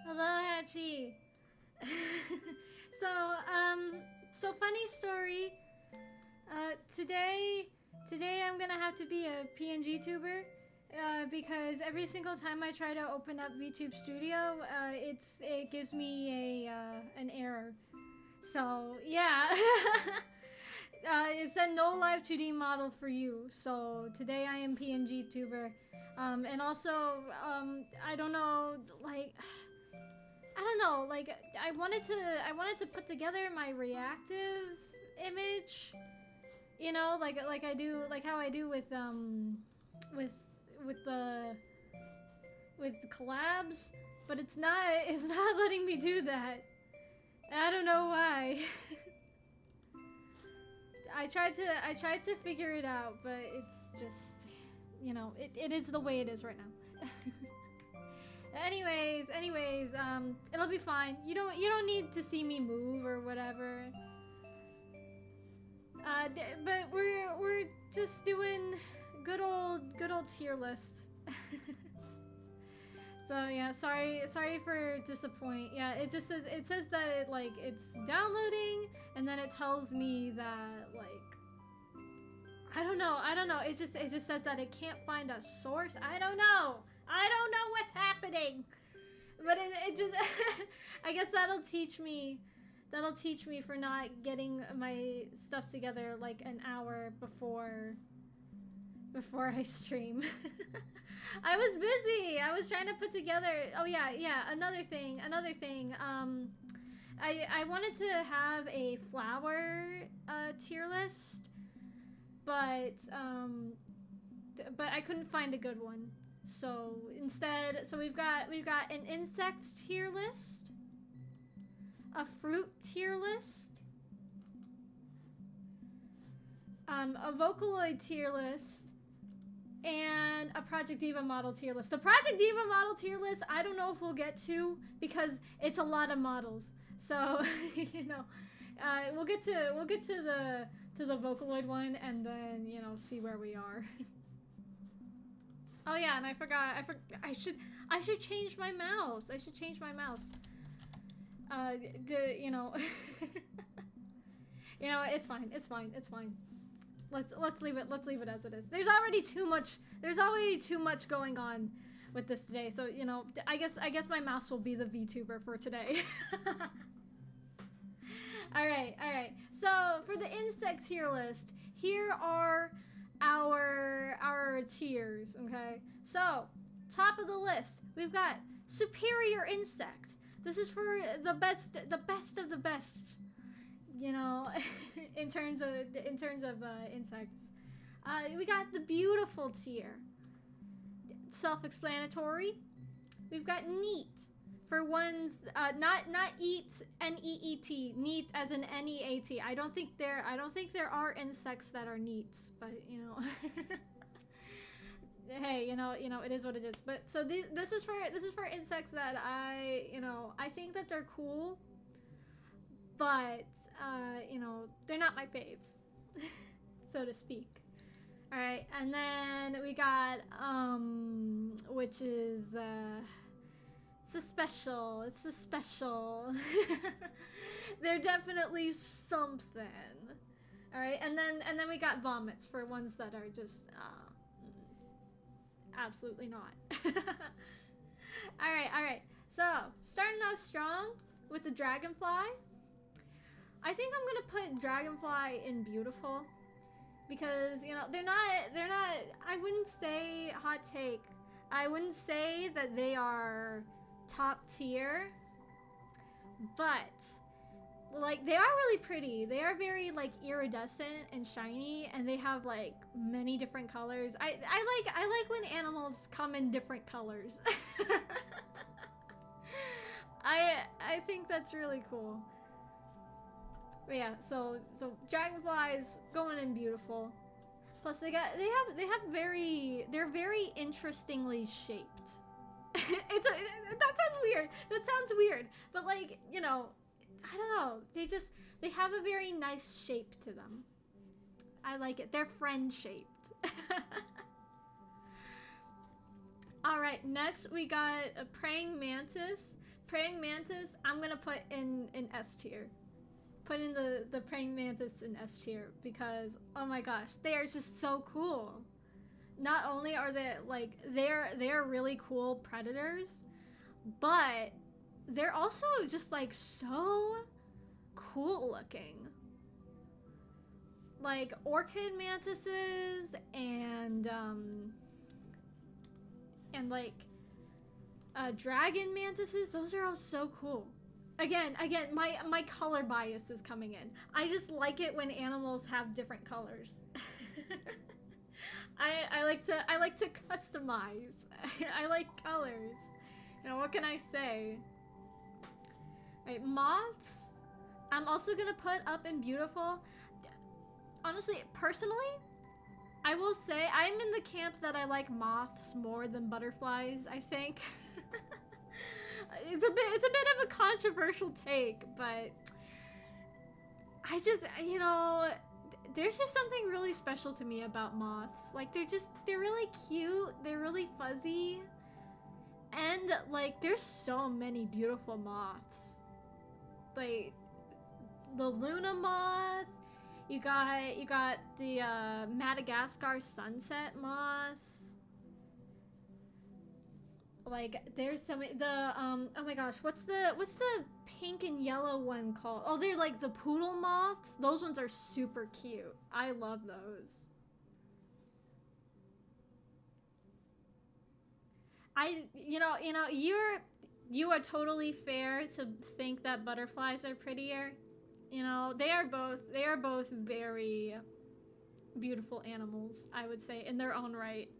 Hello, Hachi. So funny story. Today I'm gonna have to be a PNG tuber. Because every single time I try to open up VTube Studio, it gives me an error. So yeah, it said no live 2D model for you. So today I am PNG tuber, and also I don't know, like I wanted to put together my reactive image, you know, like I do, like how I do with with with the collabs, but it's not letting me do that. I don't know why. I tried to figure it out, but it's just, you know, it is the way it is right now. anyways, it'll be fine. You don't need to see me move or whatever. But we're just doing good old tier lists. So yeah, sorry for disappoint. Yeah, it says that it's downloading, and then it tells me that I don't know. It just says that it can't find a source. I don't know what's happening. But it just I guess that'll teach me for not getting my stuff together like an hour before I stream. I was busy. I was trying to put together. Oh yeah. Another thing. I wanted to have a flower tier list, but I couldn't find a good one. So instead, we've got an insect tier list, a fruit tier list, a Vocaloid tier list, and a Project Diva model tier list. The Project Diva model tier list, I don't know if we'll get to because it's a lot of models. So, you know, we'll get to the Vocaloid one and then, you know, see where we are. Oh yeah, and I forgot. I should change my mouse. I should change my mouse. You know, you know, it's fine. Let's leave it as it is. There's already too much going on with this today. So, you know, I guess my mouse will be the VTuber for today. All right. So, for the insect tier list, here are our tiers, okay? So, top of the list, we've got superior insect. This is for the best of the best, you know, in terms of insects. We got the beautiful tier. Self-explanatory. We've got neat for ones not eat, N-E-E-T, neat as in N-E-A-T. I don't think there are insects that are neats, but you know. Hey, you know, it is what it is. But so this is for insects that I think that they're cool, but you know, they're not my faves, so to speak. All right, and then we got which is it's a special. They're definitely something. All right, and then we got vomits for ones that are just absolutely not. All right. So starting off strong with the dragonfly. I think I'm gonna put dragonfly in beautiful because, you know, they're not. I wouldn't say hot take. I wouldn't say that they are top tier, but like they are really pretty. They are very like iridescent and shiny, and they have like many different colors. I like when animals come in different colors. I think that's really cool. But yeah, so dragonflies going in beautiful. Plus they have they're very interestingly shaped. That sounds weird. That sounds weird. But like, you know, I don't know. They have a very nice shape to them. I like it. They're friend shaped. Alright, next we got a praying mantis. Praying mantis, I'm gonna put in S tier. Put in the praying mantis in S tier because, oh my gosh, they are just so cool. Not only are they like, they're really cool predators, but they're also just like so cool looking. Like orchid mantises and like dragon mantises, those are all so cool. Again, my color bias is coming in. I just like it when animals have different colors. I like to customize. I like colors. You know, what can I say? Right, moths, I'm also gonna put up in beautiful. Honestly, personally, I will say I'm in the camp that I like moths more than butterflies, I think. It's a bit of a controversial take, but I just, you know, there's just something really special to me about moths. Like they're really cute, they're really fuzzy, and like there's so many beautiful moths. Like the Luna moth, you got the Madagascar sunset moth. Like there's some oh my gosh, what's the pink and yellow one called? Oh, they're like the poodle moths. Those ones are super cute. I love those. You know, you are totally fair to think that butterflies are prettier. You know, they are both very beautiful animals, I would say, in their own right.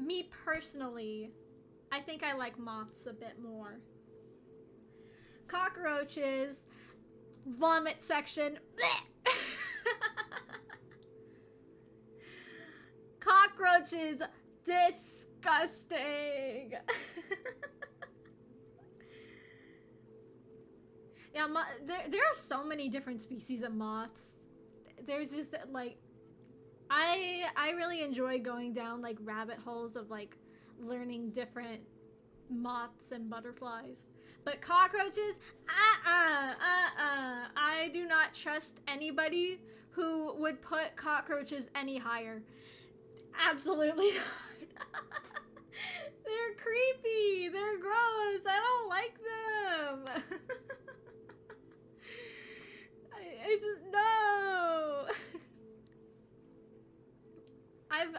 Me personally, I think I like moths a bit more. Cockroaches, vomit section. Cockroaches, disgusting. Yeah, there are so many different species of moths. There's just like, I really enjoy going down like rabbit holes of like learning different moths and butterflies. But cockroaches, I do not trust anybody who would put cockroaches any higher. Absolutely not. They're creepy. They're gross. I don't like them. I just, no.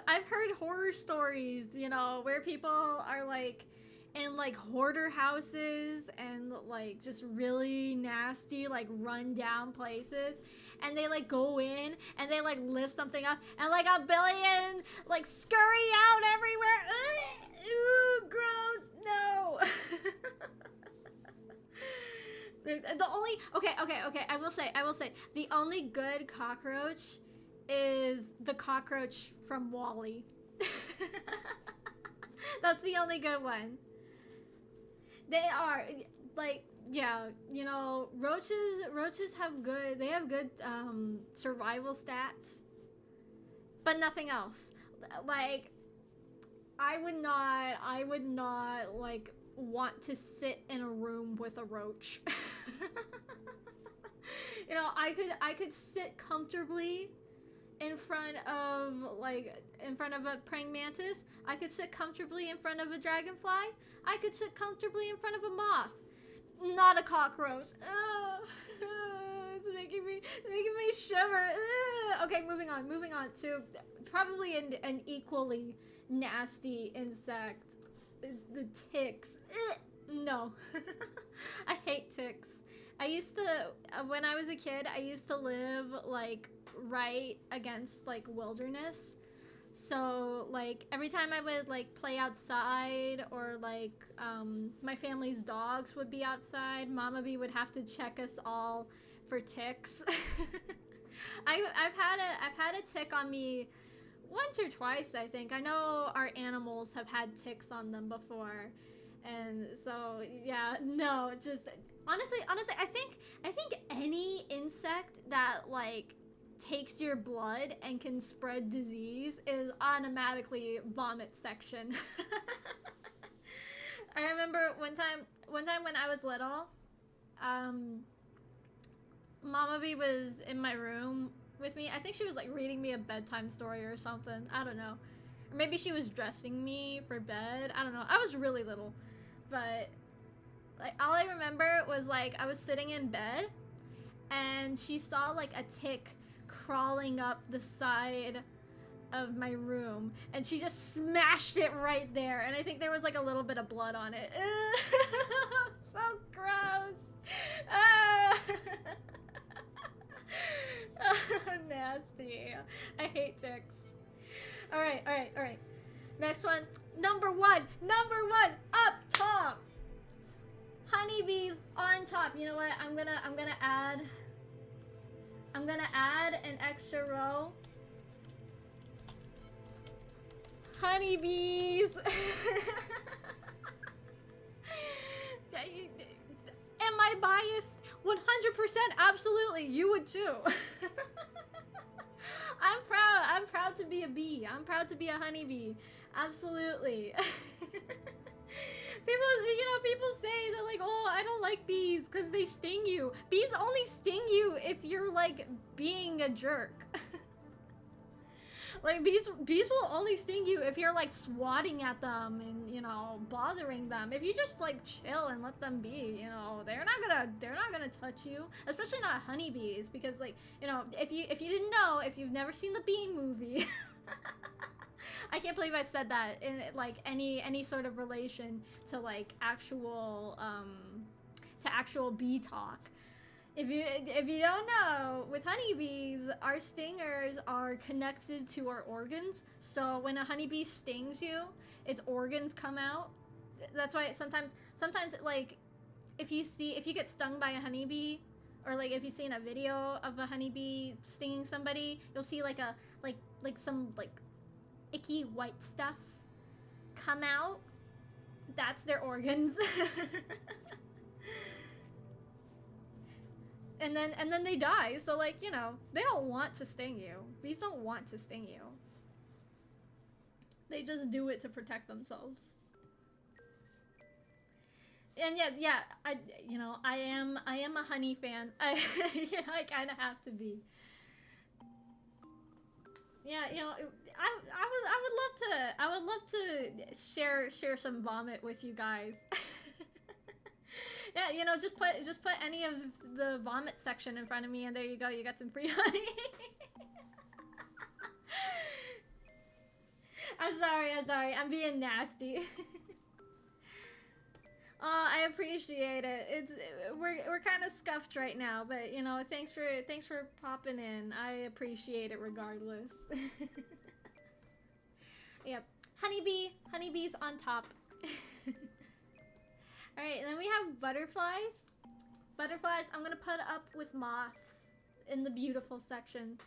I've heard horror stories, you know, where people are like in like hoarder houses and like just really nasty, like run down places, and they like go in and they like lift something up and like a billion like scurry out everywhere. Ugh, ooh, gross. No. The only okay, I will say the only good cockroach is the cockroach from WALL-E. That's the only good one. They are like, yeah, you know, roaches have good survival stats, but nothing else. Like I would not like want to sit in a room with a roach. You know, I could sit comfortably in front of a praying mantis. I could sit comfortably in front of a dragonfly. I could sit comfortably in front of a moth. Not a cockroach. It's making me shiver. Okay, moving on to probably an equally nasty insect. The ticks. No. I hate ticks. I used to, when I was a kid, I used to live like right against like wilderness. So like every time I would like play outside, or like my family's dogs would be outside, Mama Bee would have to check us all for ticks. I've had a tick on me once or twice, I think. I know our animals have had ticks on them before. And so yeah, no, just honestly, I think any insect that like takes your blood and can spread disease is automatically vomit section. I remember one time when I was little, Mama Bee was in my room with me. I think she was like reading me a bedtime story or something. I don't know. Or maybe she was dressing me for bed. I don't know. I was really little. But like all I remember was like I was sitting in bed and she saw like a tick crawling up the side of my room and she just smashed it right there, and I think there was like a little bit of blood on it. So gross. Nasty. I hate ticks. All right. Next one. Number one, up top. Honeybees on top. You know what? I'm gonna add an extra row. Honeybees. Am I biased? 100%. Absolutely. You would too. I'm proud to be a bee. I'm proud to be a honeybee. Absolutely. People say that like, oh, I don't like bees because they sting you. Bees only sting you if you're like being a jerk. Like bees will only sting you if you're like swatting at them and, you know, bothering them. If you just like chill and let them be, you know, they're not gonna touch you. Especially not honeybees, because like, you know, if you didn't know, if you've never seen the Bee movie, I can't believe I said that in like any sort of relation to like actual bee talk. If you don't know, with honeybees, our stingers are connected to our organs. So when a honeybee stings you, its organs come out. That's why sometimes like if you get stung by a honeybee, or like if you've seen a video of a honeybee stinging somebody, you'll see like some icky white stuff come out. That's their organs. And then they die. So like, you know, they don't want to sting you. Bees don't want to sting you. They just do it to protect themselves. And yeah, I am a honey fan. I kind of have to be. Yeah, you know, I would love to share some vomit with you guys. Yeah, you know, just put any of the vomit section in front of me, and there you go. You got some free honey. I'm sorry. I'm being nasty. Oh, I appreciate it. We're kind of scuffed right now, but you know, thanks for popping in. I appreciate it regardless. Yep, honeybees on top. All right, and then we have butterflies. Butterflies, I'm gonna put up with moths in the beautiful section,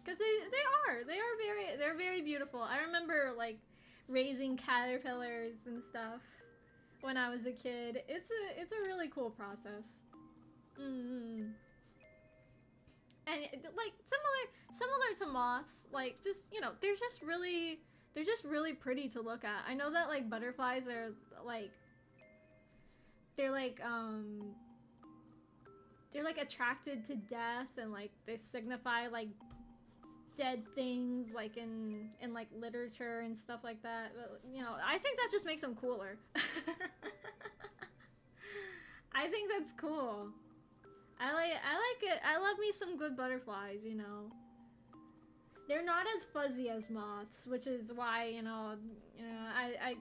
because they're very beautiful. I remember like raising caterpillars and stuff when I was a kid. It's a really cool process. And like similar to moths, like just, you know, they're just really pretty to look at. I know that like butterflies are like they're like attracted to death, and like they signify like dead things, like in like literature and stuff like that. But, you know, I think that just makes them cooler. I think that's cool. I like it. I love me some good butterflies, you know. They're not as fuzzy as moths, which is why, you know, I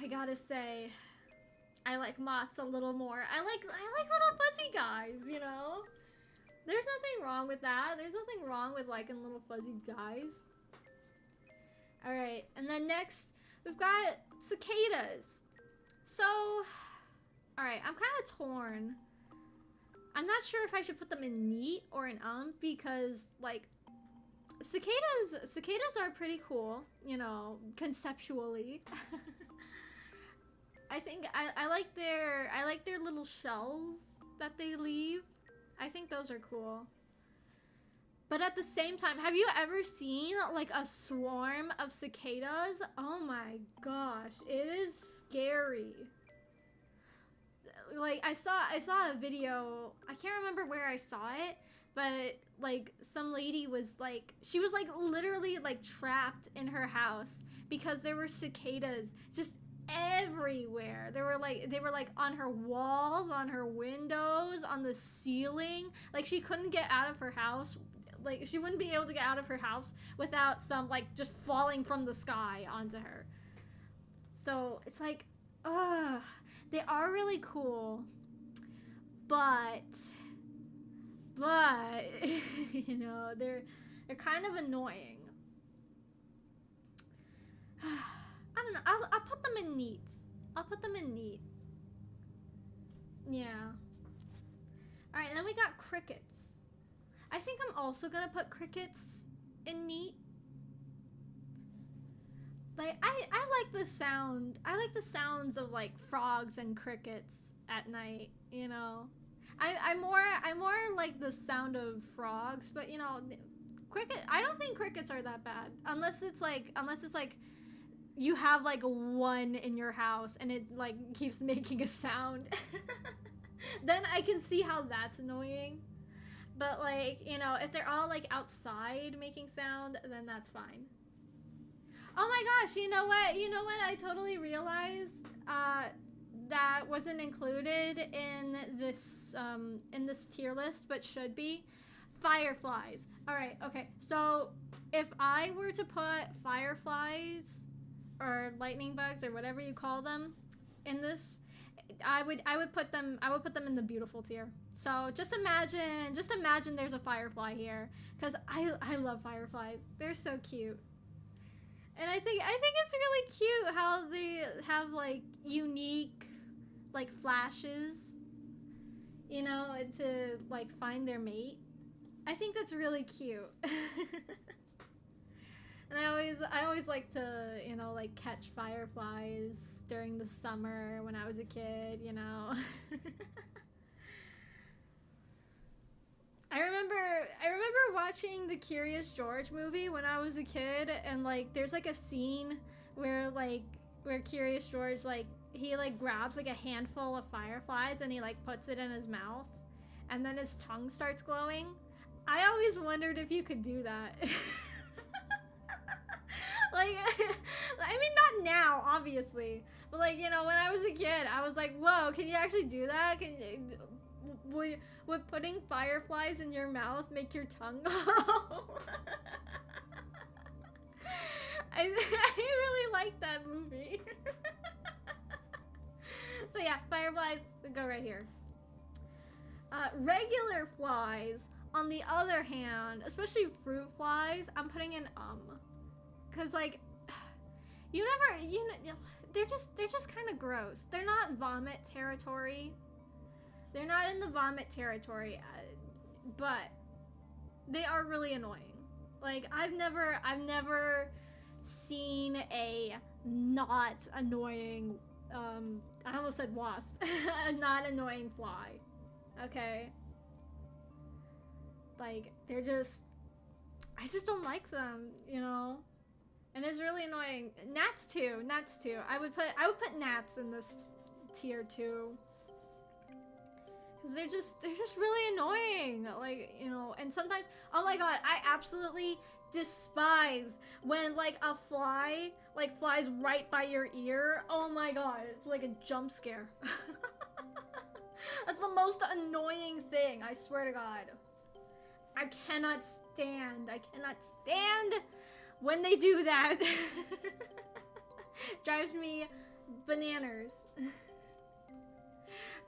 gotta say, I like moths a little more. I like little fuzzy guys, you know? There's nothing wrong with that. There's nothing wrong with liking little fuzzy guys. All right, and then next we've got cicadas. So, all right, I'm kind of torn. I'm not sure if I should put them in neat or in because like cicadas are pretty cool, you know, conceptually. I think I like their little shells that they leave. I think those are cool. But at the same time, have you ever seen like a swarm of cicadas? Oh my gosh, it is scary. Like I saw a video, I can't remember where I saw it, but like some lady was like, she was like literally like trapped in her house because there were cicadas just everywhere. They were like on her walls, on her windows, on the ceiling. Like she couldn't get out of her house. Like she wouldn't be able to get out of her house without some like just falling from the sky onto her. So it's like, ugh. They are really cool, but you know, they're kind of annoying. I don't know. I'll put them in neat. I'll put them in neat. Yeah. All right, and then we got crickets. I think I'm also gonna put crickets in neat. Like I like the sound. I like the sounds of like frogs and crickets at night, you know. I more like the sound of frogs, but you know, I don't think crickets are that bad unless it's like you have like one in your house and it like keeps making a sound. Then I can see how that's annoying. But like, you know, if they're all like outside making sound, then that's fine. Oh my gosh, you know what? You know what? I totally realized that wasn't included in this tier list, but should be. Fireflies. All right, okay. So if I were to put fireflies or lightning bugs or whatever you call them in this, I would put them in the beautiful tier. So just imagine there's a firefly here, because I love fireflies. They're so cute. And I think it's really cute how they have like unique like flashes, you know, to like find their mate. I think that's really cute. And I always like to, you know, like catch fireflies during the summer when I was a kid, you know. I remember watching the Curious George movie when I was a kid, and like there's like a scene where Curious George like he like grabs like a handful of fireflies and he like puts it in his mouth and then his tongue starts glowing. I always wondered if you could do that. Like, I mean, not now, obviously, but like, you know, when I was a kid, I was like, whoa, can you actually do that? Would putting fireflies in your mouth make your tongue glow? I really like that movie. So yeah, fireflies would go right here. Regular flies, on the other hand, especially fruit flies, I'm putting in cause like, they're just kind of gross. They're not vomit territory. They're not in the vomit territory, but they are really annoying. Like I've never seen a not annoying, I almost said wasp, a not annoying fly. Okay. Like I just don't like them, you know? And it's really annoying. Gnats too. I would put gnats in this tier too. Cause they're just really annoying. Like, you know, and sometimes, oh my god, I absolutely despise when like a fly like flies right by your ear. Oh my god, it's like a jump scare. That's the most annoying thing, I swear to god. I cannot stand when they do that. Drives me bananas.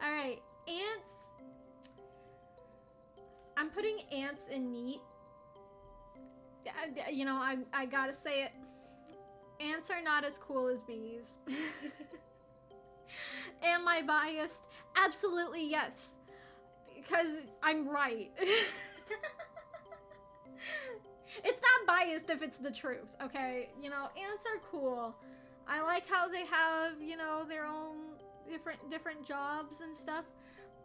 Alright, ants. I'm putting ants in neat. You know, I gotta say it. ants are not as cool as bees. Am I biased? Absolutely yes. Because I'm right. It's not biased if it's the truth, okay? You know, ants are cool. I like how they have, you know, their own different jobs and stuff.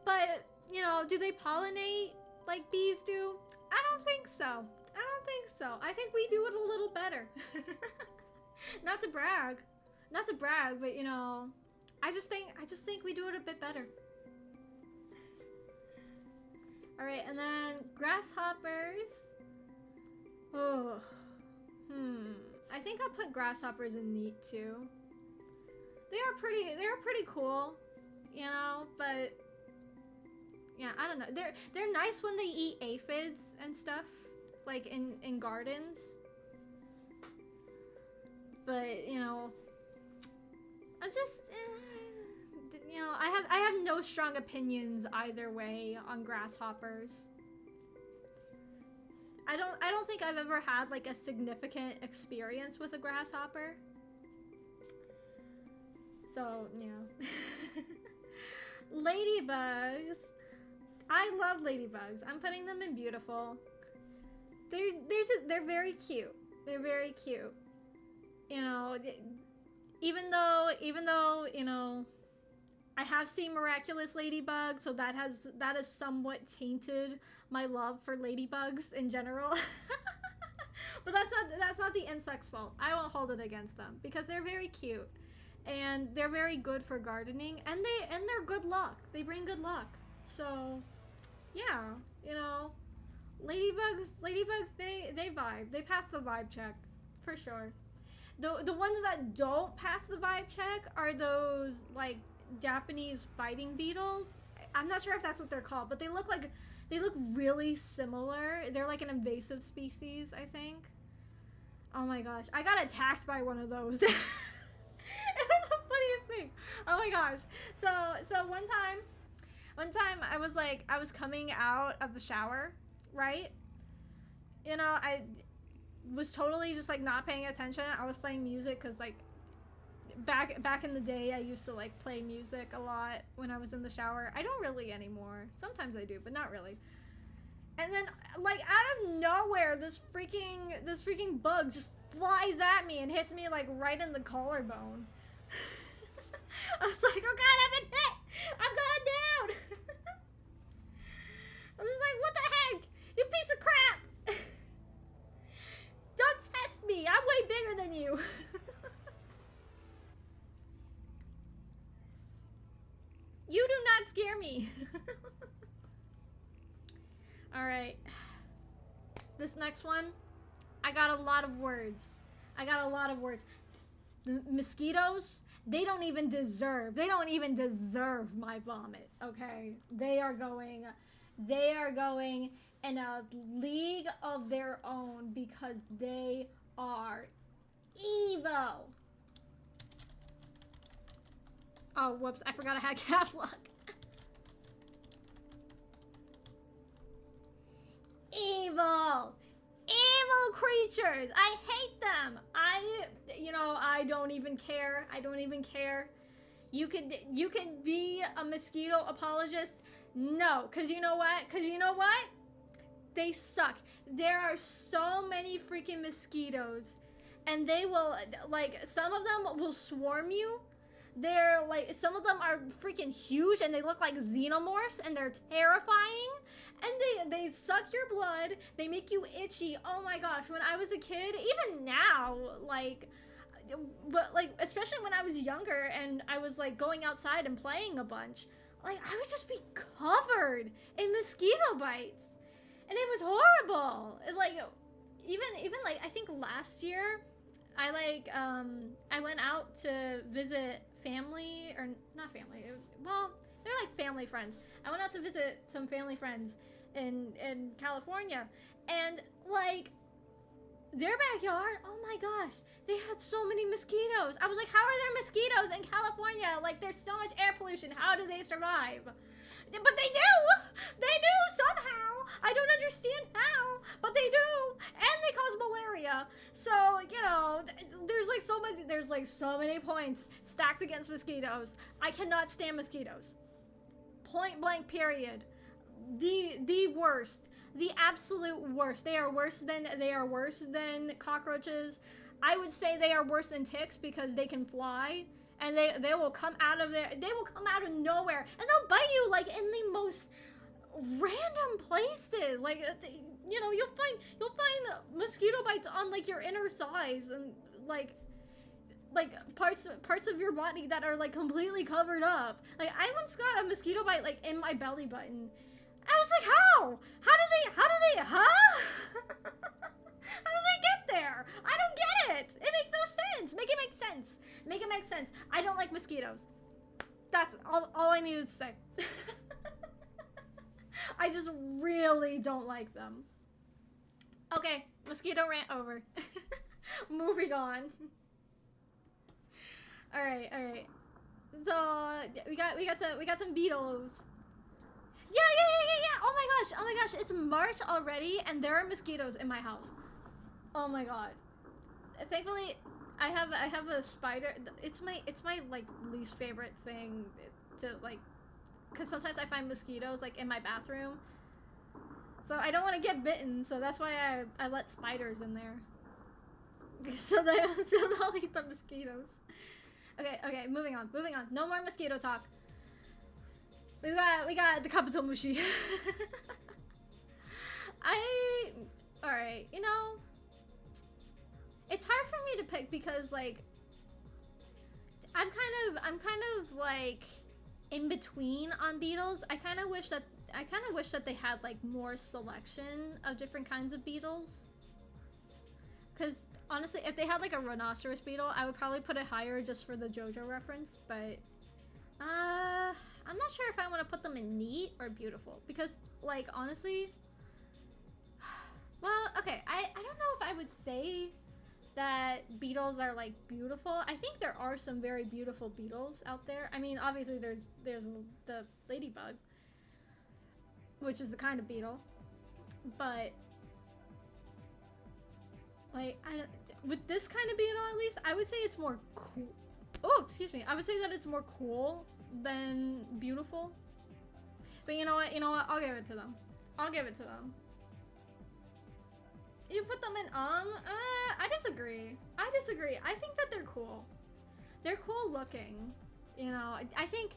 But, you know, do they pollinate like bees do? I don't think so. I don't think so. I think we do it a little better. Not to brag. Not to brag, but you know, I just think we do it a bit better. Alright, and then grasshoppers. Oh. I think I'll put grasshoppers in neat too. They are pretty cool, you know, but yeah, I don't know. They're nice when they eat aphids and stuff, like in gardens. But, you know, I'm just you know, I have no strong opinions either way on grasshoppers. I don't think I've ever had like a significant experience with a grasshopper. So, yeah. Ladybugs. I love ladybugs. I'm putting them in beautiful. They're very cute. They're very cute. You know, even though, you know, I have seen Miraculous Ladybug, so that has somewhat tainted my love for ladybugs in general. But that's not the insect's fault. I won't hold it against them because they're very cute and they're very good for gardening, and they're good luck. They bring good luck. So, yeah, you know, ladybugs they vibe. They pass the vibe check for sure. The ones that don't pass the vibe check are those like Japanese fighting beetles. I'm not sure if that's what they're called, but they look really similar. They're like an invasive species, I think. Oh my gosh, I got attacked by one of those. It was the funniest thing. Oh my gosh. So one time I was coming out of the shower, right? You know, I was totally just like not paying attention. I was playing music because like back in the day I used to like play music a lot when I was in the shower. I don't really anymore. Sometimes I do, but not really. And then like out of nowhere this freaking bug just flies at me and hits me like right in the collarbone. I was like, oh god, I've been hit! I'm going down! I was like, what the heck? You piece of crap! Don't test me! I'm way bigger than you! You do not scare me! Alright. This next one, I got a lot of words. The mosquitoes, they don't even deserve my vomit, okay? They are going in a league of their own because they are evil. Oh, whoops, I forgot I had caps lock. Evil creatures. I hate them. I don't even care. You could be a mosquito apologist. No, cause you know what? They suck. There are so many freaking mosquitoes, and they will like some of them will swarm you. They're like, some of them are freaking huge and they look like xenomorphs and they're terrifying. And they suck your blood. They make you itchy. Oh my gosh. When I was a kid, even now, like, but like, especially when I was younger and I was like going outside and playing a bunch, like I would just be covered in mosquito bites. And it was horrible. It, like, even like, I think last year, I went out to visit family, or not family, well, they're like family friends. I went out to visit some family friends in California, and like their backyard, oh my gosh, they had so many mosquitoes. I was like, how are there mosquitoes in California? Like, there's so much air pollution. How do they survive? But they do somehow. I don't understand how, but they do, and they cause malaria. Yeah. So, you know, there's like so many points stacked against mosquitoes. I cannot stand mosquitoes. Point blank period. The worst. The absolute worst. They are worse than cockroaches. I would say they are worse than ticks because they can fly and they will come out of there. They will come out of nowhere and they'll bite you like in the most random places. Like, you know, you'll find mosquito bites on like your inner thighs and like parts of your body that are like completely covered up. Like, I once got a mosquito bite like in my belly button. I was like, how? How do they, huh? How do they get there? I don't get it. It makes no sense. Make it make sense. Make it make sense. I don't like mosquitoes. That's all I needed to say. I just really don't like them. Okay, mosquito rant over. Moving on. All right. So we got some beetles. Yeah. Oh my gosh, it's March already and there are mosquitoes in my house. Oh my god. Thankfully, I have a spider. It's my like least favorite thing to like, cuz sometimes I find mosquitoes like in my bathroom. So I don't want to get bitten, so that's why I let spiders in there. So they'll eat the mosquitoes. Okay, moving on. No more mosquito talk. We got the capital mushi. Alright, you know, it's hard for me to pick because like I'm kind of like in between on beetles. I kind of wish that they had like more selection of different kinds of beetles. Cuz honestly, if they had like a rhinoceros beetle, I would probably put it higher just for the JoJo reference, but I'm not sure if I want to put them in neat or beautiful because like honestly, well, okay, I don't know if I would say that beetles are like beautiful. I think there are some very beautiful beetles out there. I mean, obviously there's the ladybug, which is the kind of beetle, but like with this kind of beetle at least, I would say it's more cool. Oh, excuse me. I would say that it's more cool than beautiful. But you know what? I'll give it to them. You put them in I disagree. I think that they're cool. They're cool looking. You know, I think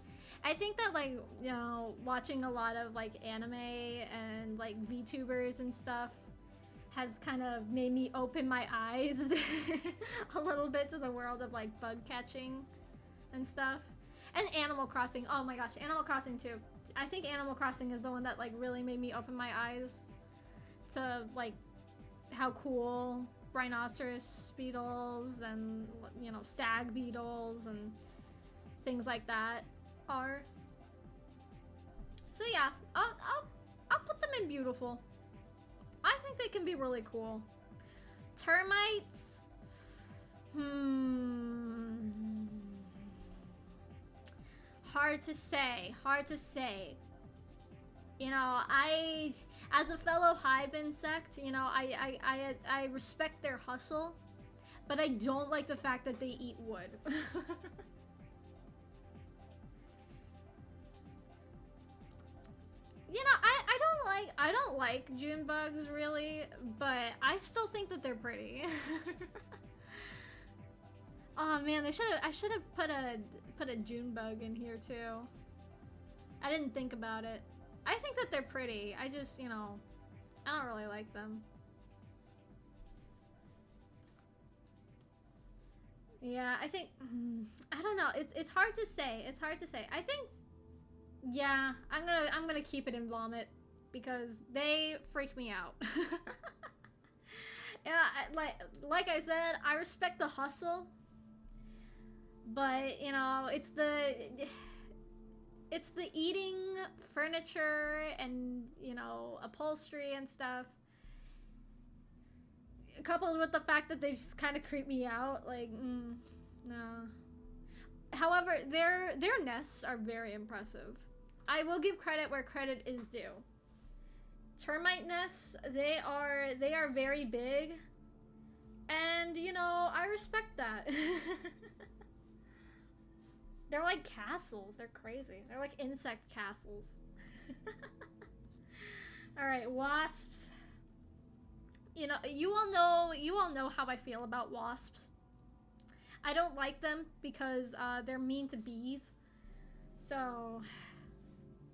that like, you know, watching a lot of like anime and like VTubers and stuff has kind of made me open my eyes a little bit to the world of like bug catching and stuff. And Animal Crossing. Oh my gosh, Animal Crossing too. I think Animal Crossing is the one that like really made me open my eyes to like how cool rhinoceros beetles and, you know, stag beetles and things like that are. So yeah, I'll put them in beautiful. I think they can be really cool. Termites? Hard to say. You know, as a fellow hive insect, you know, I respect their hustle, but I don't like the fact that they eat wood. You know, I don't like June bugs really, but I still think that they're pretty. Oh man, I should have put a June bug in here too. I didn't think about it. I think that they're pretty. I just, you know, I don't really like them. Yeah, I think I don't know. It's hard to say. I think yeah, I'm gonna keep it in vomit because they freak me out. Yeah, like I said, I respect the hustle, but you know, it's the eating furniture and, you know, upholstery and stuff, coupled with the fact that they just kind of creep me out. Like, no. However, their nests are very impressive. I will give credit where credit is due. Termite nests, they are very big, And, you know, I respect that. They're like castles. They're crazy. They're like insect castles. Alright, wasps. You know, you all know how I feel about wasps. I don't like them because they're mean to bees. So,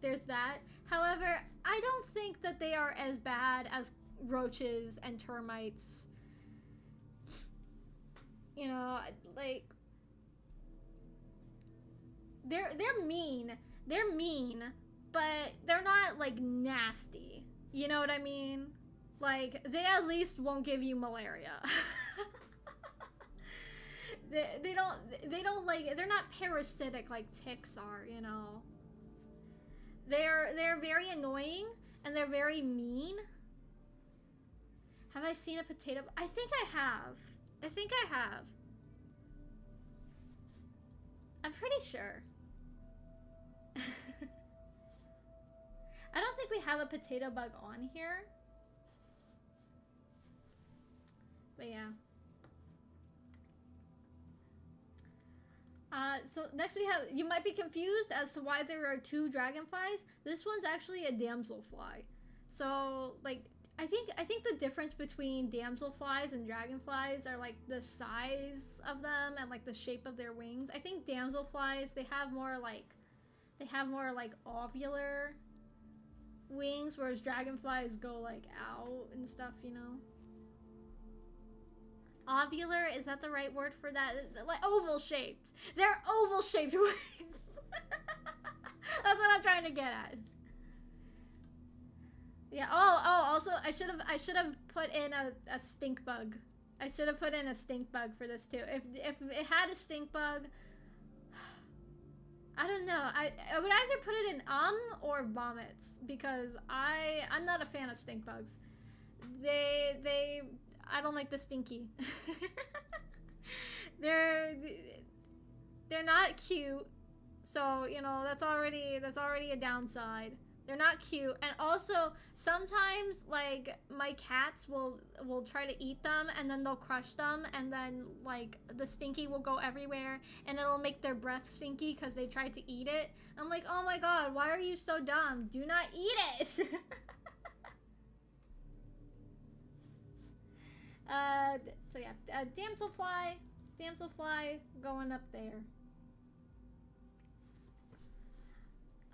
there's that. However, I don't think that they are as bad as roaches and termites. You know, like, they're mean. They're mean, but they're not like nasty. You know what I mean? Like, they at least won't give you malaria. they don't like, they're not parasitic like ticks are, you know. They're very annoying and they're very mean. Have I seen a potato? I think I have. I think I have. I'm pretty sure. I don't think we have a potato bug on here. But yeah. So next we have, you might be confused as to why there are 2 dragonflies. This one's actually a damselfly. So, like, I think the difference between damselflies and dragonflies are like the size of them and like the shape of their wings. I think damselflies, they have more like ovular wings, whereas dragonflies go like out and stuff, you know. Ovular, is that the right word for that? Like oval shaped. They're oval shaped wings. That's what I'm trying to get at. Yeah. Oh. Also, I should have put in a stink bug. I should have put in a stink bug for this too. If it had a stink bug, I don't know. I would either put it in or vomits because I'm not a fan of stink bugs. I don't like the stinky. They're not cute. So, you know, that's already a downside. They're not cute. And also, sometimes like my cats will try to eat them and then they'll crush them and then like the stinky will go everywhere and it'll make their breath stinky because they tried to eat it. I'm like, "Oh my god, why are you so dumb? Do not eat it." So yeah, damselfly going up there.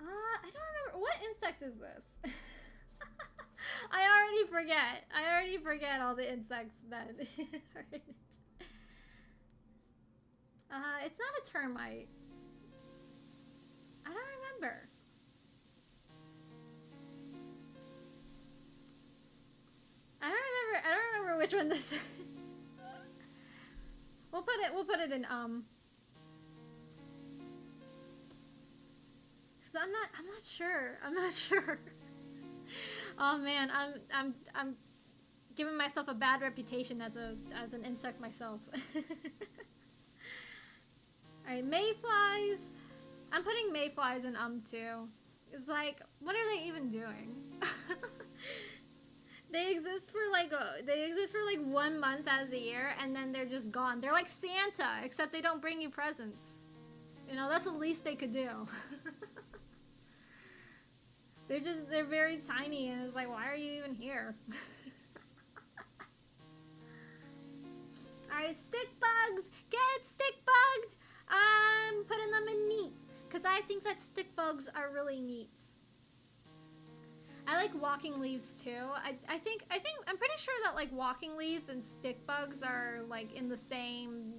I don't remember, what insect is this? I already forget all the insects that are in it. It's not a termite. I don't remember. I don't remember which one this is. We'll put it in cuz I'm not sure. Oh man, I'm giving myself a bad reputation as an insect myself. All right, mayflies. I'm putting mayflies in too. It's like, what are they even doing? They exist for like 1 month out of the year and then they're just gone. They're like Santa, except they don't bring you presents. You know, that's the least they could do. They're very tiny and it's like, why are you even here? Alright, stick bugs! Get stick bugged! I'm putting them in neat. Because I think that stick bugs are really neat. I like walking leaves too. I think I'm pretty sure that like walking leaves and stick bugs are like in the same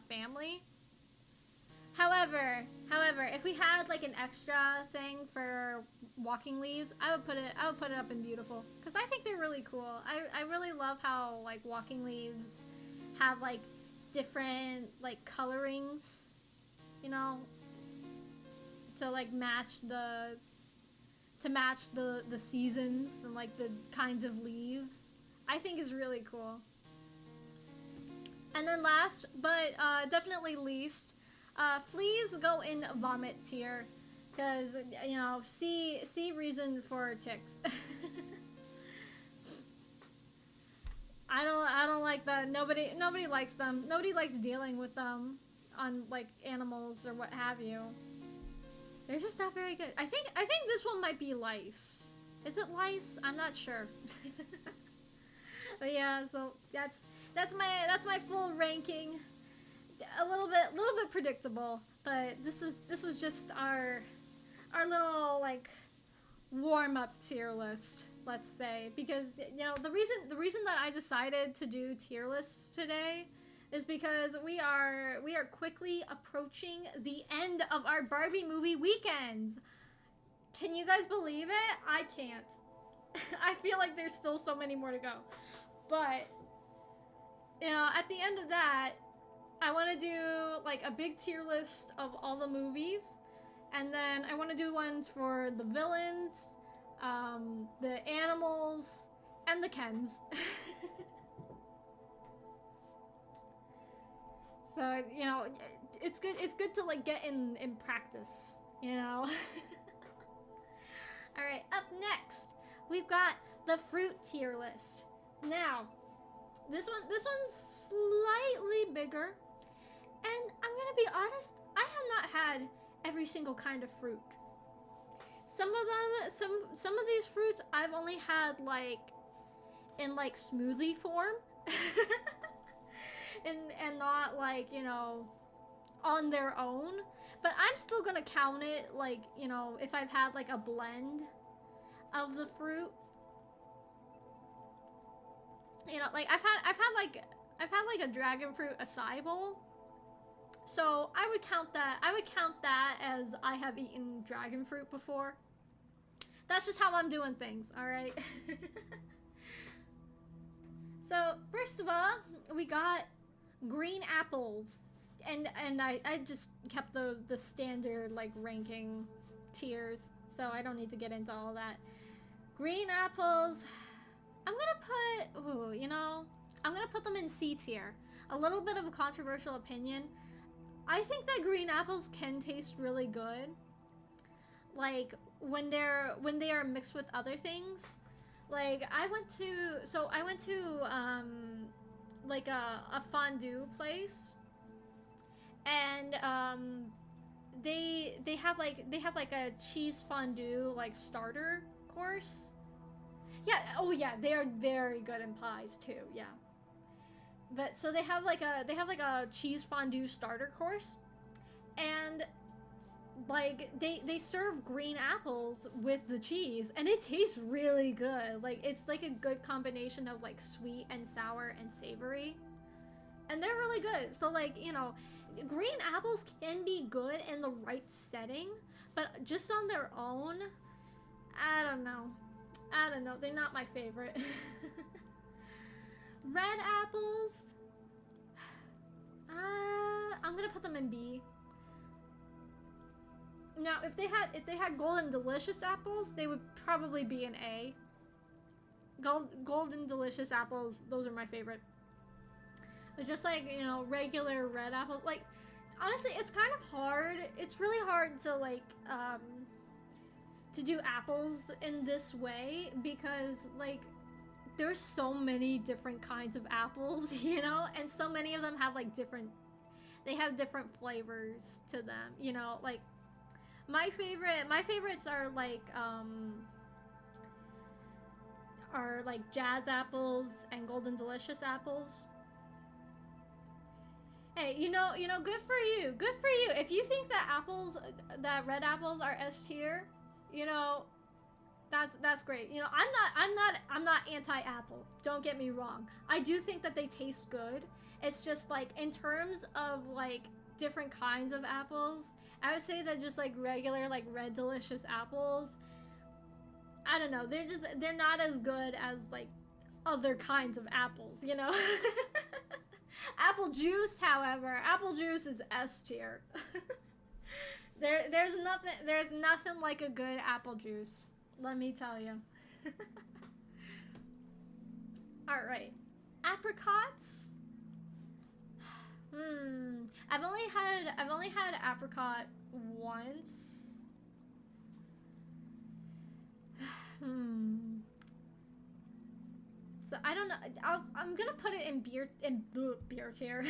family. However, if we had like an extra thing for walking leaves, I would put it up in beautiful because I think they're really cool. I really love how like walking leaves have like different like colorings, you know, to like match the seasons and like the kinds of leaves. I think is really cool. And then last but definitely least, fleas go in vomit tier because, you know, see reason for ticks. I don't like that. Nobody likes them. Nobody likes dealing with them on like animals or what have you. They're just not very good. I think this one might be lice. Is it lice? I'm not sure. But yeah, so that's my full ranking. A little bit predictable, but this was just our little like warm up tier list, let's say, because you know the reason that I decided to do tier lists today is because we are quickly approaching the end of our Barbie movie weekends. Can you guys believe it? I can't. I feel like there's still so many more to go. But you know, at the end of that, I want to do like a big tier list of all the movies, and then I want to do ones for the villains, the animals, and the Kens. So, you know, it's good to like get in practice, you know. All right, up next, we've got the fruit tier list. Now, this one's slightly bigger, and I'm gonna be honest, I have not had every single kind of fruit. Some of them, some of these fruits I've only had like in like smoothie form. and not like, you know, on their own, but I'm still gonna count it like, you know, if I've had like a blend of the fruit. You know, like I've had like a dragon fruit acai bowl, so I would count that as I have eaten dragon fruit before. That's just how I'm doing things, all right. So first of all, we got green apples, and I just kept the standard like ranking tiers, so I don't need to get into all that. Green apples, I'm gonna put them in C tier. A little bit of a controversial opinion. I think that green apples can taste really good, like when they are mixed with other things. Like I went to like a fondue place, and they have like a cheese fondue like starter course. Yeah, oh yeah, they are very good in pies too, yeah. But so they have like a cheese fondue starter course, and like they serve green apples with the cheese, and it tastes really good. Like it's like a good combination of like sweet and sour and savory, and they're really good. So like, you know, green apples can be good in the right setting, but just on their own, I don't know, they're not my favorite. Red apples, I'm gonna put them in B. Now, if they had golden delicious apples, they would probably be an A. Golden delicious apples, those are my favorite. But just like, you know, regular red apples, like honestly, it's kind of hard. It's really hard to like to do apples in this way, because like there's so many different kinds of apples, you know, and so many of them have like different flavors to them, you know. Like my favorites are like jazz apples and golden delicious apples. Hey, you know, good for you. Good for you. If you think that red apples are S tier, you know, that's great. You know, I'm not anti-apple. Don't get me wrong. I do think that they taste good. It's just like in terms of like different kinds of apples, I would say that just like regular like red delicious apples, I don't know, they're not as good as like other kinds of apples, you know. Apple juice, however, apple juice is S tier. There's nothing like a good apple juice, let me tell you. All right, apricots. I've only had apricot once. So I don't know. I'm gonna put it in beer tier,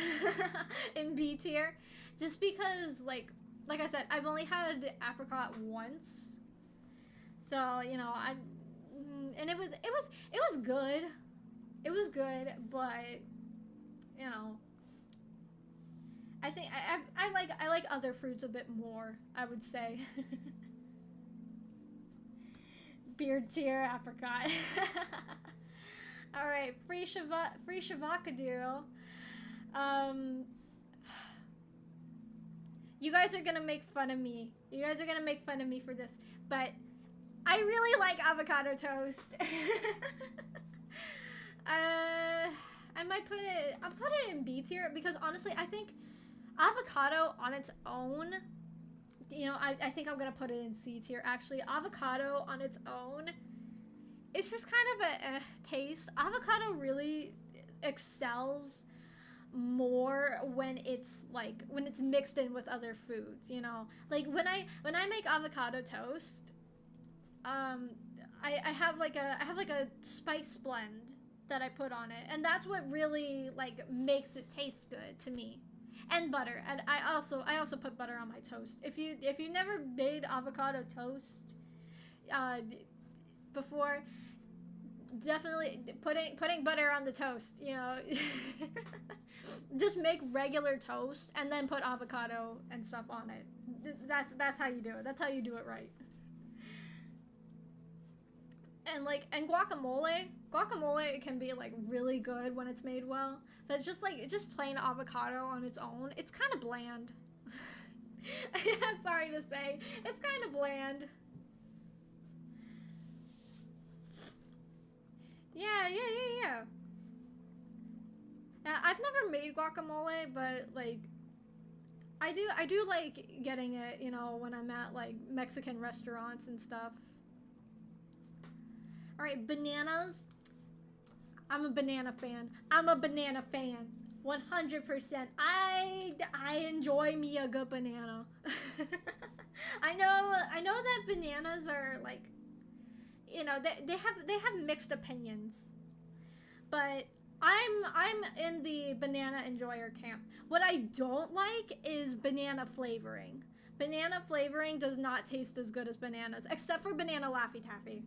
in B tier, just because like I said, I've only had apricot once, so you know and it was good. It was good, but you know, I think I like other fruits a bit more, I would say. Beard tier apricot. All right, free Shavakadu. You guys are gonna make fun of me. You guys are gonna make fun of me for this, but I really like avocado toast. I might I'll put it in B tier because honestly, I think avocado on its own, you know, I think I'm gonna put it in C tier. Actually, avocado on its own, it's just kind of a taste. Avocado really excels more when it's mixed in with other foods, you know. Like when I make avocado toast, I have like a spice blend that I put on it, and that's what really like makes it taste good to me. And butter, and I also put butter on my toast. If you never made avocado toast before, definitely putting butter on the toast, you know. Just make regular toast and then put avocado and stuff on it. That's how you do it. That's how you do it right. And guacamole can be like really good when it's made well, but just plain avocado on its own, it's kind of bland. I'm sorry to say, it's kind of bland. Yeah. I've never made guacamole, but like I do like getting it, you know, when I'm at like Mexican restaurants and stuff. All right, bananas. I'm a banana fan. 100%. I enjoy me a good banana. I know that bananas are like, you know, they have mixed opinions, but I'm in the banana enjoyer camp. What I don't like is banana flavoring. Banana flavoring does not taste as good as bananas, except for banana Laffy Taffy.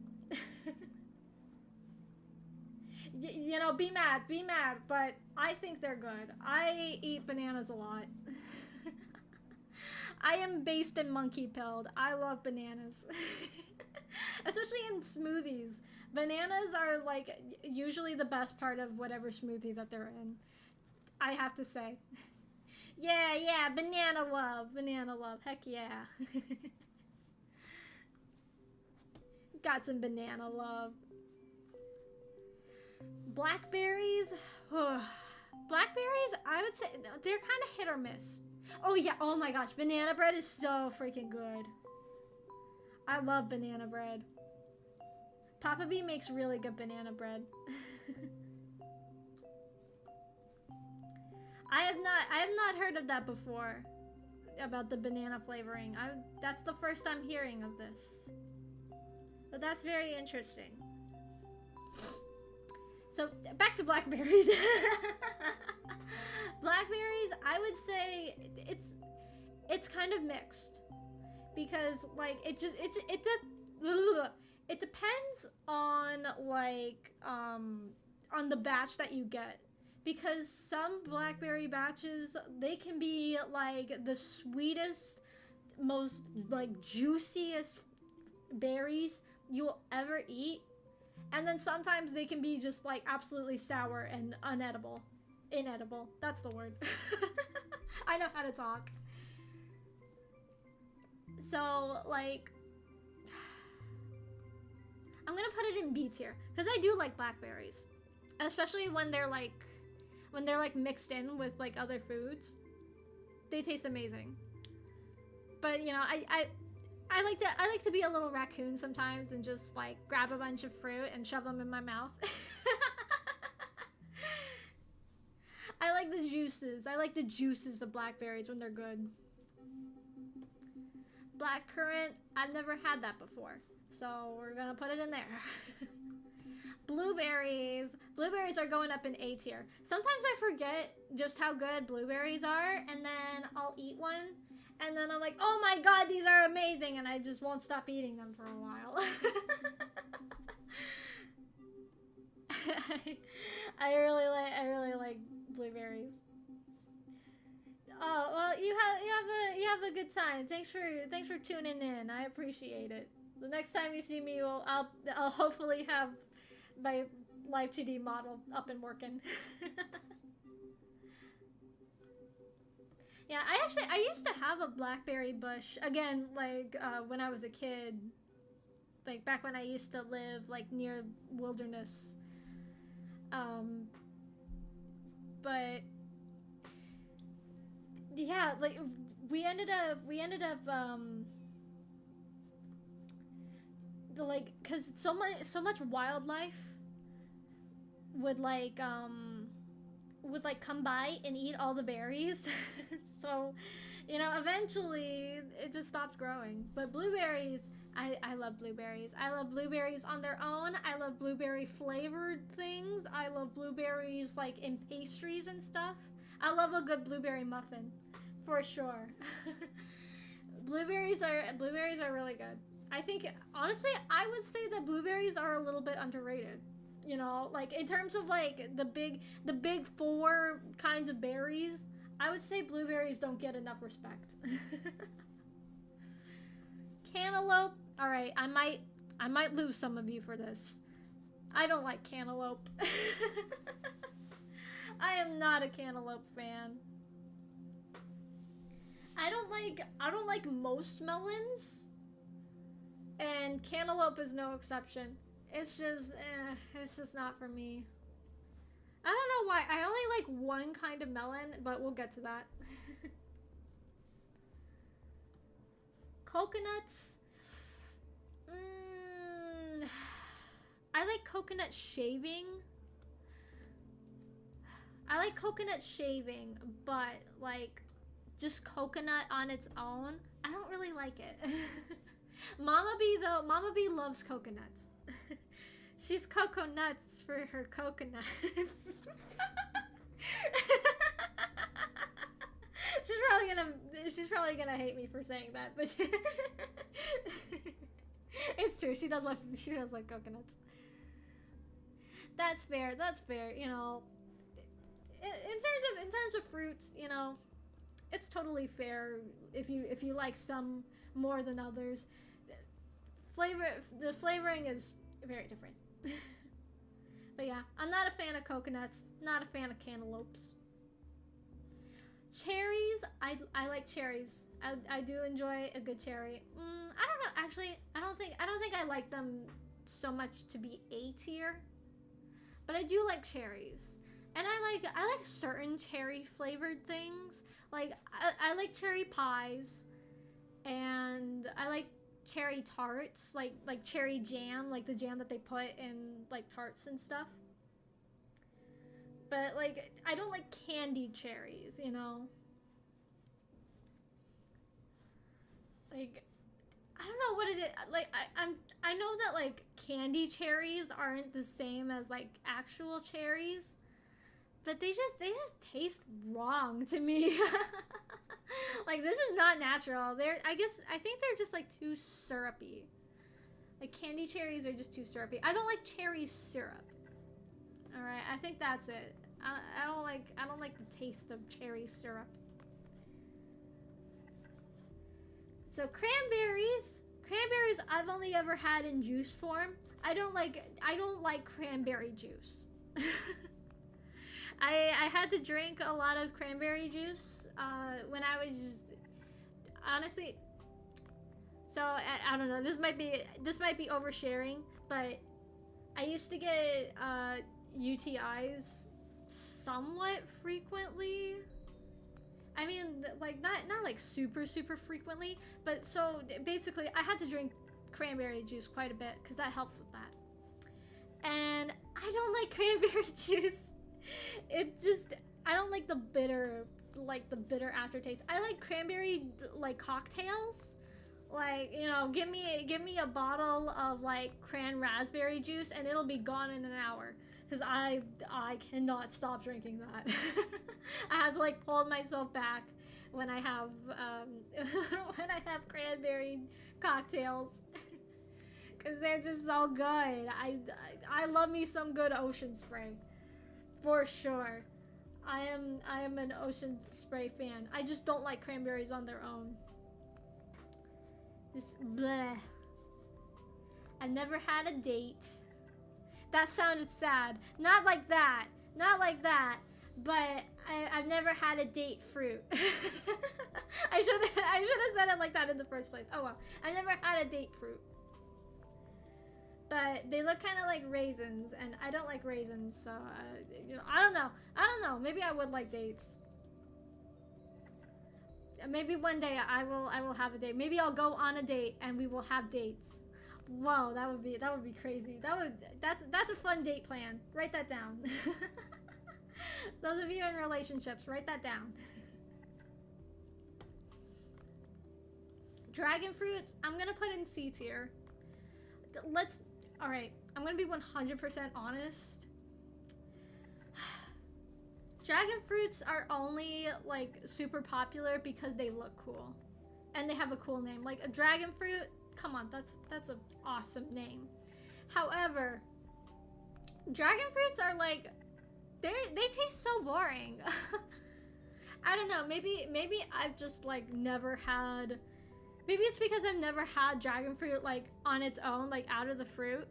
You know, be mad, but I think they're good. I eat bananas a lot. I am based in monkey pilled. I love bananas. Especially in smoothies. Bananas are like usually the best part of whatever smoothie that they're in, I have to say. Yeah, banana love, heck yeah. Got some banana love. Blackberries, blackberries, I would say they're kind of hit or miss. Oh yeah, oh my gosh, banana bread is so freaking good. I love banana bread. Papa B makes really good banana bread. I have not heard of that before, about the banana flavoring. That's the first I'm hearing of this. But that's very interesting. So back to blackberries. Blackberries, I would say it's kind of mixed, because like it depends on like on the batch that you get, because some blackberry batches, they can be like the sweetest, most like juiciest berries you'll ever eat. And then sometimes they can be just like absolutely sour and inedible. That's the word. I know how to talk. So like, I'm gonna put it in B tier because I do like blackberries, especially when they're like mixed in with like other foods. They taste amazing. But you know, I like to be a little raccoon sometimes and just like grab a bunch of fruit and shove them in my mouth. I like the juices. I like the juices of blackberries when they're good. Blackcurrant, I've never had that before, so we're gonna put it in there. Blueberries. Blueberries are going up in A tier. Sometimes I forget just how good blueberries are, and then I'll eat one, and then I'm like, oh my god, these are amazing, and I just won't stop eating them for a while. I really like blueberries. Oh well, you have a good time. Thanks for tuning in. I appreciate it. The next time you see me, I'll hopefully have my live 2D model up and working. Yeah, I used to have a blackberry bush again, like when I was a kid, like back when I used to live like near wilderness. But yeah, like we ended up like, cause so much wildlife would like come by and eat all the berries. So, you know, eventually it just stopped growing. But blueberries, I love blueberries. I love blueberries on their own. I love blueberry flavored things. I love blueberries like in pastries and stuff. I love a good blueberry muffin, for sure. Blueberries are really good. I think, honestly, I would say that blueberries are a little bit underrated. You know, like in terms of like the big four kinds of berries, I would say blueberries don't get enough respect. Cantaloupe, all right, I might lose some of you for this. I don't like cantaloupe. I am not a cantaloupe fan. I don't like most melons, and cantaloupe is no exception. It's just not for me. I don't know why. I only like one kind of melon, but we'll get to that. Coconuts. I like coconut shaving. I like coconut shaving, but like just coconut on its own, I don't really like it. Mama B loves coconuts. She's cocoa nuts for her coconuts. She's probably gonna hate me for saying that, but it's true. She does like coconuts. That's fair. That's fair. You know, in terms of fruits, you know, it's totally fair if you like some more than others. The flavoring is very different. But yeah, I'm not a fan of coconuts, not a fan of cantaloupes. Cherries, I like cherries. I do enjoy a good cherry. I don't know, actually, I don't think I like them so much to be A tier. But I do like cherries. And I like certain cherry flavored things. Like I like cherry pies, and I like cherry tarts, like cherry jam, like the jam that they put in like tarts and stuff. But like I don't like candied cherries, you know? Like I don't know what it is. Like I know that like candy cherries aren't the same as like actual cherries, but they just taste wrong to me. Like this is not natural. I think they're just like too syrupy. Like candy cherries are just too syrupy. I don't like cherry syrup. All right, I think that's it. I don't like the taste of cherry syrup. So cranberries I've only ever had in juice form. I don't like cranberry juice. I had to drink a lot of cranberry juice when I was honestly. So I don't know. This might be oversharing, but I used to get UTIs somewhat frequently. I mean, like not like super frequently, but so basically I had to drink cranberry juice quite a bit because that helps with that. And I don't like cranberry juice. I don't like the bitter aftertaste. I like cranberry like cocktails, Like, you know, give me a bottle of like cran raspberry juice and it'll be gone in an hour. Because I cannot stop drinking that. I have to like hold myself back when I have when I have cranberry cocktails. Because they're just so good. I love me some good ocean spray. For sure. I am an ocean spray fan. I just don't like cranberries on their own. This bleh. I've never had a date. That sounded sad. Not like that. Not like that. But I've never had a date fruit. I should have said it like that in the first place. Oh well. I've never had a date fruit. But they look kind of like raisins, and I don't like raisins, so you know, I don't know. I don't know. Maybe I would like dates. Maybe one day I will have a date. Maybe I'll go on a date and we will have dates. Whoa, that would be crazy. That's a fun date plan. Write that down. Those of you in relationships, write that down. Dragon fruits, I'm gonna put in C tier. Alright, I'm gonna be 100% honest. Dragon fruits are only like super popular because they look cool. And they have a cool name. Like a dragon fruit, come on, that's an awesome name. However, dragon fruits are like, they taste so boring. I don't know, maybe I've just like never had, maybe it's because I've never had dragon fruit like on its own, like out of the fruit.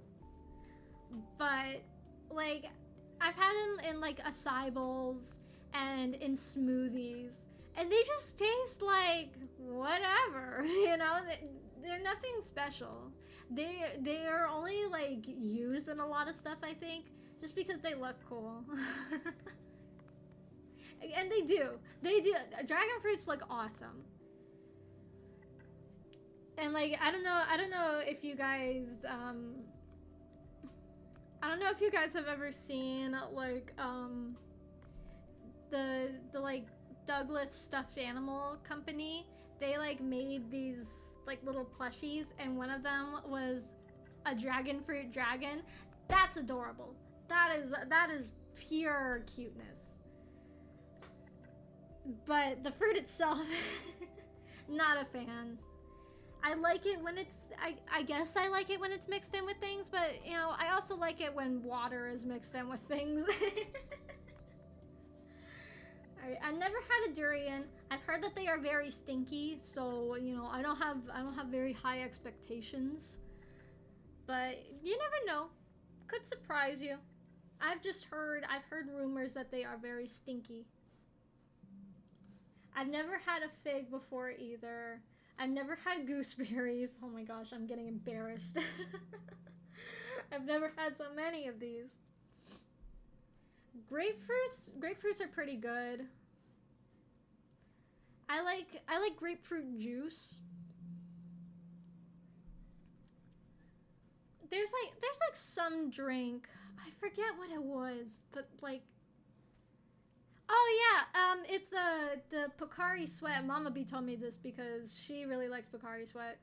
But like I've had them in like acai bowls and in smoothies, and they just taste like whatever, you know? They're nothing special. They are only like used in a lot of stuff, I think, just because they look cool. And they do. Dragon fruits look awesome. And like I don't know if you guys I don't know if you guys have ever seen like the like Douglas stuffed animal company. They like made these like little plushies, and one of them was a dragon fruit dragon. That's adorable. That is pure cuteness. But the fruit itself, not a fan. I like it when it's, I guess I like it when it's mixed in with things, but, you know, I also like it when water is mixed in with things. Alright, I've never had a durian. I've heard that they are very stinky, so, you know, I don't have very high expectations. But you never know. Could surprise you. I've heard rumors that they are very stinky. I've never had a fig before either. I've never had gooseberries. Oh my gosh, I'm getting embarrassed. I've never had so many of these. Grapefruits are pretty good. I like grapefruit juice. There's like some drink. I forget what it was, but like, oh yeah, it's the Pocari Sweat. Mama B told me this because she really likes Pocari Sweat.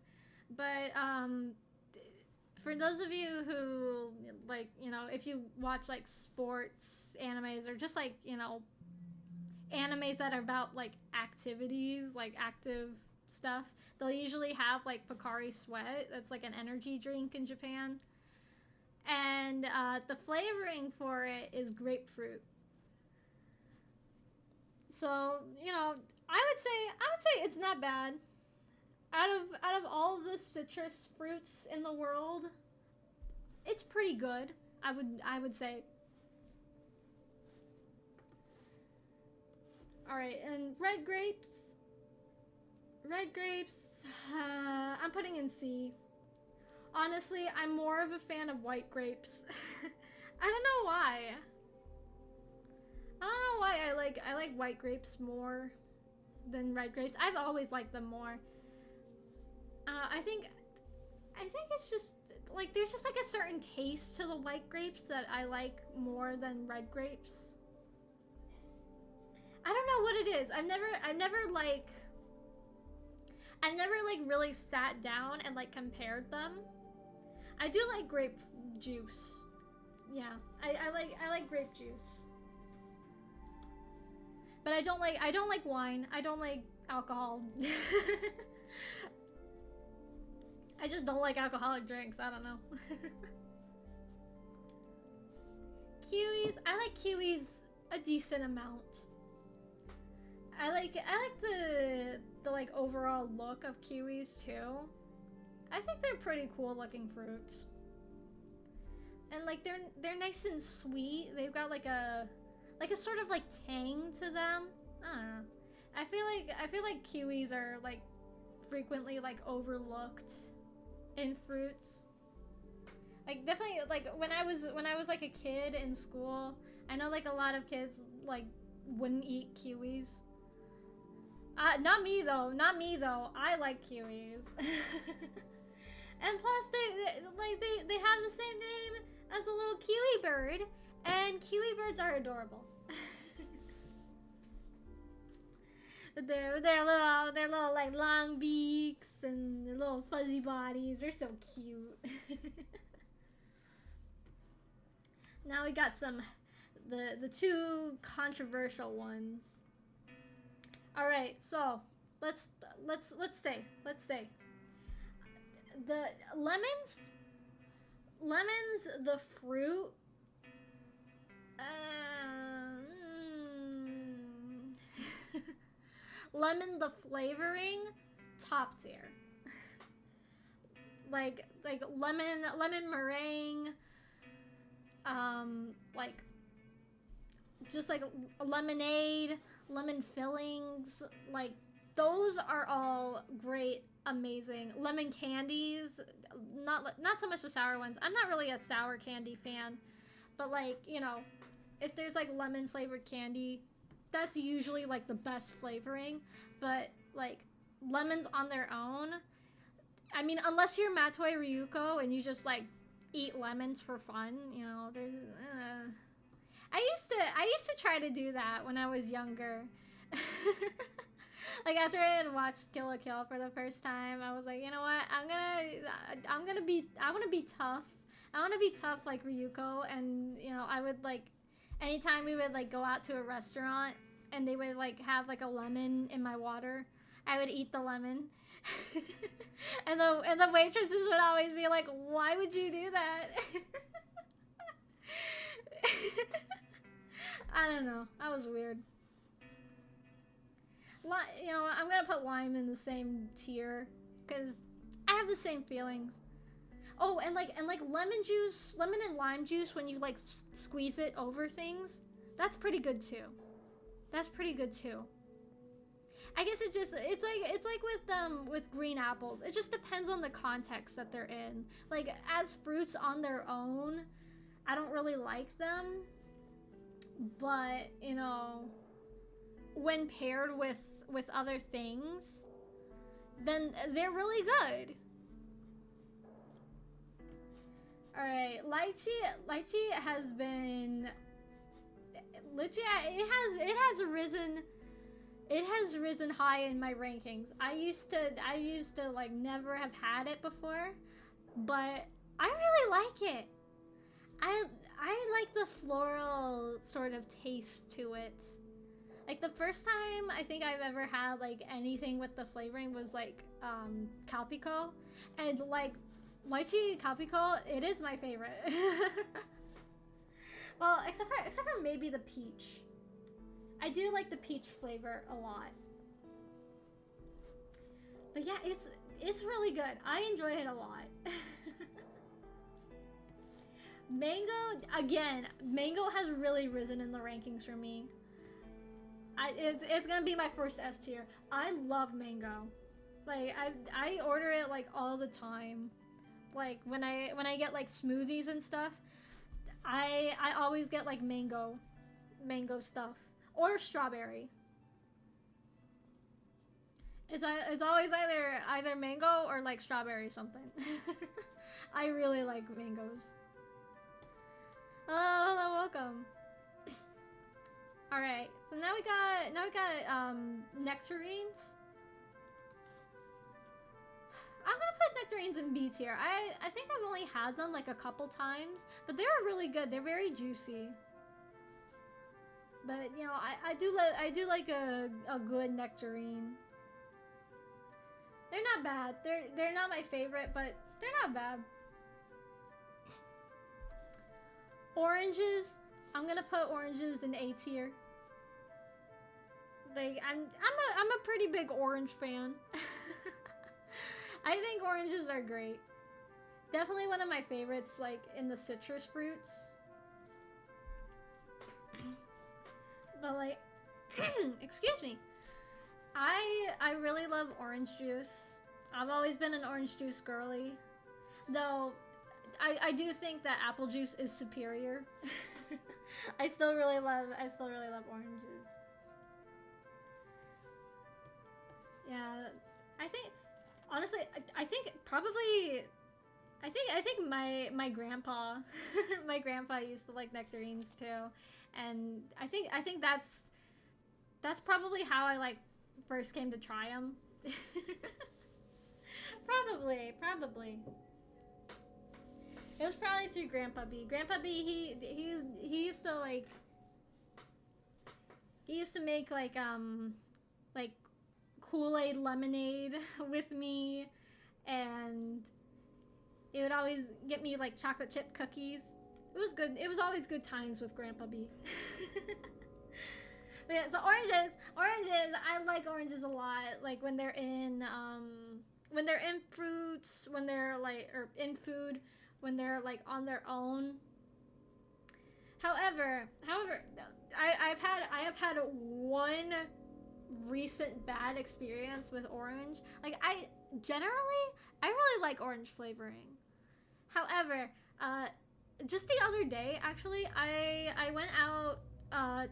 But for those of you who like, you know, if you watch like sports animes or just like, you know, animes that are about like activities, like active stuff, they'll usually have like Pocari Sweat. That's like an energy drink in Japan. And the flavoring for it is grapefruit. So, you know, I would say it's not bad. Out of all of the citrus fruits in the world, it's pretty good. I would say. All right, and red grapes. I'm putting in C. Honestly, I'm more of a fan of white grapes. I don't know why. I don't know why I like white grapes more than red grapes. I've always liked them more. I think it's just like there's just like a certain taste to the white grapes that I like more than red grapes. I don't know what it is. I've never like I've never like really sat down and like compared them. I do like grape juice. Yeah, I like grape juice. But I don't like wine. I don't like alcohol. I just don't like alcoholic drinks. I don't know. Kiwis. I like kiwis a decent amount. I like the like overall look of kiwis too. I think they're pretty cool looking fruits. And like they're nice and sweet. They've got like a sort of like tang to them. I don't know. I feel like kiwis are like frequently like overlooked in fruits. Like definitely like when I was like a kid in school, I know like a lot of kids like wouldn't eat kiwis. Not me though. Not me though. I like kiwis. And plus they have the same name as a little kiwi bird, and kiwi birds are adorable. Their little like long beaks and their little fuzzy bodies. They're so cute. Now we got the two controversial ones. All right, so let's stay. The lemons, the fruit. Lemon, the flavoring, top tier. like lemon meringue. Like just like lemonade, lemon fillings, like those are all great, amazing. Lemon candies, not so much the sour ones. I'm not really a sour candy fan, but like, you know, if there's like lemon flavored candy, that's usually like the best flavoring. But like lemons on their own, I mean, unless you're Matoi Ryuko and you just like eat lemons for fun, you know, there's I used to try to do that when I was younger. Like after I had watched Kill la Kill for the first time, I was like, you know what, I want to be tough. I want to be tough like Ryuko. And you know, I would like, anytime we would like go out to a restaurant and they would like have like a lemon in my water, I would eat the lemon. and the waitresses would always be like, why would you do that? I don't know. That was weird. You know, I'm gonna put lime in the same tier because I have the same feelings. Oh, and like lemon juice, lemon and lime juice, when you like squeeze it over things, that's pretty good too. That's pretty good too. I guess it's like with green apples. It just depends on the context that they're in. Like as fruits on their own, I don't really like them. But, you know, when paired with other things, then they're really good. All right, lychee has been it has risen high in my rankings. I used to like never have had it before, but I really like it. I like the floral sort of taste to it. Like the first time I think I've ever had like anything with the flavoring was like Calpico, and like lychee Calpico, it is my favorite. Well, except for maybe the peach. I do like the peach flavor a lot. But yeah, it's really good. I enjoy it a lot. Mango, again, mango has really risen in the rankings for me. It's gonna be my first S tier. I love mango. Like I order it like all the time. Like when I get like smoothies and stuff, I always get like mango stuff or strawberry. It's always either mango or like strawberry something. I really like mangoes. Oh, hello, welcome. All right, so now we got nectarines. nectarines in B tier. I think I've only had them like a couple times, but they're really good. They're very juicy. But you know, I do like a good nectarine. They're not bad. They're not my favorite, but they're not bad. Oranges, I'm gonna put oranges in A tier. Like I'm a pretty big orange fan. I think oranges are great. Definitely one of my favorites, like in the citrus fruits. But like, excuse me. I really love orange juice. I've always been an orange juice girly. Though, I do think that apple juice is superior. I still really love orange juice. Yeah, I think, honestly, I think probably, I think my grandpa, my grandpa used to like nectarines too, and I think that's probably how I like first came to try them. Probably. It was probably through Grandpa B. Grandpa B, he used to like, he used to make like Kool-Aid lemonade with me, and he would always get me like chocolate chip cookies. It was good. It was always good times with Grandpa B. But yeah, so oranges, I like oranges a lot. Like when they're in fruits, when they're like, or in food, when they're like on their own. However, I have had one recent bad experience with orange. Like I really like orange flavoring. However, just the other day, actually, I went out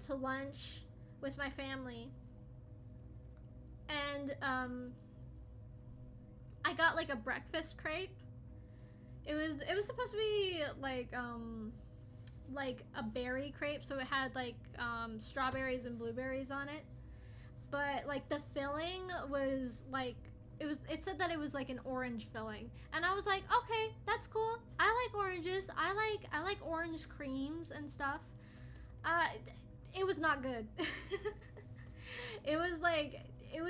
to lunch with my family, and I got like a breakfast crepe. It was supposed to be like a berry crepe, so it had like strawberries and blueberries on it, but like the filling was like, it said that it was like an orange filling, and I was like, okay, that's cool. I like oranges. I like orange creams and stuff. It was not good. It was like, it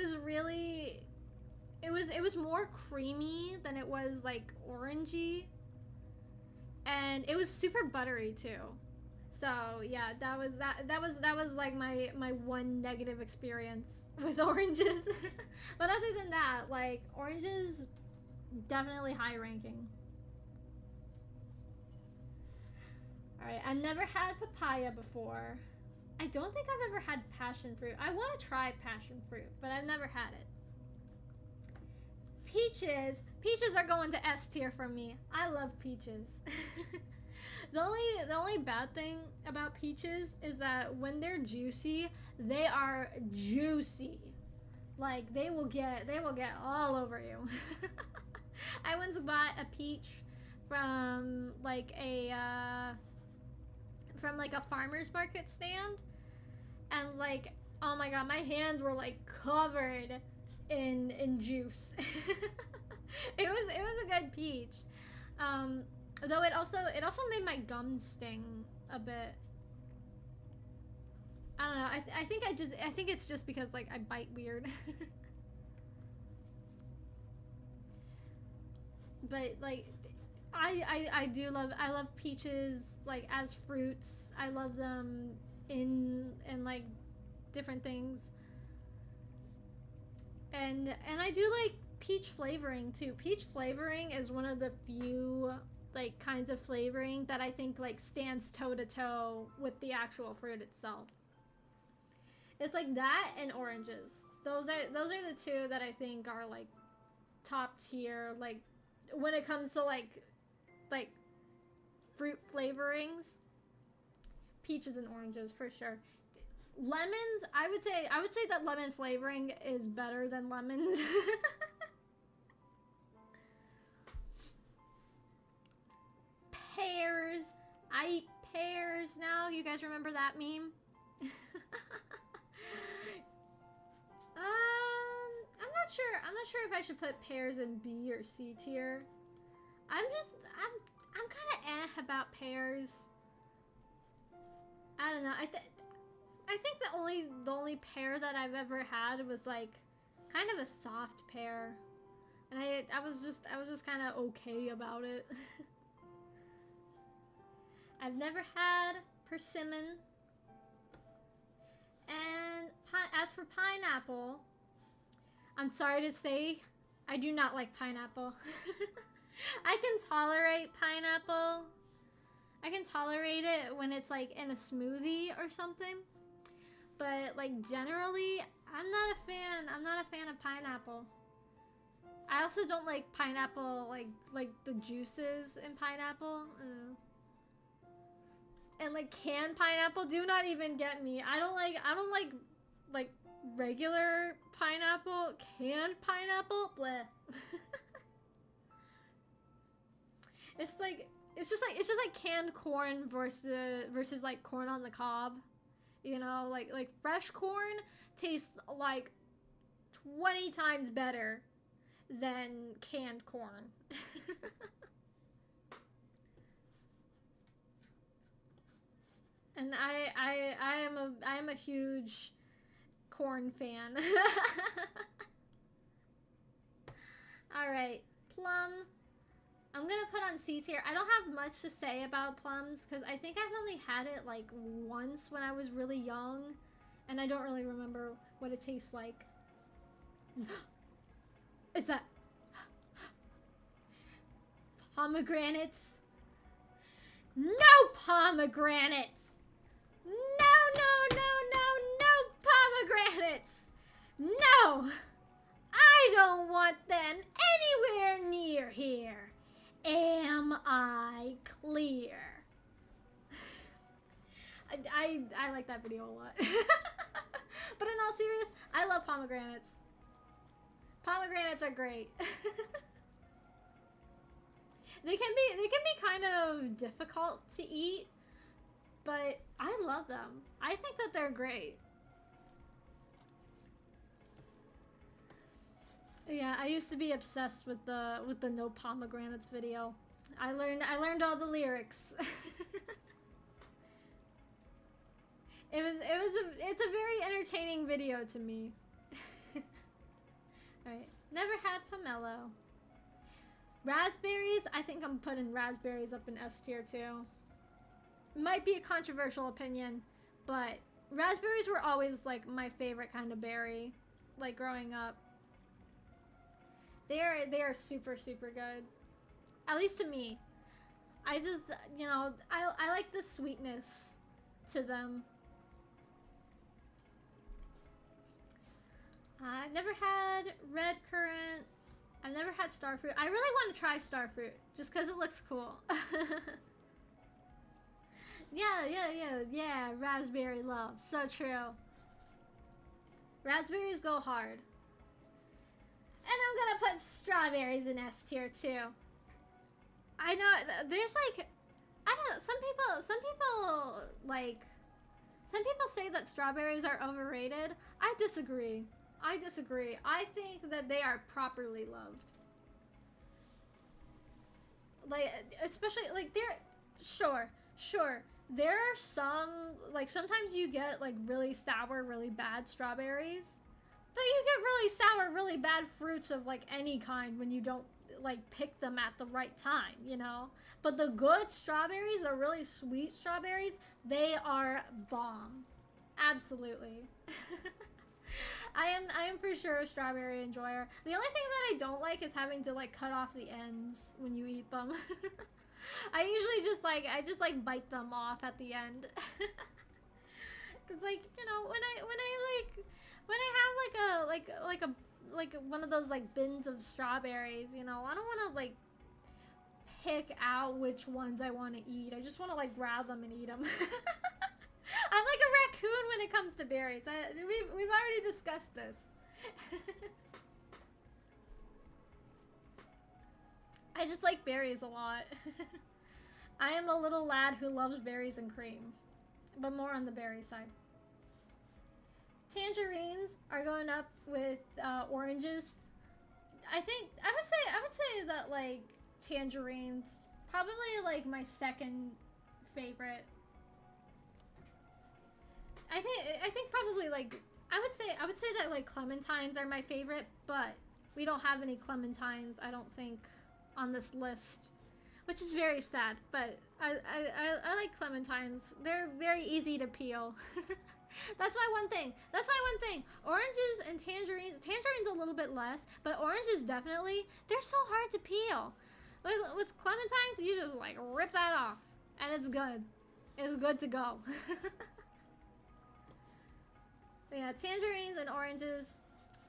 was more creamy than it was like orangey, and it was super buttery too. So yeah, that was like my one negative experience with oranges. But other than that, like, oranges, definitely high ranking. Alright, I've never had papaya before. I don't think I've ever had passion fruit. I want to try passion fruit, but I've never had it. Peaches are going to S tier for me. I love peaches. The only bad thing about peaches is that when they're juicy, they are juicy. Like they will get all over you. I once bought a peach from like a farmer's market stand, and like, oh my god, my hands were like covered in juice. It was a good peach. Though it also made my gums sting a bit. I don't know. I think it's just because like I bite weird. But like, I love peaches like as fruits. I love them in like different things. And I do like peach flavoring too. Peach flavoring is one of the few like kinds of flavoring that I think like stands toe to toe with the actual fruit itself. It's like that and oranges. Those are the two that I think are like top tier, like when it comes to like fruit flavorings. Peaches and oranges for sure. Lemons, I would say that lemon flavoring is better than lemons. Pears. I eat pears now. You guys remember that meme? I'm not sure if I should put pears in B or C tier. I'm kind of about pears. I don't know. I think the only pear that I've ever had was like kind of a soft pear, and I was just kind of okay about it. I've never had persimmon. And as for pineapple, I'm sorry to say, I do not like pineapple. I can tolerate pineapple. I can tolerate it when it's like in a smoothie or something. But like generally, I'm not a fan of pineapple. I also don't like pineapple, like the juices in pineapple. And like canned pineapple, do not even get me. I don't like regular pineapple. Canned pineapple, bleh. It's just like canned corn versus like corn on the cob. You know, like fresh corn tastes like 20 times better than canned corn. And I am a huge corn fan. All right, plum. I'm gonna put on C tier. I don't have much to say about plums because I think I've only had it like once when I was really young, and I don't really remember what it tastes like. Is that pomegranates? No pomegranates! No pomegranates! No! I don't want them anywhere near here. Am I clear? I like that video a lot. But in all seriousness, I love pomegranates. Pomegranates are great. They can be kind of difficult to eat, but I love them. I think that they're great. Yeah, I used to be obsessed with the no pomegranates video. I learned all the lyrics. It's a very entertaining video to me. Alright, never had pomelo. Raspberries, I think I'm putting raspberries up in S tier too. Might be a controversial opinion, but raspberries were always like my favorite kind of berry, like growing up. They are super good. At least to me. I just, you know, I like the sweetness to them. I've never had red currant. I've never had starfruit. I really want to try starfruit just because it looks cool. Yeah, raspberry love. So true. Raspberries go hard. And I'm gonna put strawberries in S tier too. I know there's like, I don't know, some people say that strawberries are overrated. I disagree. I think that they are properly loved. Like, especially like sure. There are some, like sometimes you get like really sour, really bad strawberries. But you get really sour, really bad fruits of like any kind when you don't like pick them at the right time, you know? But the good strawberries, the really sweet strawberries, they are bomb. Absolutely. I am for sure a strawberry enjoyer. The only thing that I don't like is having to like cut off the ends when you eat them. I usually just like bite them off at the end. Cause like, you know, when I have like one of those like bins of strawberries, you know, I don't want to like pick out which ones I want to eat. I just want to like grab them and eat them. I'm like a raccoon when it comes to berries. We've already discussed this. I just like berries a lot. I am a little lad who loves berries and cream, but more on the berry side. Tangerines are going up with oranges. I would say that like tangerines probably like my second favorite. I think probably like I would say that like clementines are my favorite, but we don't have any clementines, I don't think, on this list, which is very sad. But I like clementines. They're very easy to peel. That's my one thing. That's my one thing. Oranges and tangerines. Tangerines a little bit less, but oranges definitely. They're so hard to peel. With clementines, you just like rip that off, and it's good. It's good to go. But yeah, tangerines and oranges.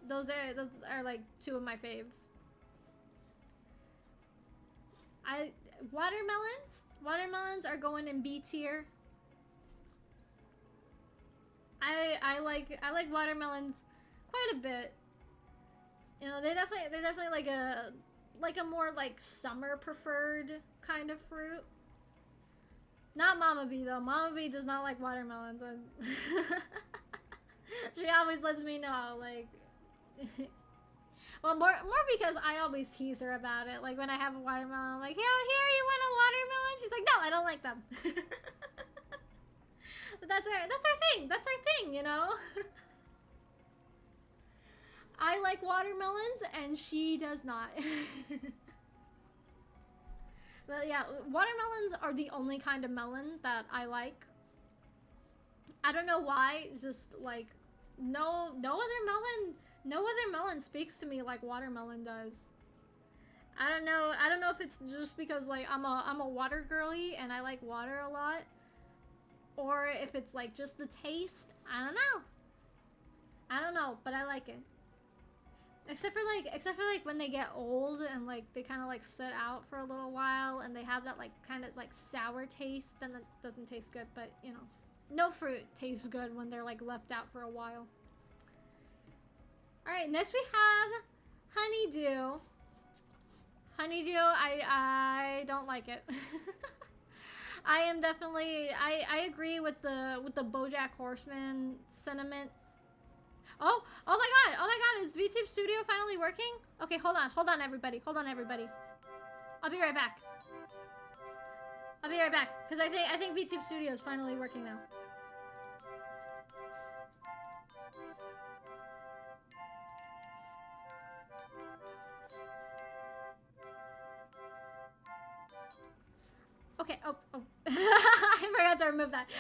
Those are like two of my faves. Watermelons are going in B tier. I like watermelons quite a bit. You know, they're definitely like a more like summer preferred kind of fruit. Not Mama B though. Mama B does not like watermelons. She always lets me know, like well, more because I always tease her about it. Like when I have a watermelon, I'm like, "Hey, here, you want a watermelon?" She's like, "No, I don't like them." But that's our thing. That's our thing, you know? I like watermelons and she does not. But yeah, watermelons are the only kind of melon that I like. I don't know why. It's just like no other melon speaks to me like watermelon does. I don't know if it's just because like I'm a water girly and I like water a lot, or if it's like just the taste. I don't know, but I like it. Except for like when they get old and like they kind of like sit out for a little while and they have that like kind of like sour taste, then that doesn't taste good. But you know, no fruit tastes good when they're like left out for a while. All right, next we have honeydew. Honeydew, I don't like it. I am definitely I agree with the BoJack Horseman sentiment. Oh my god, is VTube Studio finally working? Okay, hold on everybody. I'll be right back. Because I think VTube Studio is finally working now. Okay, oh. I forgot to remove that. Yay,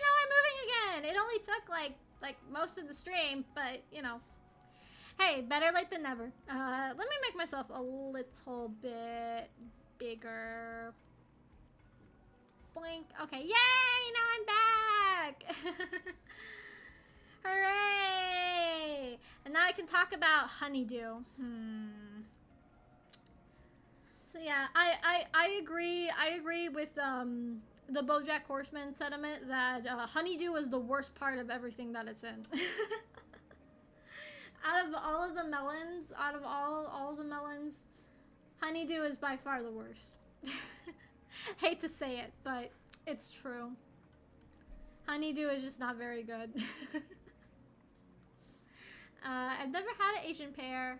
now I'm moving again! It only took like most of the stream, but you know. Hey, better late than never. Let me make myself a little bit bigger. Boink. Okay, yay! Now I'm back! Hooray! And now I can talk about honeydew. So yeah, I agree with the BoJack Horseman sentiment that honeydew is the worst part of everything that it's in. Out of all of the melons, honeydew is by far the worst. Hate to say it, but it's true. Honeydew is just not very good. I've never had an Asian pear.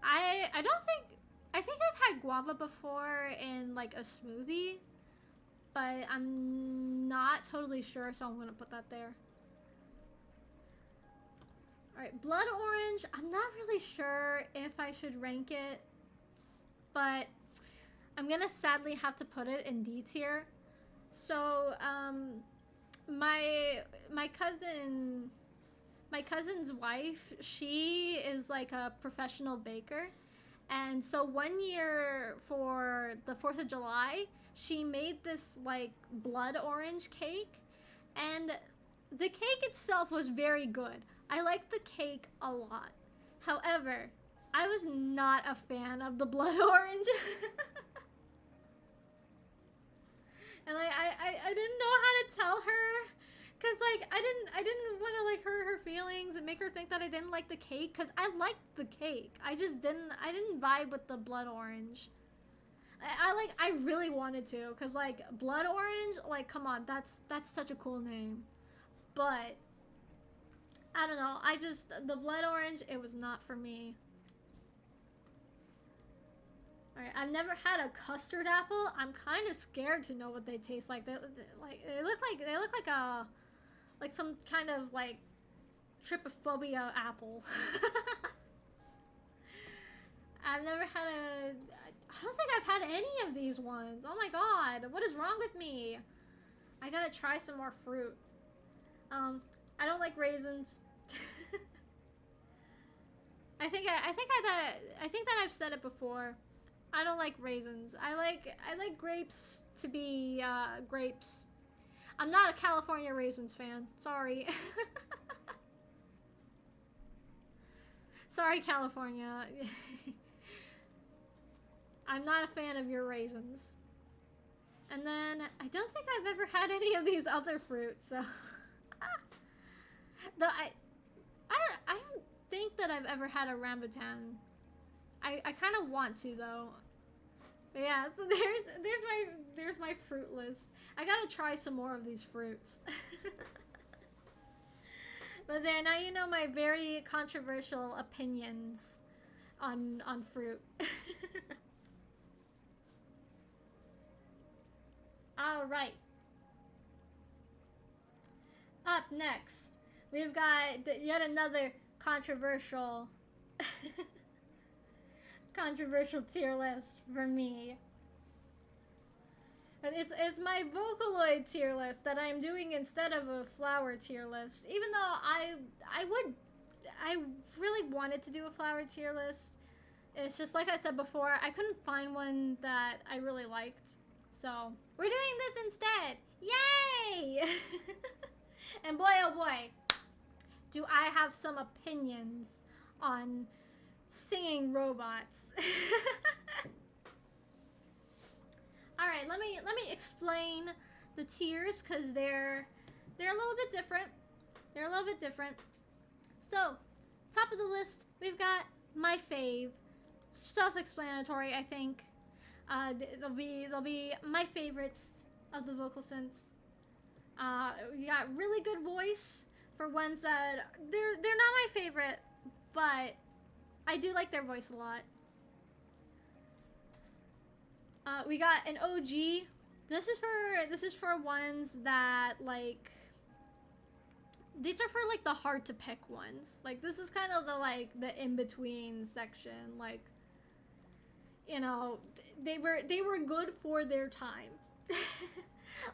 I think I've had guava before in like a smoothie, but I'm not totally sure, so I'm gonna put that there. Alright, blood orange. I'm not really sure if I should rank it, but I'm gonna sadly have to put it in D tier. So, my cousin's wife, she is like a professional baker. And so one year for the 4th of July, she made this like blood orange cake, and the cake itself was very good. I liked the cake a lot. However, I was not a fan of the blood orange. And like I didn't know how to tell her, cause like I didn't want to like hurt her feelings and make her think that I didn't like the cake, cause I liked the cake. I didn't vibe with the blood orange. I really wanted to, cause like blood orange, like come on, that's such a cool name. But I don't know, the blood orange, it was not for me. Alright, I've never had a custard apple. I'm kind of scared to know what they taste like. They look like a like some kind of like trypophobia apple. I've never had a I don't think I've had any of these ones. Oh my god, what is wrong with me? I gotta try some more fruit. I don't like raisins. I think that I've said it before. I don't like raisins. I like grapes to be grapes. I'm not a California raisins fan. Sorry. Sorry, California. I'm not a fan of your raisins. And then I don't think I've ever had any of these other fruits, so though I don't think that I've ever had a rambutan. I kind of want to though. But yeah, so there's my fruit list. I gotta try some more of these fruits. But then now you know my very controversial opinions on fruit. All right. Up next, we've got yet another controversial tier list for me. And it's my Vocaloid tier list that I'm doing instead of a flower tier list. Even though I really wanted to do a flower tier list. It's just like I said before, I couldn't find one that I really liked. So, we're doing this instead. Yay! And boy, oh boy, do I have some opinions on singing robots. All right, let me explain the tiers because they're a little bit different. They're a little bit different. So, top of the list, we've got my fave. Self-explanatory, I think. They'll be my favorites of the vocal synths. You got really good voice for ones that they're not my favorite, but I do like their voice a lot. We got an OG. This is for ones that like. These are for like the hard to pick ones. Like this is kind of the in between section. Like, you know, they were good for their time.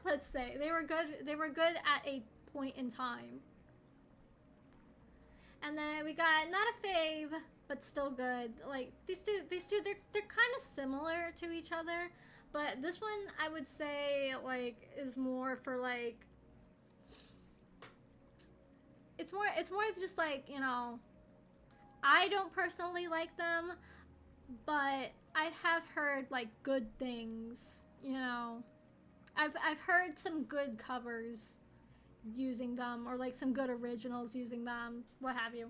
Let's say they were good at a point in time. And then we got not a fave, but still good. Like these two, they're kind of similar to each other, but this one I would say like is more for like. It's more just like, you know, I don't personally like them, but I have heard like good things, you know. I've heard some good covers using them, or like some good originals using them, what have you.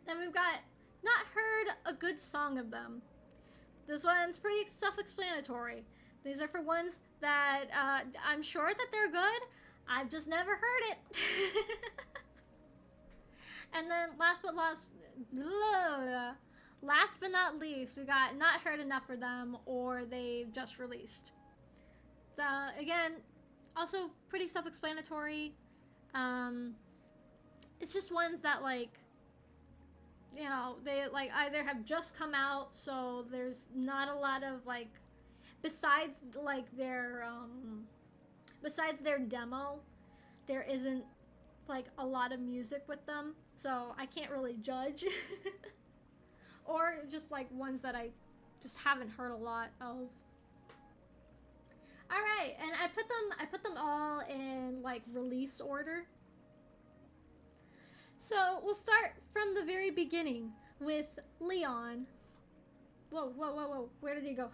Then we've got not heard a good song of them. This one's pretty self-explanatory. These are for ones that I'm sure that they're good. I've just never heard it. And then last but not least, we got not heard enough for them, or they've just released. So again, also pretty self-explanatory. It's just ones that like, you know, they like either have just come out, so there's not a lot of like, besides their demo, there isn't like a lot of music with them, so I can't really judge. Or just like ones that I just haven't heard a lot of. All right, and I put them all in like release order. So we'll start from the very beginning with Leon. Whoa, where did he go?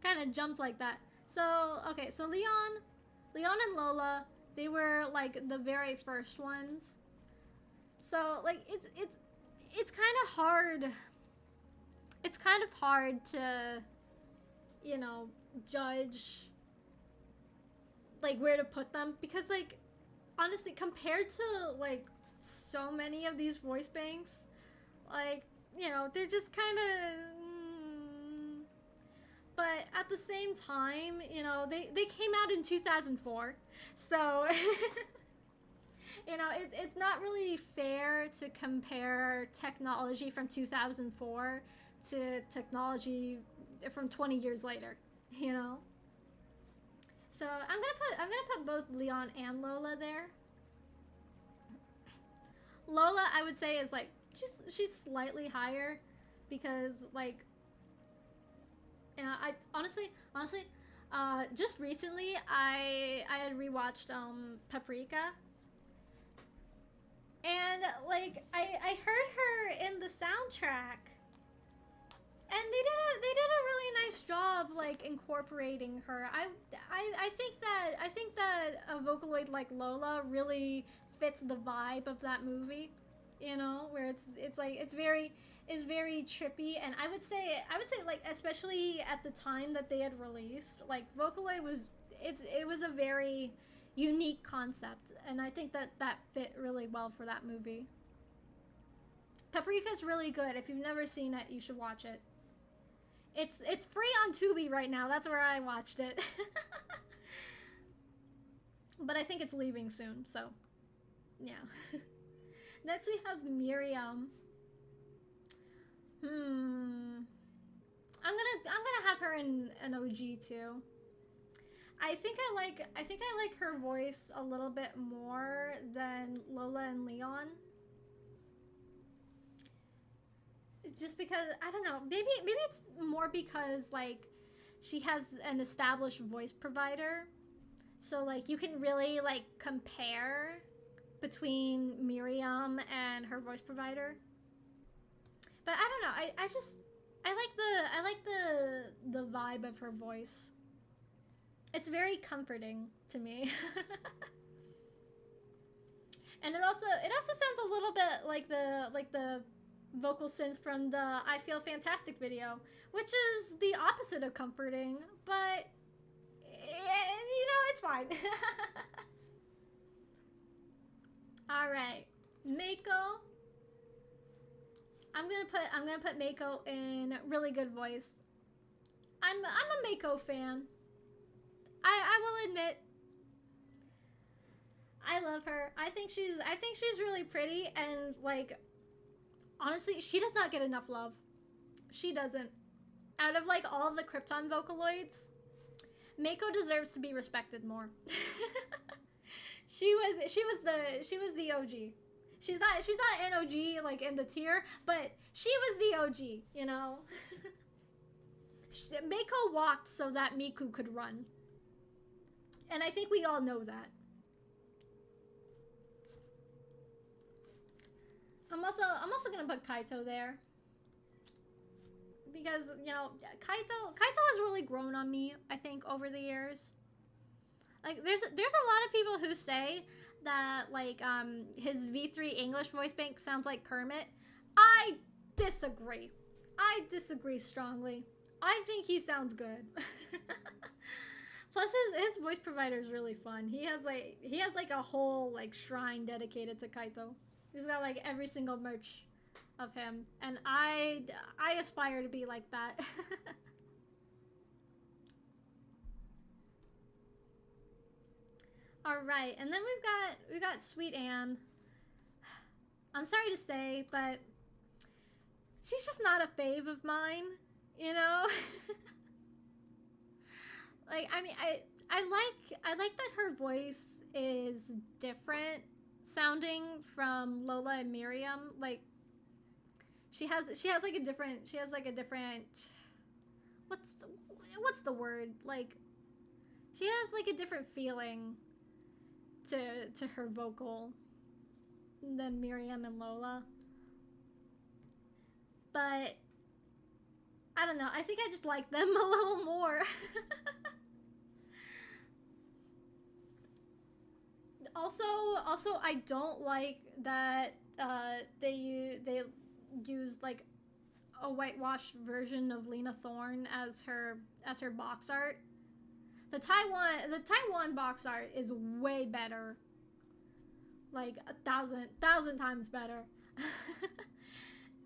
Kind of jumped like that. So, okay, so Leon and Lola, they were like the very first ones. So, like it's kind of hard. It's kind of hard to, you know, judge like where to put them, because like honestly, compared to like so many of these voice banks, like you know, they're just kind of. But at the same time, you know, they came out in 2004, so you know, it's not really fair to compare technology from 2004 to technology from 20 years later, you know. So I'm gonna put both Leon and Lola there. Lola, I would say, is like she's slightly higher because like, I honestly, just recently I had rewatched Paprika, and like I heard her in the soundtrack, and they did a really nice job like incorporating her. I think that a Vocaloid like Lola really fits the vibe of that movie, you know, where it's like it's very trippy. And I would say like, especially at the time that they had released, like Vocaloid was it was a very unique concept, and I think that that fit really well for that movie. Paprika's really good. If you've never seen it, you should watch it. It's free on Tubi right now. That's where I watched it. But I think it's leaving soon, so yeah. Next we have Miriam. I'm gonna have her in an OG too. I think I like her voice a little bit more than Lola and Leon. Just because, I don't know, maybe it's more because like she has an established voice provider, so like you can really like compare between Miriam and her voice provider. But I don't know, I just I like the vibe of her voice. It's very comforting to me. And it also sounds a little bit like the vocal synth from the I Feel Fantastic video, which is the opposite of comforting, but you know, it's fine. All right, Mako. I'm gonna put Mako in really good voice. I'm a Mako fan. I will admit, I love her. I think she's really pretty, and like, honestly, she does not get enough love. She doesn't. Out of like all of the Krypton Vocaloids, Mako deserves to be respected more. she was the OG. She's not an OG like in the tier, but she was the OG, you know. Mako walked so that Miku could run. And I think we all know that. I'm also gonna put Kaito there, because you know, Kaito has really grown on me, I think, over the years. Like there's a lot of people who say that like his V3 English voice bank sounds like Kermit. I disagree. I disagree strongly. I think he sounds good. Plus his voice provider is really fun. He has like a whole like shrine dedicated to Kaito. He's got like every single merch of him, and I aspire to be like that. All right, and then we've got Sweet Anne. I'm sorry to say, but she's just not a fave of mine, you know? Like, I mean, I like that her voice is different sounding from Lola and Miriam. Like, she has like a different what's the word? Like, she has like a different feeling to her vocal than Miriam and Lola. But I don't know, I think I just like them a little more. Also, I don't like that they used like a whitewashed version of Lena Thorne as her box art. The Taiwan box art is way better. Like 1,000 times better.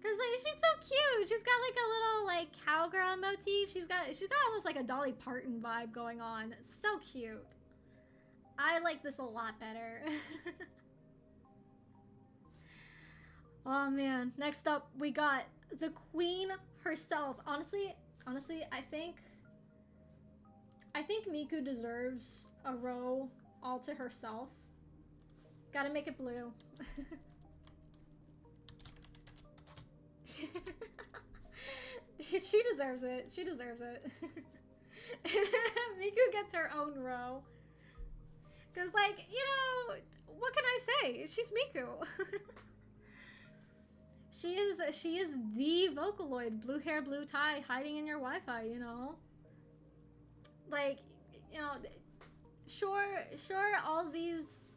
Cause like she's so cute. She's got like a little like cowgirl motif. She's got almost like a Dolly Parton vibe going on. So cute. I like this a lot better. Oh man. Next up we got the queen herself. Honestly, I think Miku deserves a row all to herself. Gotta make it blue. She deserves it. She deserves it. Miku gets her own row. Cause like, you know, what can I say? She's Miku. She is the Vocaloid, blue hair, blue tie, hiding in your Wi-Fi, you know? Like, you know, sure all these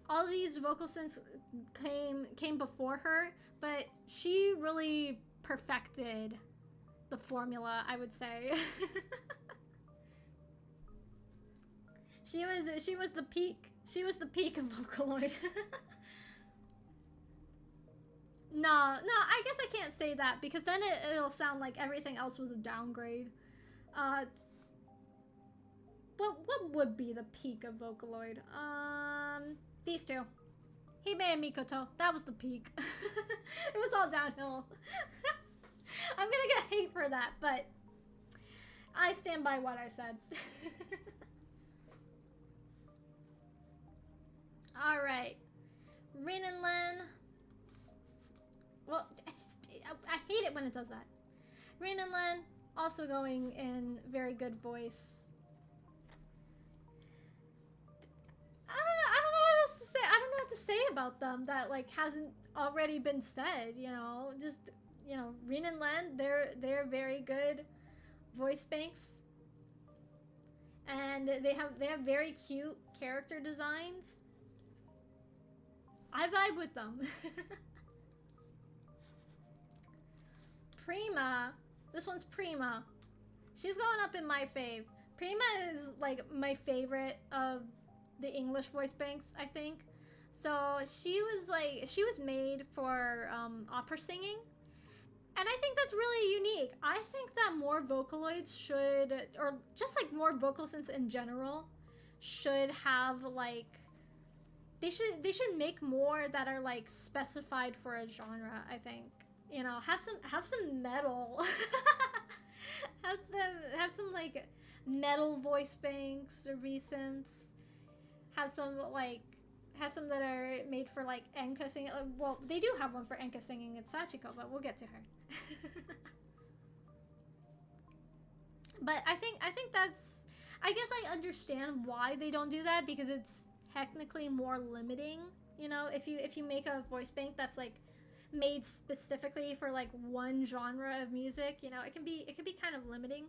vocal synths came before her, but she really perfected the formula, I would say. She was the peak. She was the peak of Vocaloid. No, I guess I can't say that because then it'll sound like everything else was a downgrade. What would be the peak of Vocaloid? These two. Hime and Mikoto. That was the peak. It was all downhill. I'm gonna get hate for that, but I stand by what I said. Alright. Rin and Len. Well, I hate it when it does that. Rin and Len also going in very good voice. I don't know what else to say. I don't know what to say about them that like hasn't already been said, you know. Just, you know, Rin and Len, they're very good voice banks. And they have very cute character designs. I vibe with them. Prima. This one's Prima. She's going up in my fave. Prima is like my favorite of the English voice banks, I think. So she was made for opera singing. And I think that's really unique. I think that more Vocaloids should, or just like more vocal synths in general, should have like, they should make more that are like specified for a genre, I think. You know, have some metal. have some like metal voice banks or resynths. Have some that are made for like Enka singing. Well, they do have one for Enka singing. It's Sachiko, but we'll get to her. But I think that's, I guess I understand why they don't do that, because it's technically more limiting. You know, if you make a voice bank that's like made specifically for like one genre of music, you know, it can be kind of limiting.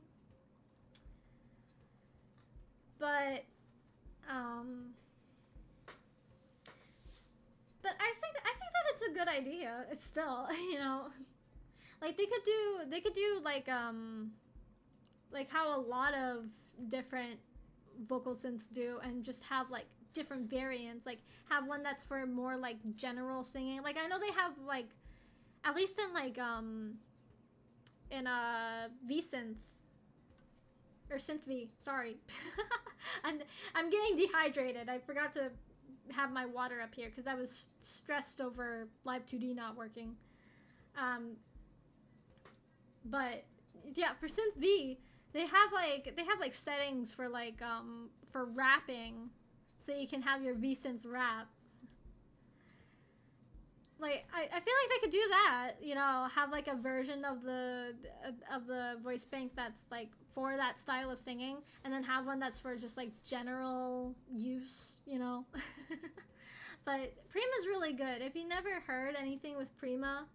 But I think that it's a good idea. It's still, you know, like they could do like how a lot of different vocal synths do, and just have like different variants, like have one that's for more like general singing. Like I know they have like, at least in like in V-synth or synth V, sorry. I'm getting dehydrated. I forgot to have my water up here because I was stressed over Live 2D not working. But yeah, for synth V, they have like settings for like for rapping, so you can have your V-synth rap. Like I feel like they could do that, you know, have like a version of the voice bank that's like for that style of singing, and then have one that's for just like general use, you know. But Prima's really good. If you never heard anything with Prima,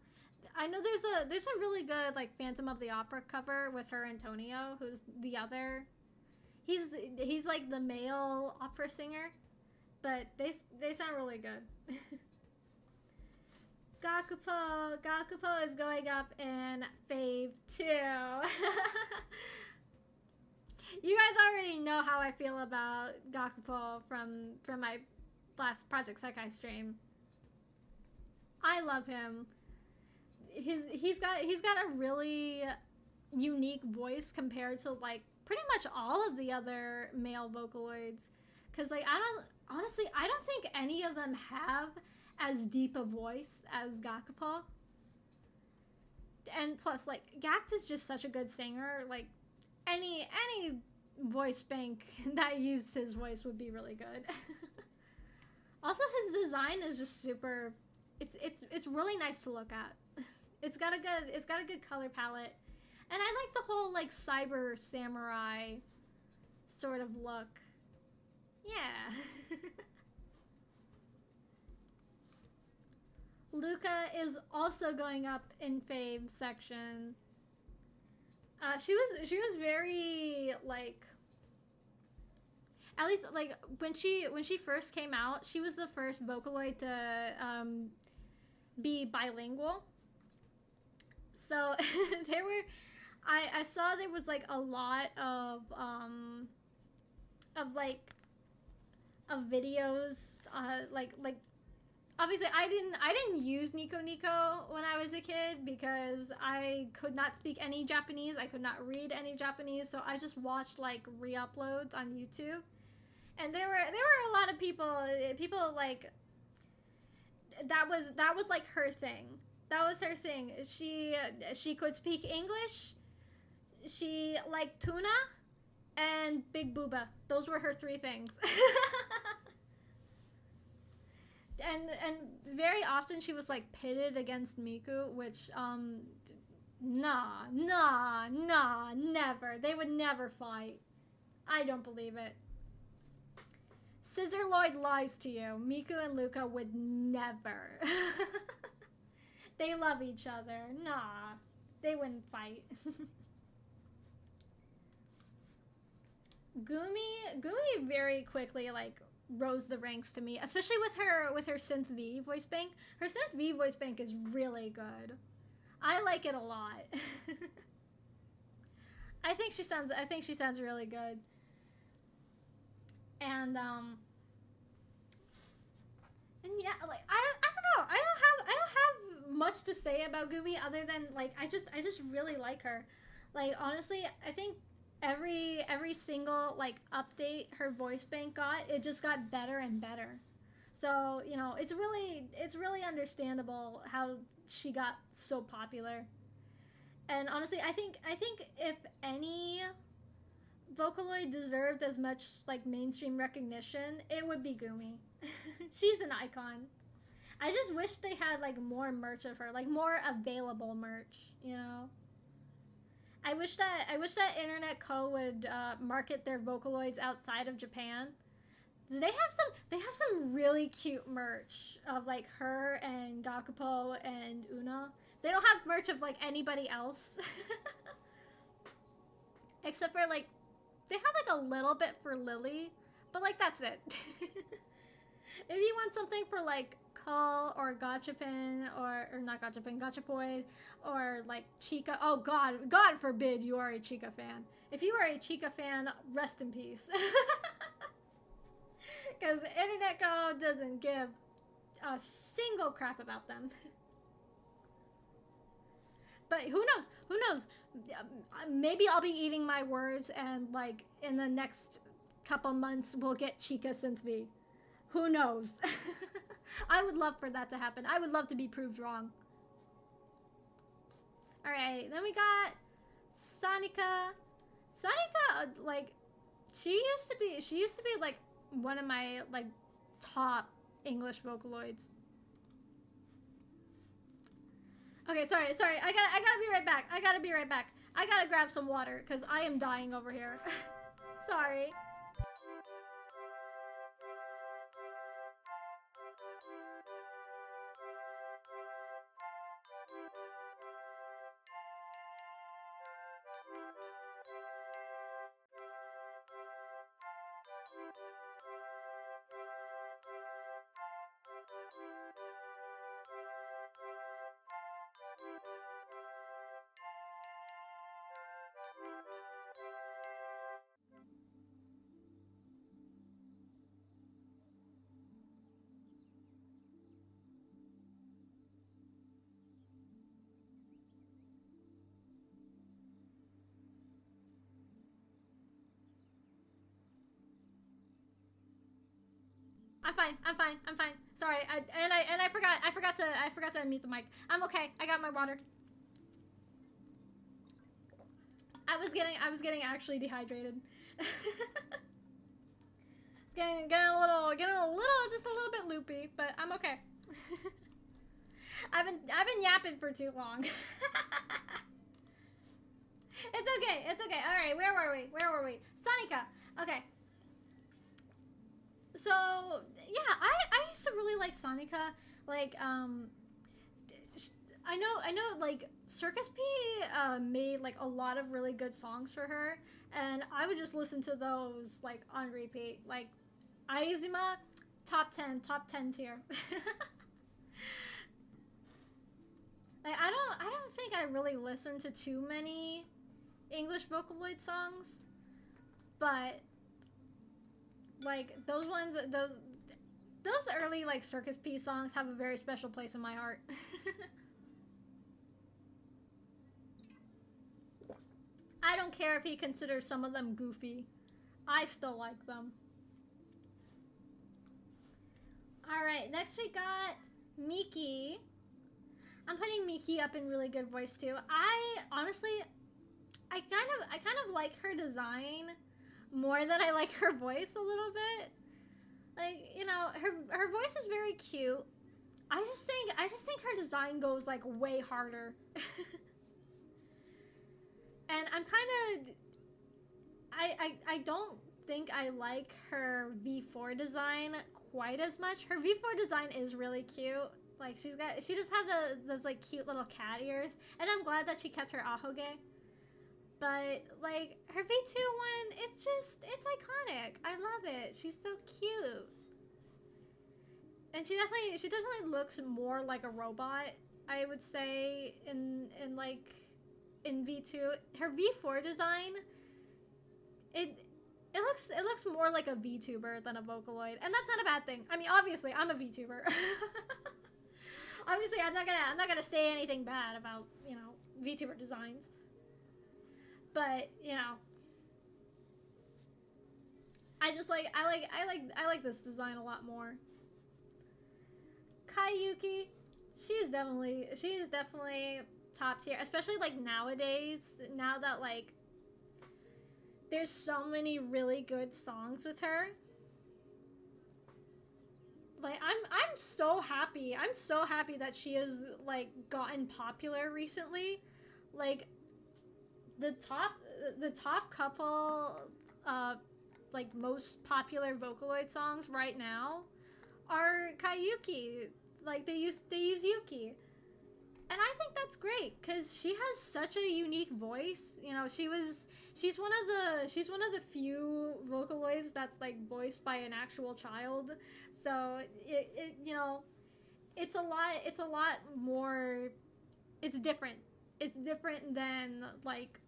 I know there's a really good like Phantom of the Opera cover with her Antonio, who's the other. He's like the male opera singer, but they sound really good. Gakupo is going up in Fave 2. You guys already know how I feel about Gakupo from my last Project Sekai stream. I love him. he's got a really unique voice compared to like pretty much all of the other male Vocaloids, because like I don't think any of them have as deep a voice as Gakupo. And plus, like, Gact is just such a good singer. Like, any voice bank that used his voice would be really good. Also, his design is just super. It's really nice to look at. It's got a good color palette, and I like the whole like cyber samurai sort of look. Yeah. Luca is also going up in fave section. She was very like, at least like when she first came out, she was the first Vocaloid to be bilingual. So there were, I saw there was like a lot of like of videos like obviously I didn't use Nico Nico when I was a kid because I could not speak any Japanese. I could not read any Japanese, so I just watched like re-uploads on YouTube. And there were a lot of people like that was like her thing. That was her thing. She could speak English. She liked tuna and Big Booba. Those were her three things. And very often she was like pitted against Miku, which nah, never. They would never fight. I don't believe it. Scissorloid lies to you. Miku and Luca would never. They love each other. Nah, they wouldn't fight. Gumi very quickly like rose the ranks to me, especially with her Synth V voice bank. Her Synth V voice bank is really good. I like it a lot. I think she sounds really good. And yeah, like I don't know. I don't have much to say about Gumi other than like I just really like her. Like honestly, I think every single like update her voice bank got, it just got better and better. So you know, it's really understandable how she got so popular. And honestly, I think if any Vocaloid deserved as much like mainstream recognition, it would be Gumi. She's an icon. I just wish they had like more merch of her, like more available merch, you know. I wish that Internet Co would market their Vocaloids outside of Japan. They have some really cute merch of like her and Gakupo and Una. They don't have merch of like anybody else. Except for like they have like a little bit for Lily, but like that's it. If you want something for like Cull or Gachapin or not Gachapin, Gachapoid or like Chica, oh god forbid you are a Chica fan. If you are a Chica fan, rest in peace. Because Internet Co doesn't give a single crap about them. But who knows, maybe I'll be eating my words and like in the next couple months we'll get Chica Synth V. Who knows? I would love for that to happen. I would love to be proved wrong. Alright, then we got Sonika. Sonika, like, she used to be like one of my like top English Vocaloids. Okay, sorry. I gotta be right back. I gotta grab some water because I am dying over here. Sorry. I'm fine. I'm fine. I'm fine. Sorry. I forgot to unmute the mic. I'm okay. I got my water. I was getting actually dehydrated. It's getting a little, just a little bit loopy, but I'm okay. I've been yapping for too long. It's okay. It's okay. All right. Where were we? Sonica. Okay. So yeah, I used to really like Sonica. Like I know like Circus P made like a lot of really good songs for her, and I would just listen to those like on repeat. Like Aizuma, top 10 tier. Like I don't think I really listened to too many English Vocaloid songs, but like those early like Circus P songs have a very special place in my heart. I don't care if he considers some of them goofy. I still like them. Alright, next we got Miki. I'm putting Miki up in really good voice too. Honestly, I kind of like her design more than I like her voice a little bit. Like, you know, her voice is very cute. I just think her design goes like way harder. And I'm kind of I don't think I like her V4 design quite as much. Her V4 design is really cute. Like she just has those like cute little cat ears, and I'm glad that she kept her ahoge. But like her V2 one, it's iconic. I love it. She's so cute. And she definitely looks more like a robot, I would say, in V2. Her V4 design, it looks more like a VTuber than a Vocaloid, and that's not a bad thing. I mean, obviously, I'm a VTuber. Obviously, I'm not gonna say anything bad about, you know, VTuber designs. But, you know, I like this design a lot more. Kayuki, she's definitely top tier, especially like nowadays, now that like there's so many really good songs with her. Like I'm so happy that she has like gotten popular recently. Like the top couple like most popular Vocaloid songs right now are Kayuki. Like they use Yuki. And I think that's great because she has such a unique voice. You know, she's one of the few Vocaloids that's like voiced by an actual child. So it you know, it's a lot more. It's different. It's different than like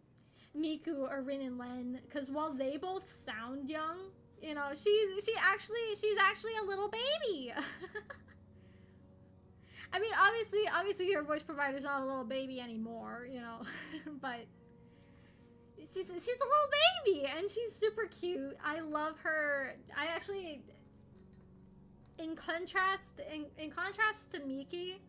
Miku or Rin and Len, because while they both sound young, you know, she's actually a little baby. I mean, obviously her voice provider's not a little baby anymore, you know, but she's a little baby and she's super cute. I love her. I actually, in contrast to Miki,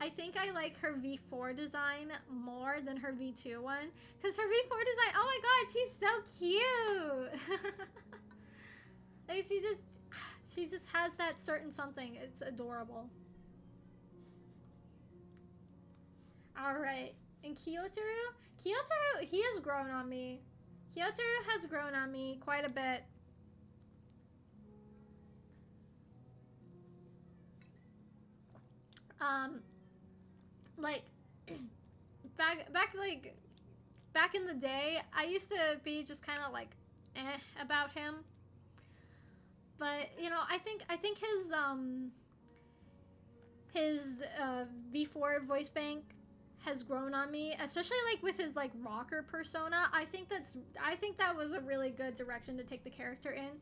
I think I like her V4 design more than her V2 one, because her V4 design, oh my god, she's so cute. Like she just has that certain something. It's adorable. Alright, and Kyotoru, he has grown on me. Kyotoru has grown on me quite a bit. Like, back in the day, I used to be just kind of like, about him. But, you know, I think his V4 voice bank has grown on me, especially like with his like rocker persona. I think that was a really good direction to take the character in.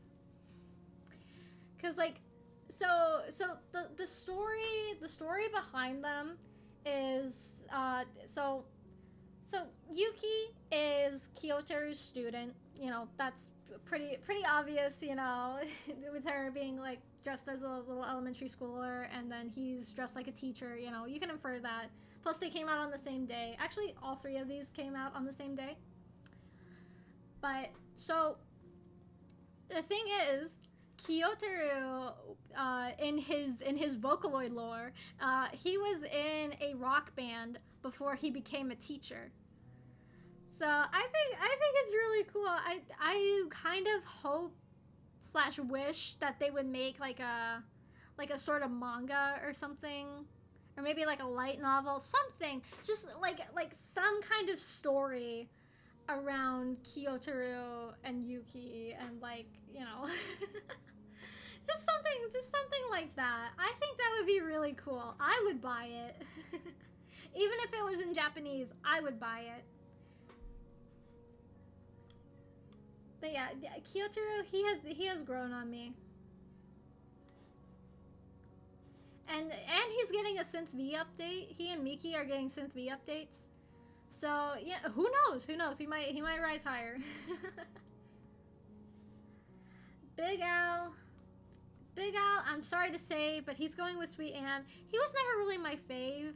Cause like, so the story behind them is so Yuki is Kyotoru's student. You know, that's pretty obvious. You know, with her being like dressed as a little elementary schooler, and then he's dressed like a teacher. You know, you can infer that. Plus, they came out on the same day. Actually, all three of these came out on the same day. But, so, the thing is, Kyotaru, in his Vocaloid lore, he was in a rock band before he became a teacher. So I think it's really cool. I kind of hope / wish that they would make like a sort of manga or something, or maybe like a light novel, something, just like some kind of story around Kyotaru and Yuki, and like, you know, just something like that. I think that would be really cool. I would buy it. Even if it was in Japanese, I would buy it. But yeah, Kyotaru, he has grown on me. And he's getting a Synth V update. He and Miki are getting Synth V updates. So yeah, who knows? Who knows? He might rise higher. Big Al, I'm sorry to say, but he's going with Sweet Anne. He was never really my fave.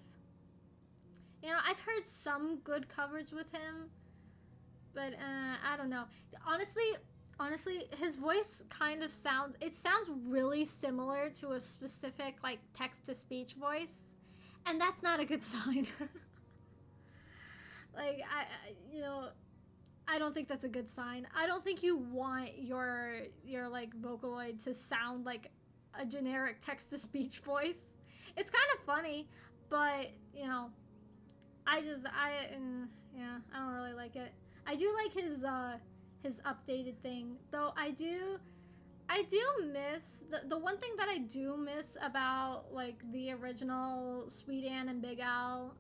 You know, I've heard some good covers with him, but I don't know. Honestly, his voice kind of sounds really similar to a specific like text-to-speech voice, and that's not a good sign. Like, I don't think that's a good sign. I don't think you want your like Vocaloid to sound like a generic text-to-speech voice. It's kind of funny, but you know, I don't really like it. I do like his updated thing, though. I do miss the one thing that I do miss about like the original Sweet Anne and Big Al,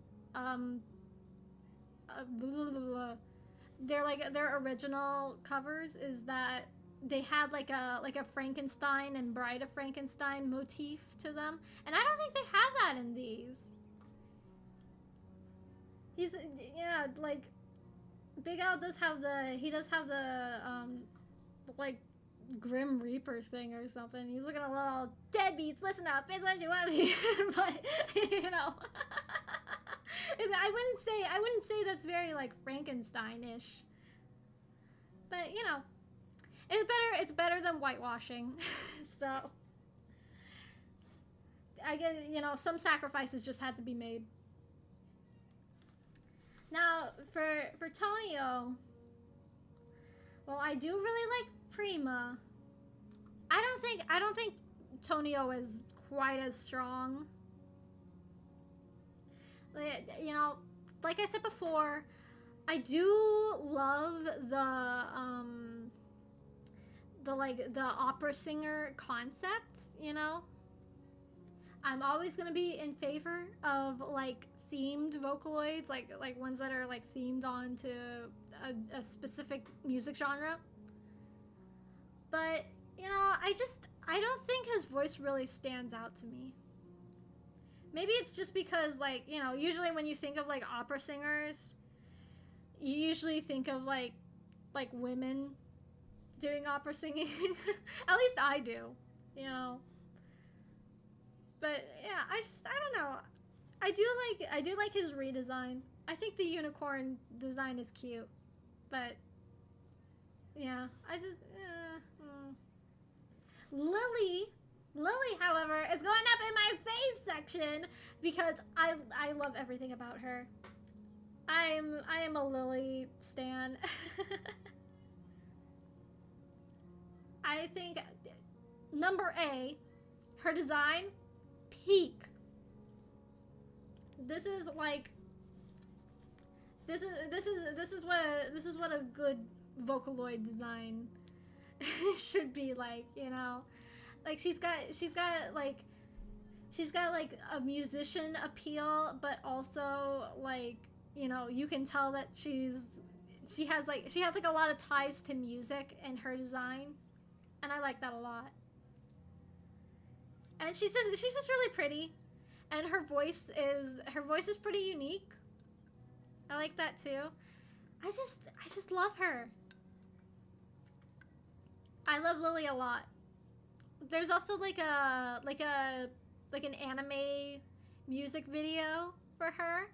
their original covers, is that they had like a Frankenstein and Bride of Frankenstein motif to them, and I don't think they have that in these. Like Big Al does have the like Grim Reaper thing or something. He's looking a little deadbeats. Listen up, it's what you want me. But you know, I wouldn't say that's very like Frankenstein-ish. But you know, it's better than whitewashing. So I guess, you know, some sacrifices just had to be made. Now, for Tonio, well, I do really like Prima. I don't think Tonio is quite as strong. You know, like I said before, I do love the opera singer concept, you know? I'm always gonna be in favor of like themed Vocaloids, like ones that are like themed on to a specific music genre. But, you know, I don't think his voice really stands out to me. Maybe it's just because, like, you know, usually when you think of like opera singers, you usually think of like women doing opera singing. At least I do, you know. But yeah, I don't know. I do like his redesign. I think the unicorn design is cute, but yeah, Lily, however, is going up in my fave section because I love everything about her. I am a Lily stan. I think number A, her design, peak. This is what a good Vocaloid design should be like, you know? Like she's got a musician appeal, but also like, you know, you can tell that she has a lot of ties to music in her design, and I like that a lot. And she's just really pretty, and her voice is pretty unique. I like that too. I just love her. I love Lily a lot. there's also like an anime music video for her,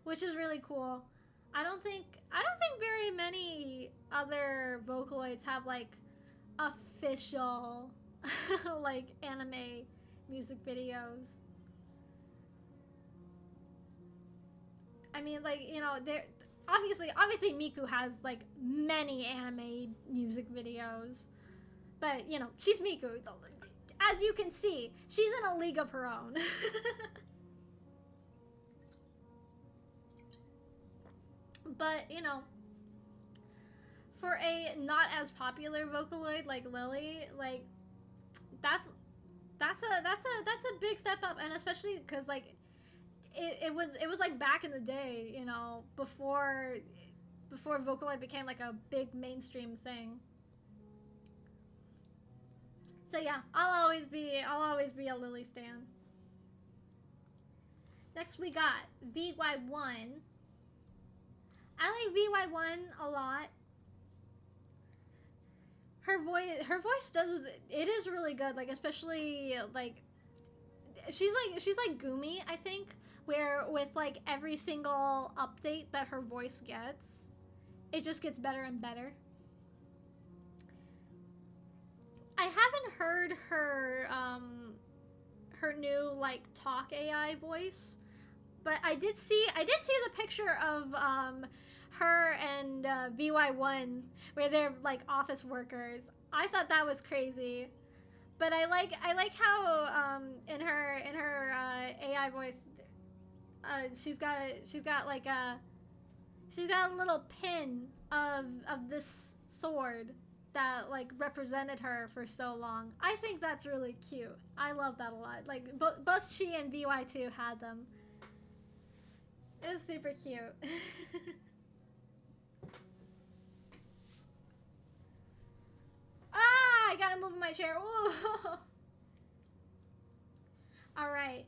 which is really cool. I don't think very many other Vocaloids have like official like anime music videos. I mean, like, there obviously Miku has like many anime music videos, but she's Miku. As you can see, she's in a league of her own. But for a not as popular Vocaloid like Lily, like that's that's a big step up, and especially because like it was like back in the day, before Vocaloid became like a big mainstream thing. So yeah, I'll always be a Lily stan. Next we got VY1. I like VY1 a lot. Her voice does it is really good, like especially like she's like Gumi, I think, where with like every single update that her voice gets, it just gets better and better. I haven't heard her new like talk AI voice, but I did see the picture of her and VY1 where they're like office workers. I thought that was crazy, but I like how in her AI voice, she's got like she's got a little pin of this sword that like represented her for so long. I think that's really cute. I love that a lot. Like both she and VY2 had them. It was super cute. Ah, I gotta move my chair. Ooh. All right.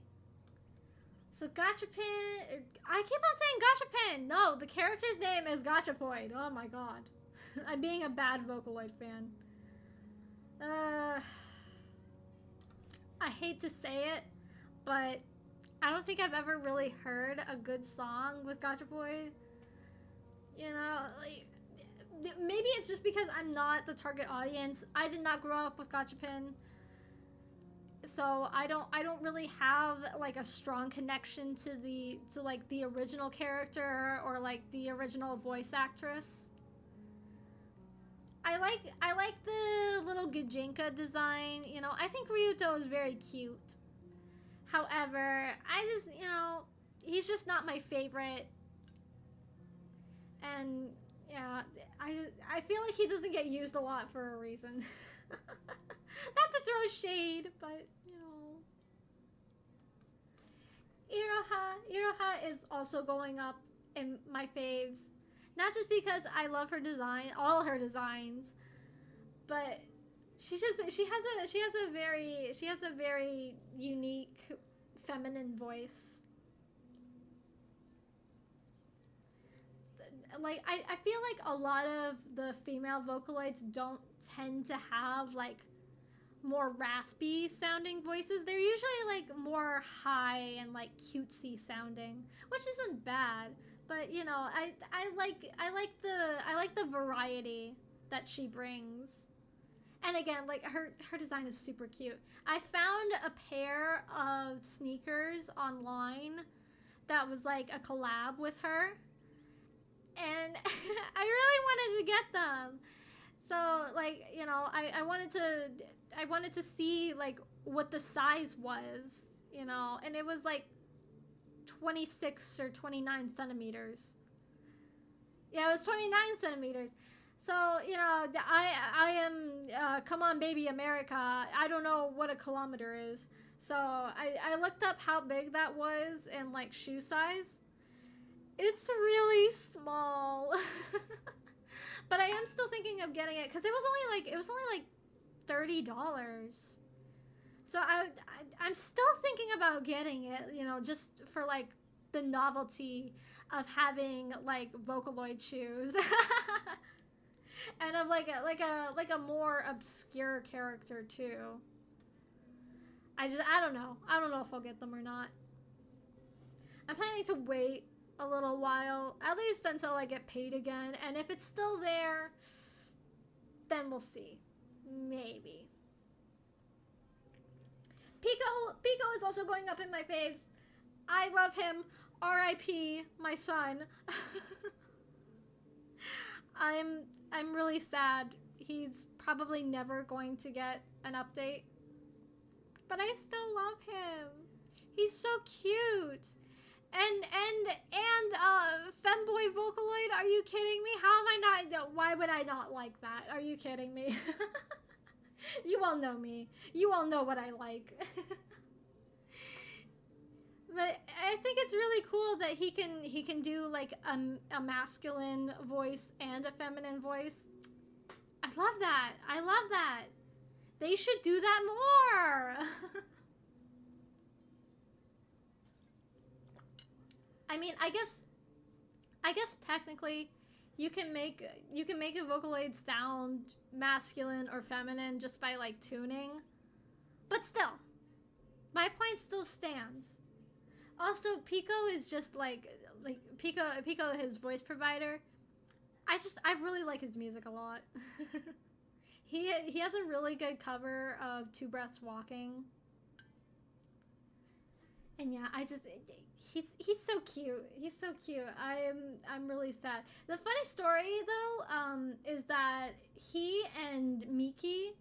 So Gachapin, I keep on saying Gachapin. No, the character's name is Gachapoid. Oh my god. I'm being a bad Vocaloid fan. I hate to say it, but I don't think I've ever really heard a good song with Gachapoid. Like, maybe it's just because I'm not the target audience. I did not grow up with Gachapin, so I don't really have like a strong connection to like the original character or like the original voice actress. I like the little Gijinka design. I think Ryuto is very cute. However, I just, he's just not my favorite. And yeah, I feel like he doesn't get used a lot for a reason. Not to throw shade, but Iroha is also going up in my faves. Not just because I love her design, all her designs, but she has a very unique feminine voice. Like I feel like a lot of the female Vocaloids don't tend to have like more raspy sounding voices. They're usually like more high and like cutesy sounding, which isn't bad. But I like the variety that she brings. And again, like her design is super cute. I found a pair of sneakers online that was like a collab with her, and I really wanted to get them. So like I wanted to see like what the size was, and it was like 26 or 29 centimeters. Yeah, it was 29 centimeters. So, I am, come on, baby, America. I don't know what a kilometer is. So, I looked up how big that was in, like, shoe size. It's really small. But I am still thinking of getting it, because it was only like $30. So, I'm still thinking about getting it, just for, like, the novelty of having, like, Vocaloid shoes. and of like a more obscure character too. I don't know. I don't know if I'll get them or not. I'm planning to wait a little while, at least until I get paid again, and if it's still there, then we'll see. Maybe. Pico is also going up in my faves. I love him. R.I.P. my son. I'm really sad. He's probably never going to get an update. But I still love him. He's so cute. And femboy Vocaloid, are you kidding me? How am I not, why would I not like that? Are you kidding me? You all know me. You all know what I like. But I think it's really cool that he can do like a masculine voice and a feminine voice. I love that. I love that. They should do that more. I mean, I guess technically you can make a Vocaloid sound masculine or feminine just by like tuning. But still, my point still stands. Also, Pico is just like Pico, his voice provider. I really like his music a lot. He has a really good cover of Two Breaths Walking. And yeah, he's so cute. He's so cute. I'm really sad. The funny story though is that he and Miki,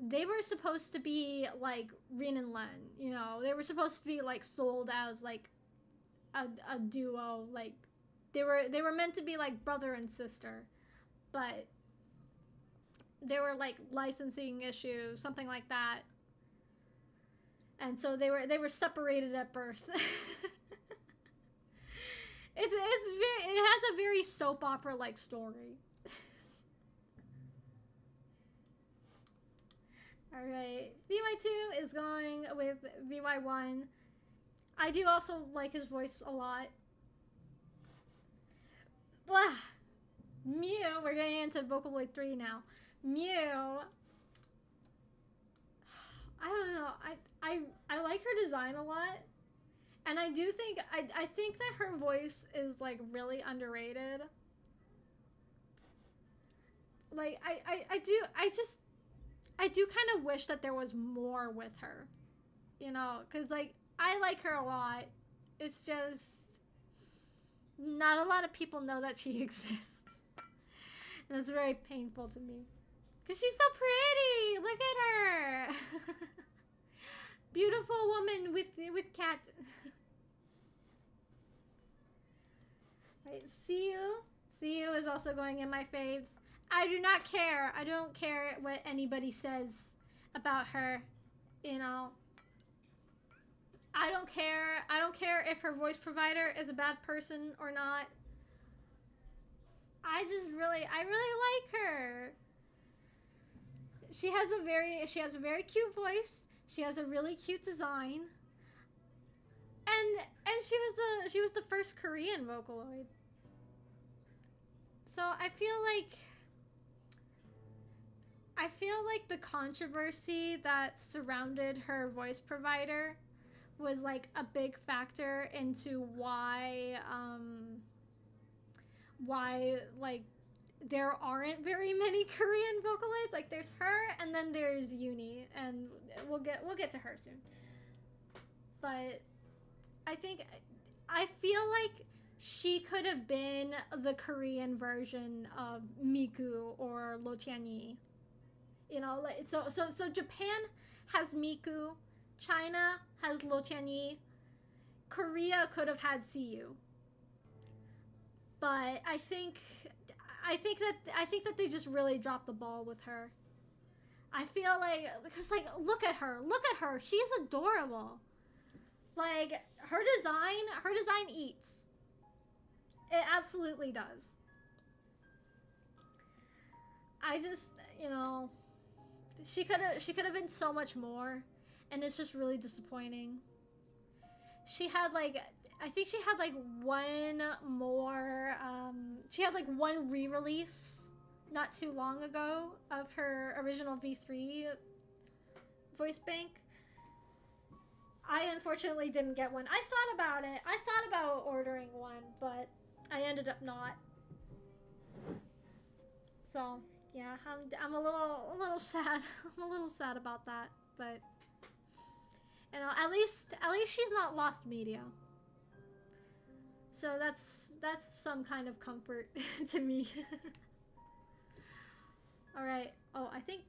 they were supposed to be like Rin and Len, you know. They were supposed to be like sold as like a duo, like they were meant to be like brother and sister, but there were like licensing issues, something like that. And so they were separated at birth. It has a very soap opera like story. All right, VY2 is going with VY1. I do also like his voice a lot. Blah. Mew, we're getting into Vocaloid 3 now. Mew, I don't know. I like her design a lot, and I do think I think that her voice is like really underrated. Like I do kind of wish that there was more with her, you know, because like I like her a lot. It's just not a lot of people know that she exists, and it's very painful to me. Because she's so pretty! Look at her! Beautiful woman with cat. Right, see you is also going in my faves. I do not care. I don't care what anybody says about her, you know. I don't care. I don't care if her voice provider is a bad person or not. I really like her. She has a very cute voice. She has a really cute design. And she was the first Korean Vocaloid. So I feel like the controversy that surrounded her voice provider was like a big factor into why like there aren't very many Korean Vocaloids. Like there's her and then there's Uni, and we'll get to her soon. But I feel like she could have been the Korean version of Miku or Lo Tianyi. You know, like so Japan has Miku, China has Lo Tianyi, Korea could have had Siyu. But I think that they just really dropped the ball with her. I feel like, because like look at her, she's adorable. Like her design eats. It absolutely does. I just, you know, she could have been so much more, and it's just really disappointing. She had like, I think she had like one more, she had like one re-release not too long ago of her original V3 voice bank. I unfortunately didn't get one. I thought about it. I thought about ordering one, but I ended up not. So yeah, I'm a little sad. I'm a little sad about that, but you know, at least she's not lost media. So that's some kind of comfort to me. All right. Oh, I think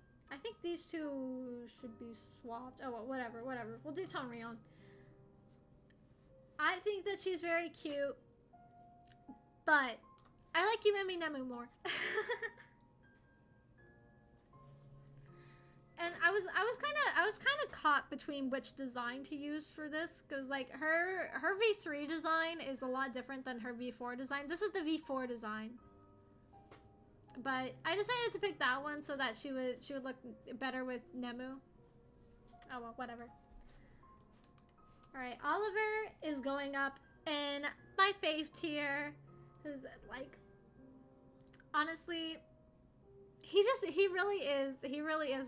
these two should be swapped. Oh, well, whatever. We'll do Tonryon. I think that she's very cute, but I like Yumemi Nemu more. And I was kind of caught between which design to use for this, because like her V3 design is a lot different than her V4 design. This is the V4 design, but I decided to pick that one so that she would look better with Nemu. Oh well, whatever. All right, Oliver is going up in my fave tier, because like honestly, he really is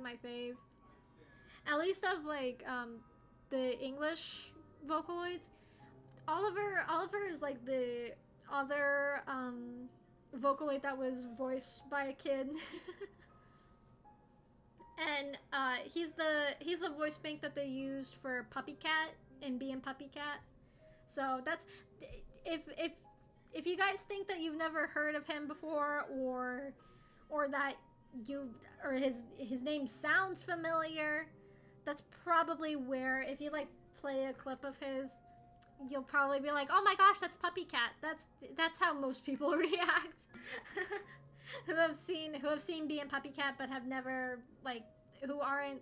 my fave. At least of like the English Vocaloids. Oliver is like the other Vocaloid that was voiced by a kid. And he's the voice bank that they used for Puppy Cat in Bee and Puppy Cat. So that's if you guys think that you've never heard of him before, or that his name sounds familiar, that's probably where, if you like play a clip of his, you'll probably be like, oh my gosh, that's Puppy Cat. That's how most people react. who have seen Bee and Puppy Cat but have never, like, who aren't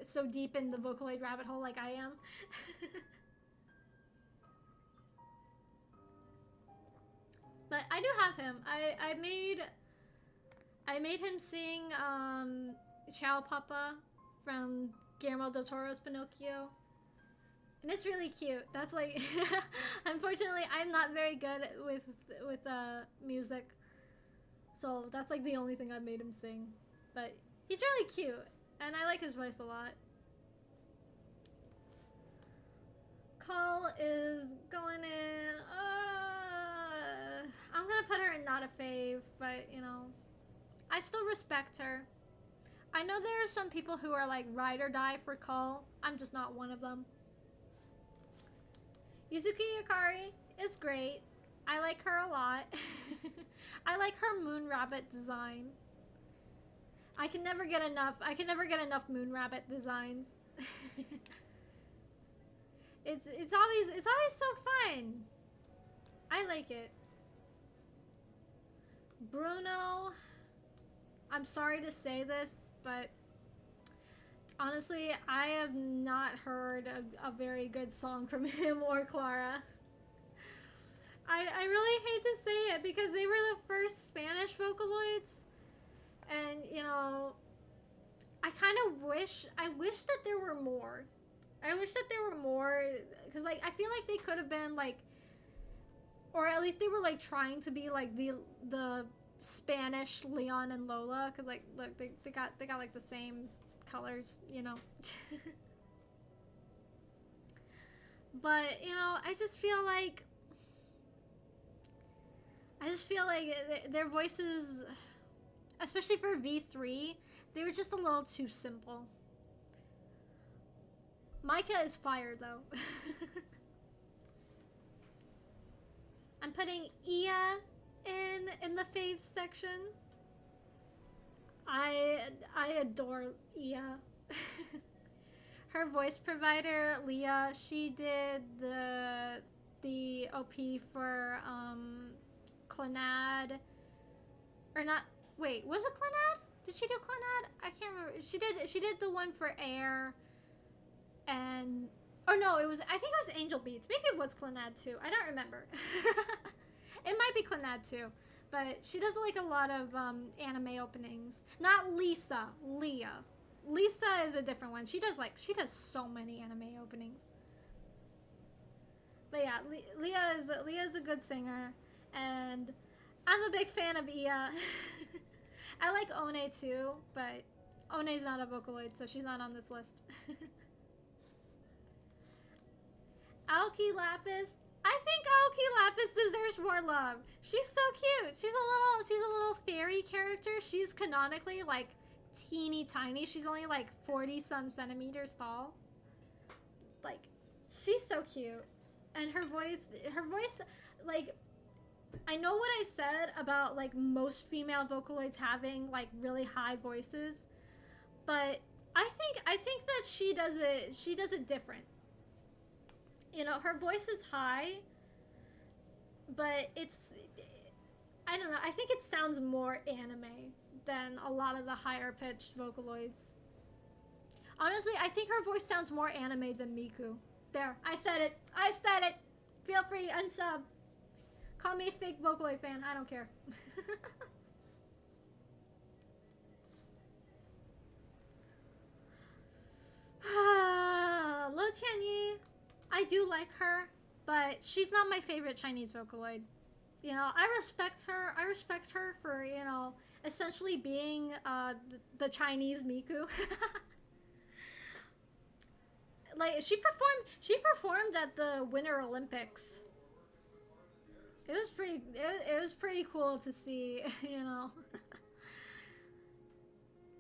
so deep in the Vocaloid rabbit hole like I am. But I do have him. I made him sing Ciao Papa from Guillermo del Toro's Pinocchio. And it's really cute. That's like unfortunately I'm not very good with music. So that's like the only thing I've made him sing. But he's really cute and I like his voice a lot. Call is going in. I'm gonna put her in not a fave, but you know, I still respect her. I know there are some people who are like ride or die for Call. I'm just not one of them. Yuzuki Yukari is great. I like her a lot. I like her Moon Rabbit design. I can never get enough Moon Rabbit designs. It's always so fun. I like it. Bruno, I'm sorry to say this, but honestly, I have not heard a very good song from him or Clara. I really hate to say it because they were the first Spanish Vocaloids, and you know, I wish that there were more. I wish that there were more, because like I feel like they could have been like, or at least they were like trying to be like the Spanish Leon and Lola, because like look, they got like the same colors, you know. But you know, I just feel like their voices, especially for V3, they were just a little too simple. Micah is fire though. I'm putting Ia in the fave section. I adore Ia. Her voice provider, Leah, she did the OP for Clannad. Or not, wait, was it Clannad? Did she do Clannad? I can't remember. She did the one for Air. And oh no, I think it was Angel Beats. Maybe it was Clannad too. I don't remember. It might be Clannad too, but she does like a lot of anime openings. Not Lisa, Leah. Lisa is a different one. She does so many anime openings. But yeah, Leah is a good singer, and I'm a big fan of Ia. I like One too, but One's not a Vocaloid, so she's not on this list. Aoki Lapis. I think Aoki Lapis deserves more love. She's so cute. She's a little fairy character. She's canonically like teeny tiny. She's only like 40 some centimeters tall. Like, she's so cute. And her voice, like, I know what I said about like most female Vocaloids having like really high voices, but I think that she does it different. You know, her voice is high, but I don't know, I think it sounds more anime than a lot of the higher pitched Vocaloids. Honestly, I think her voice sounds more anime than Miku. There, I said it. I said it. Feel free, unsub. Call me a fake Vocaloid fan. I don't care. Lo Tianyi. I do like her, but she's not my favorite Chinese Vocaloid. You know, I respect her. I respect her for, you know, essentially being the Chinese Miku. Like, she performed at the Winter Olympics. It was pretty cool to see, you know.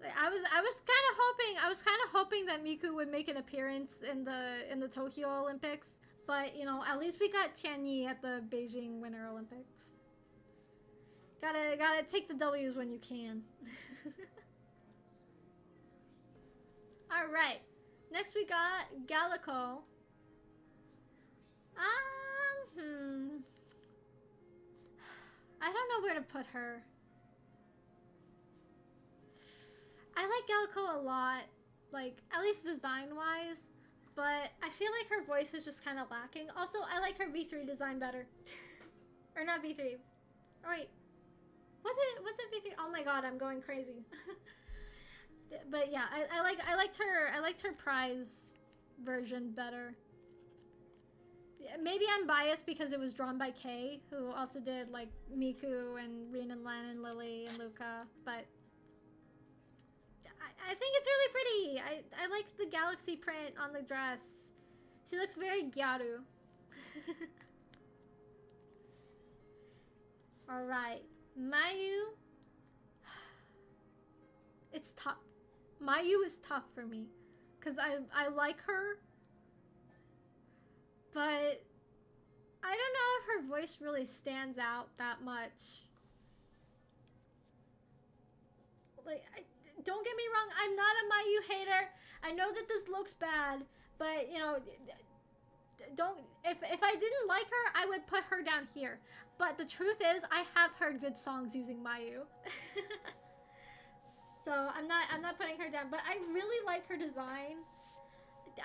I was kind of hoping that Miku would make an appearance in the Tokyo Olympics, but you know, at least we got Tianyi at the Beijing Winter Olympics. Gotta take the W's when you can. All right. Next we got Gallico. I don't know where to put her. I like Gallico a lot, like, at least design-wise, but I feel like her voice is just kind of lacking. Also, I like her V3 design better. Or not V3. Oh, wait. Was it V3? Oh my god, I'm going crazy. But yeah, I liked her prize version better. Maybe I'm biased because it was drawn by Kay, who also did like Miku and Rin and Len and Lily and Luca, but I think it's really pretty. I like the galaxy print on the dress. She looks very gyaru. Alright, Mayu. It's tough. Mayu is tough for me because I like her, but I don't know if her voice really stands out that much. Like, don't get me wrong, I'm not a Mayu hater. I know that this looks bad, but you know, if I didn't like her, I would put her down here. But the truth is, I have heard good songs using Mayu. So I'm not putting her down, but I really like her design.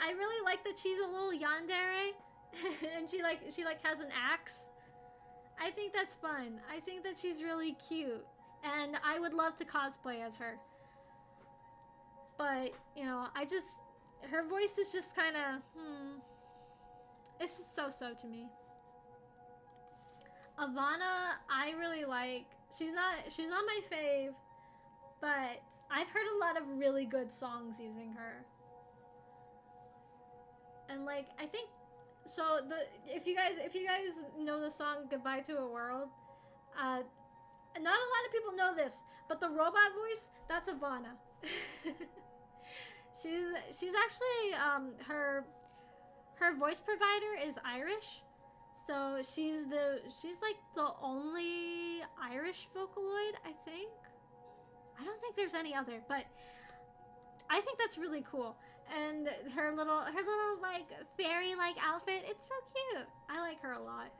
I really like that she's a little yandere and she has an axe. I think that's fun. I think that she's really cute and I would love to cosplay as her. But, you know, her voice is just kind of it's just so to me. Ivana, I really like. She's not my fave, but I've heard a lot of really good songs using her. And like, I think so if you guys know the song Goodbye to a World, not a lot of people know this, but the robot voice, that's Ivana. she's actually her voice provider is Irish. So she's like the only Irish Vocaloid, I think. I don't think there's any other, but I think that's really cool. And her little like fairy-like outfit, it's so cute. I like her a lot.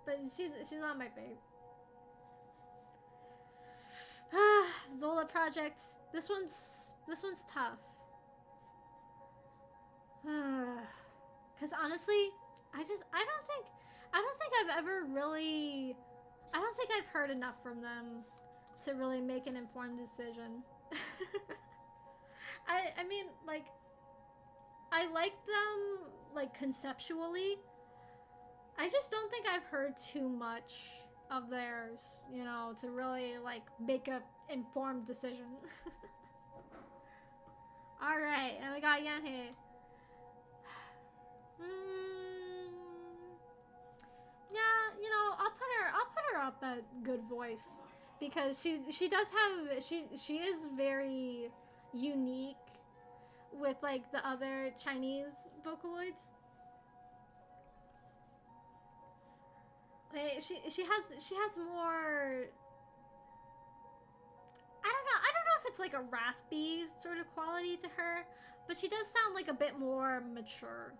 But she's not my fave. Zola Project. This one's tough. Cause honestly, I don't think I've ever really, I don't think I've heard enough from them to really make an informed decision. I mean, like, I like them, like, conceptually. I just don't think I've heard too much of theirs, you know, to really like make a informed decision. All right, and we got Yanhee. Yeah, you know, I'll put her up at good voice because she does have she is very unique with like the other Chinese Vocaloids. Like, she has more. I don't know if it's like a raspy sort of quality to her, but she does sound like a bit more mature.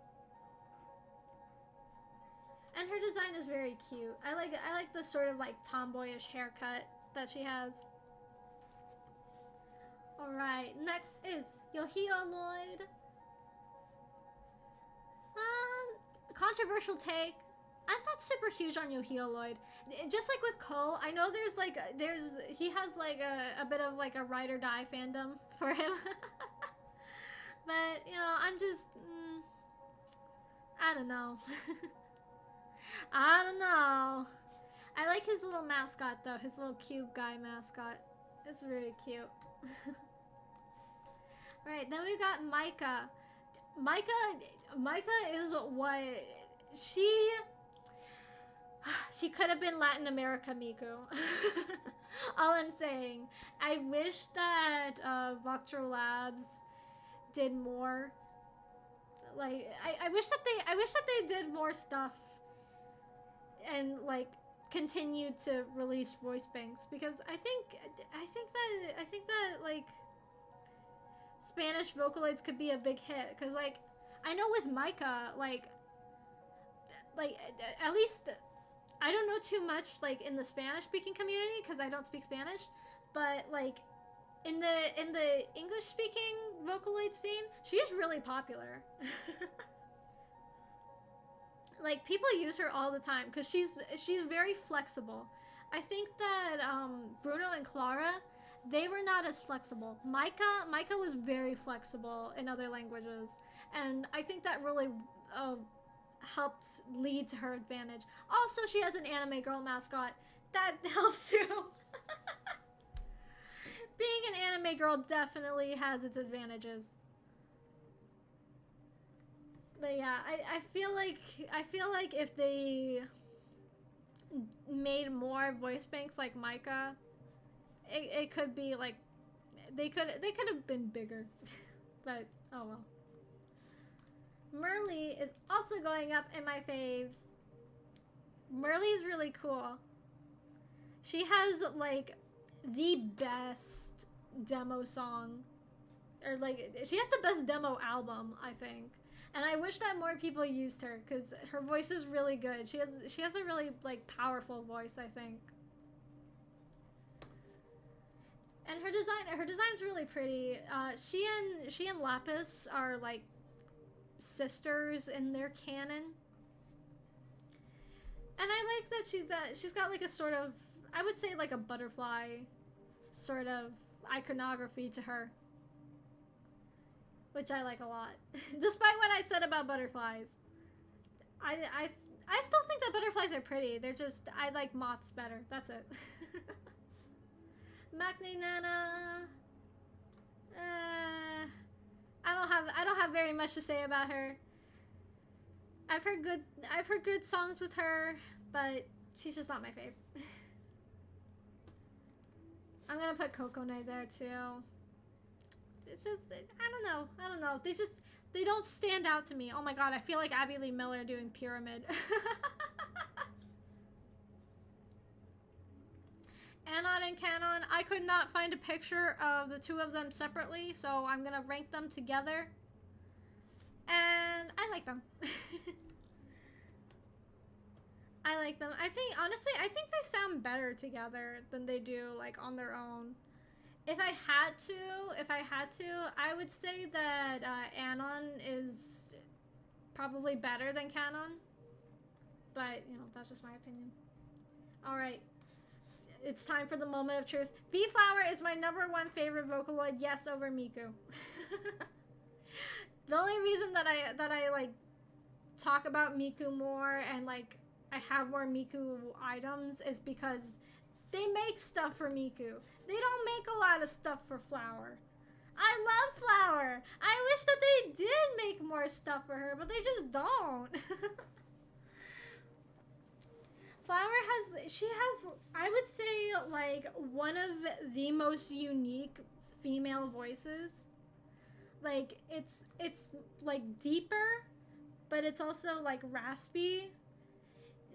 And her design is very cute. I like the sort of like tomboyish haircut that she has. Alright, next is Yohio Lloyd. Controversial take. I'm not super huge on Yohio Lloyd. Just like with Cole, I know he has like a bit of like a ride or die fandom for him. But, you know, I'm just, I don't know. I don't know. I like his little mascot though, his little cube guy mascot. It's really cute. Right, then we got Micah. Micah is what she could have been Latin America Miku. All I'm saying. I wish that Voctro Labs did more. Like I wish that they did more stuff and like continued to release voice banks, because I think that like Spanish Vocaloids could be a big hit, because like I know with Micah, like at least I don't know too much like in the Spanish speaking community because I don't speak Spanish, but like in the English speaking Vocaloid scene, she's really popular. Like people use her all the time because she's very flexible. I think that Bruno and Clara, they were not as flexible. Micah was very flexible in other languages, and I think that really helped lead to her advantage. Also, she has an anime girl mascot. That helps too. Being an anime girl definitely has its advantages. But yeah, I feel like if they made more voice banks like Micah, it could be like they could have been bigger. But oh well. Merly is also going up in my faves. Merly's really cool. She has like the best demo song, or like she has the best demo album, I think. And I wish that more people used her because her voice is really good. She has a really like powerful voice, I think. And her design's really pretty. She and Lapis are like sisters in their canon. And I like that she's got like a sort of, I would say like a butterfly sort of iconography to her, which I like a lot. Despite what I said about butterflies, I still think that butterflies are pretty. They're just, I like moths better. That's it. Maknae Nana. I don't have very much to say about her. I've heard good songs with her, but she's just not my fave. I'm gonna put Kokone there too. It's just, I don't know. They don't stand out to me. Oh my god, I feel like Abby Lee Miller doing Pyramid. Anon and Canon, I could not find a picture of the two of them separately, so I'm gonna rank them together. And I like them. I like them. Honestly, I think they sound better together than they do like on their own. If I had to, I would say that Anon is probably better than Canon. But, you know, that's just my opinion. Alright. It's time for the moment of truth. V-Flower is my #1 favorite Vocaloid, yes, over Miku. The only reason that I like talk about Miku more and like I have more Miku items is because they make stuff for Miku. They don't make a lot of stuff for Flower. I love Flower. I wish that they did make more stuff for her, but they just don't. Flower she has, I would say, like, one of the most unique female voices. Like, it's like deeper, but it's also like raspy.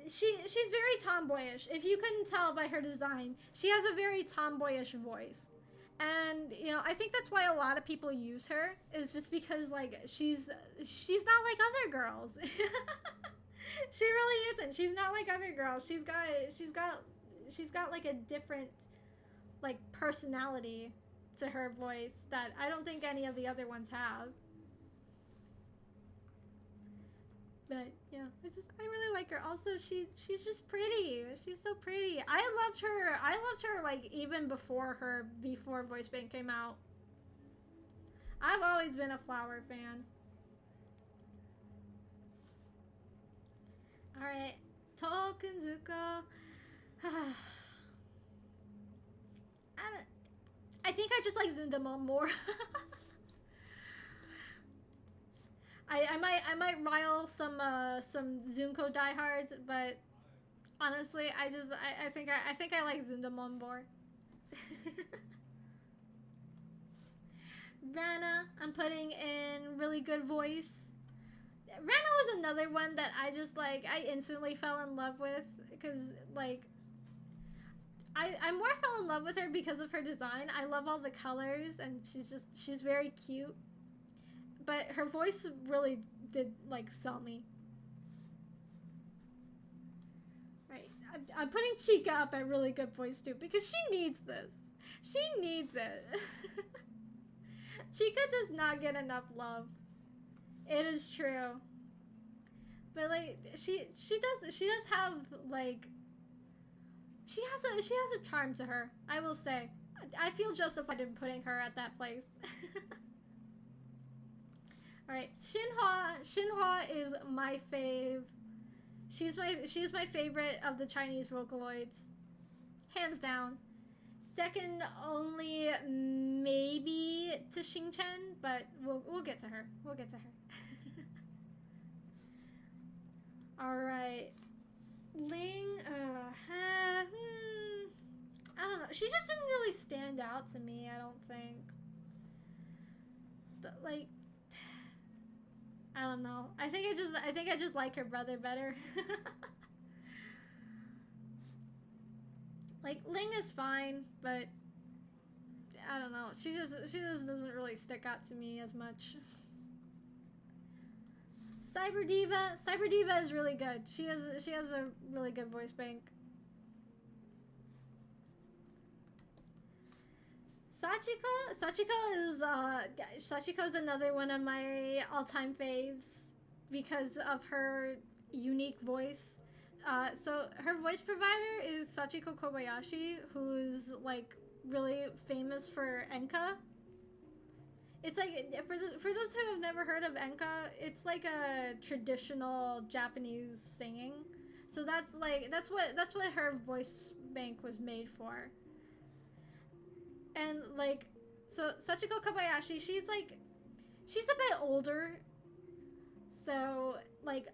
She's very tomboyish. If you couldn't tell by her design, she has a very tomboyish voice. And, you know, I think that's why a lot of people use her, is just because, like, she's not like other girls. She really isn't. She's not like other girls. She's got like a different, like, personality to her voice that I don't think any of the other ones have. But yeah, I really like her. Also, she's just pretty. She's so pretty. I loved her like even before her V4 voice bank came out. I've always been a Flower fan. Alright, Tokenzuko. I think I just like Zundamon more. I might rile some Zunko diehards, but honestly, I think I like Zundamon more. Rana, I'm putting in really good voice. Rana was another one that I just like, I instantly fell in love with, because like I more fell in love with her because of her design. I love all the colors, and she's very cute. But her voice really did, like, sell me. Right. I'm putting Chica up at really good voice, too, because she needs this. She needs it. Chica does not get enough love. It is true. But, like, she does have, like, she has a charm to her, I will say. I feel justified in putting her at that place. Alright, Shinhwa is my fave. She's my favorite of the Chinese Vocaloids. Hands down. Second only maybe to Xingchen, but we'll get to her. We'll get to her. Alright. Ling, I don't know. She just didn't really stand out to me, I don't think. But, like, I don't know. I think I just like her brother better. Like, Ling is fine, but I don't know. She just doesn't really stick out to me as much. Cyber Diva is really good. She has a really good voice bank. Sachiko is another one of my all-time faves because of her unique voice. So her voice provider is Sachiko Kobayashi, who's like really famous for Enka. It's like, for those who have never heard of Enka, it's like a traditional Japanese singing. So that's what her voice bank was made for. And, like, so Sachiko Kobayashi, she's a bit older. So, like,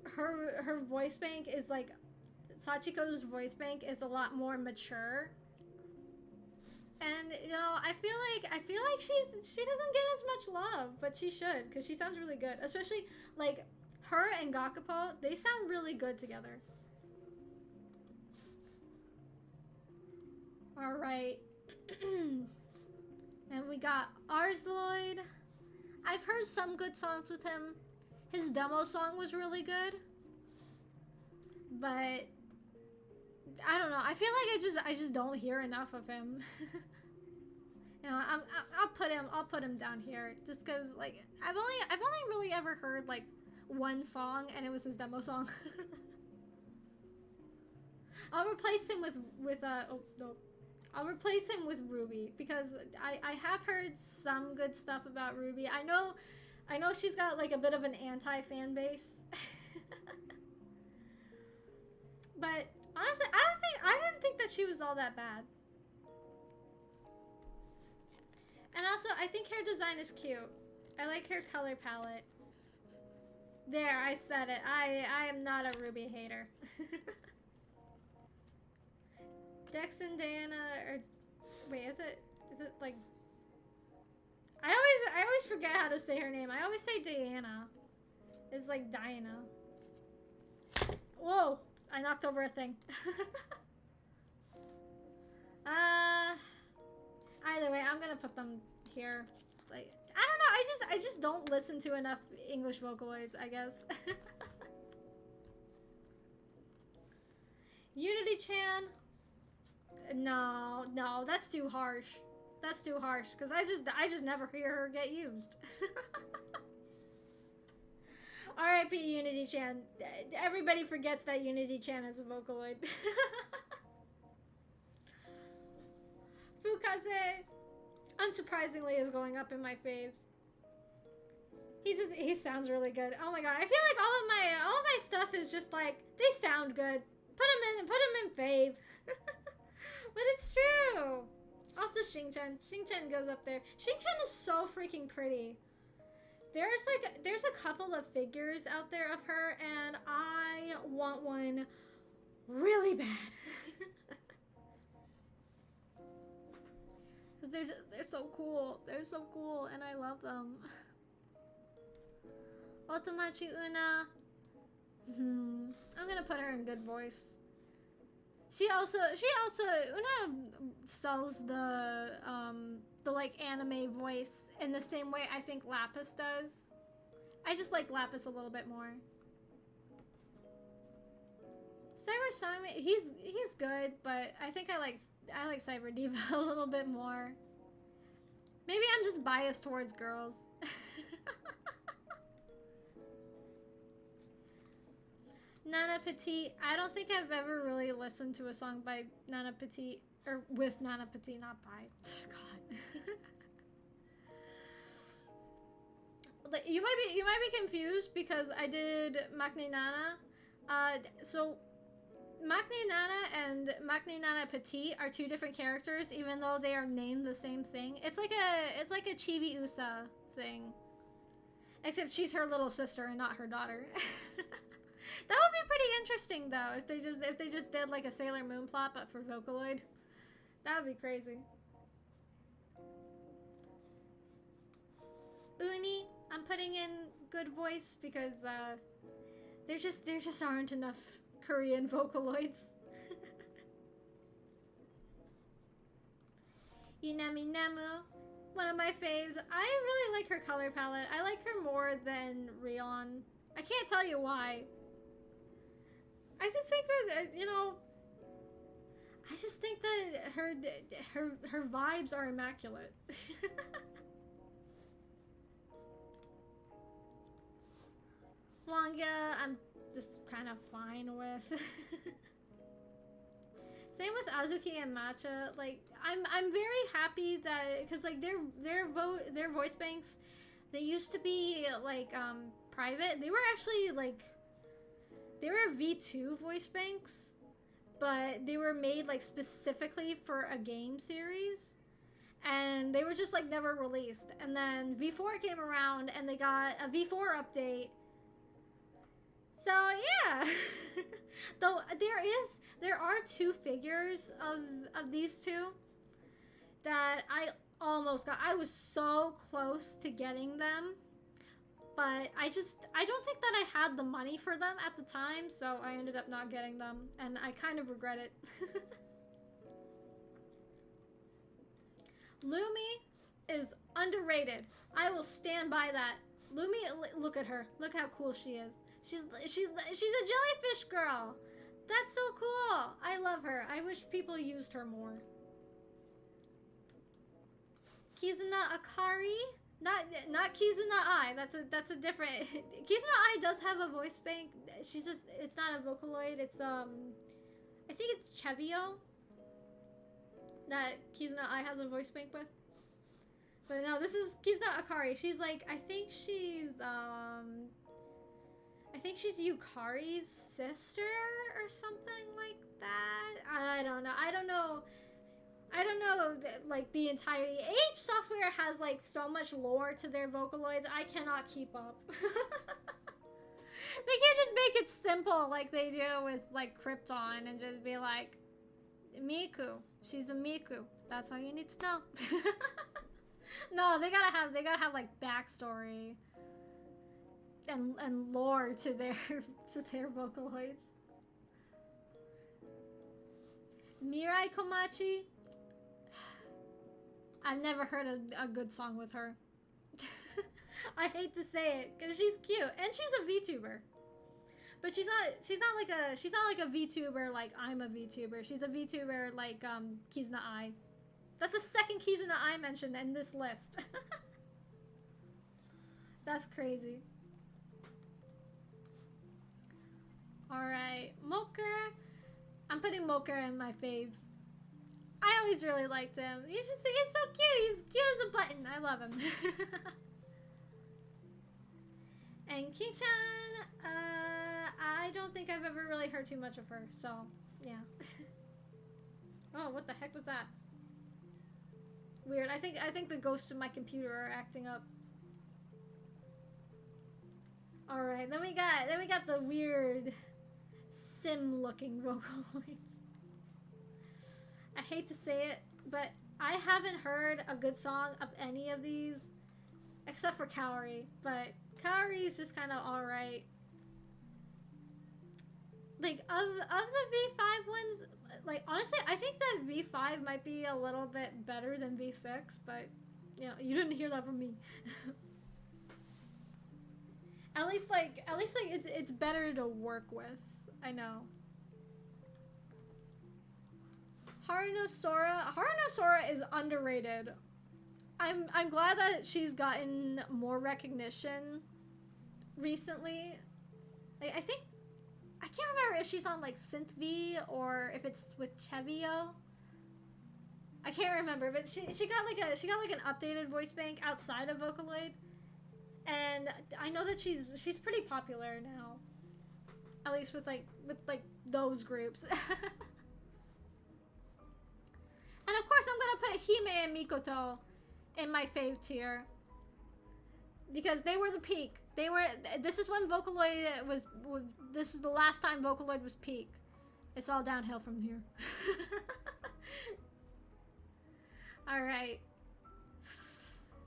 her voice bank is, like, Sachiko's voice bank is a lot more mature. And, you know, I feel like she doesn't get as much love, but she should, because she sounds really good. Especially, like, her and Gakpo, they sound really good together. Alright. And we got Arsloid. I've heard some good songs with him. His demo song was really good. But I don't know. I feel like I just don't hear enough of him. You know, I'll put him down here just because, like, I've only really ever heard like one song, and it was his demo song. I'll replace him with oh no. I'll replace him with Ruby, because I have heard some good stuff about Ruby. I know she's got like a bit of an anti-fan base. But honestly, I didn't think that she was all that bad. And also, I think her design is cute. I like her color palette. There, I said it. I am not a Ruby hater. Dex and Diana are... Wait, is it like... I always forget how to say her name. I always say Diana. It's like Diana. Whoa! I knocked over a thing. Either way, I'm gonna put them here. Like, I don't know, I just don't listen to enough English Vocaloids, I guess. Unity-chan. No, that's too harsh. That's too harsh, because I just never hear her get used. R.I.P. Unity-chan. Everybody forgets that Unity-chan is a Vocaloid. Fukaze, unsurprisingly, is going up in my faves. He sounds really good. Oh my god, I feel like all of my stuff is just like, they sound good. Put them in fave. But it's true. Also Xingchen goes up there. Xingchen is so freaking pretty. There's a couple of figures out there of her, and I want one really bad. They're so cool. They're so cool, and I love them. Otomachi Una. I'm gonna put her in good voice. She also Una sells the like anime voice in the same way I think Lapis does. I just like Lapis a little bit more. Cyber Song, he's good, but I think I like Cyber Diva a little bit more. Maybe I'm just biased towards girls. Nana Petite, I don't think I've ever really listened to a song by Nana Petite, or with Nana Petite, not by. God. Like, you might be confused because I did Maknae Nana. So Maknae Nana and Maknae Nana Petite are two different characters, even though they are named the same thing. It's like a Chibi Usa thing, except she's her little sister and not her daughter. That would be pretty interesting, though, if they just did like a Sailor Moon plot, but for Vocaloid. That would be crazy. Uni, I'm putting in good voice because there just aren't enough Korean Vocaloids. Inami Nemu, one of my faves. I really like her color palette. I like her more than Rion. I can't tell you why. I just think that, you know, I just think that her vibes are immaculate. Longa, I'm just kind of fine with. Same with Azuki and Matcha. Like, I'm very happy that, because like their voice banks, they used to be like private. They were actually like, they were V2 voice banks, but they were made like specifically for a game series, and they were just like never released. And then V4 came around and they got a V4 update. So yeah. Though there are two figures of these two that I almost got. I was so close to getting them, but I don't think that I had the money for them at the time, so I ended up not getting them, and I kind of regret it. Lumi is underrated. I will stand by that. Lumi, look at her. Look how cool she is. She's a jellyfish girl. That's so cool. I love her. I wish people used her more. Kizuna Akari? Not Kizuna Ai. That's a different. Kizuna Ai does have a voice bank. She's just, it's not a Vocaloid. It's I think it's Chevio that Kizuna Ai has a voice bank with. But no, this is Kizuna Akari. She's like, I think think she's Yukari's sister or something like that. I don't know. I don't know, like, the entirety. H Software has, like, so much lore to their Vocaloids, I cannot keep up. They can't just make it simple like they do with, like, Krypton and just be like, Miku. She's a Miku. That's all you need to know. No, they gotta have, like, backstory and lore to their Vocaloids. Mirai Komachi. I've never heard a good song with her. I hate to say it, because she's cute and she's a VTuber. But she's not like a VTuber like I'm a VTuber. She's a VTuber like Kizuna Ai. That's the second Kizuna Ai mentioned in this list. That's crazy. Alright, Moker. I'm putting Moker in my faves. I always really liked him. He's so cute. He's cute as a button. I love him. And Kishan, I don't think I've ever really heard too much of her, so yeah. Oh, what the heck was that? Weird. I think the ghosts of my computer are acting up. All right, then we got the weird sim-looking Vocaloids. I hate to say it, but I haven't heard a good song of any of these except for Kaori, but Kaori is just kind of all right. Like of the V5 ones, like honestly, I think that V5 might be a little bit better than V6, but you know, you didn't hear that from me. At least it's better to work with. I know. Haruno Sora is underrated. I'm glad that she's gotten more recognition recently. Like, I can't remember if she's on like Synth V or if it's with Chevio. I can't remember, but she got like an updated voice bank outside of Vocaloid, and I know that she's pretty popular now. At least with those groups. And of course, I'm gonna put Hime and Mikoto in my fave tier because they were the peak. This is when Vocaloid was this is the last time Vocaloid was peak. It's all downhill from here. All right.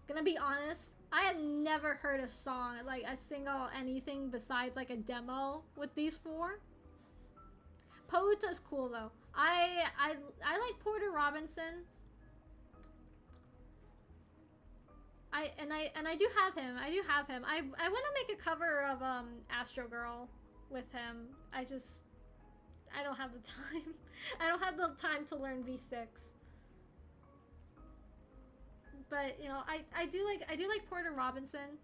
Gonna be honest, I have never heard a song, like a single anything besides like a demo with these four. Pouta's cool though. I like Porter Robinson. I do have him. I want to make a cover of Astro Girl with him. I don't have the time. I don't have the time to learn V6. But you know, I do like Porter Robinson,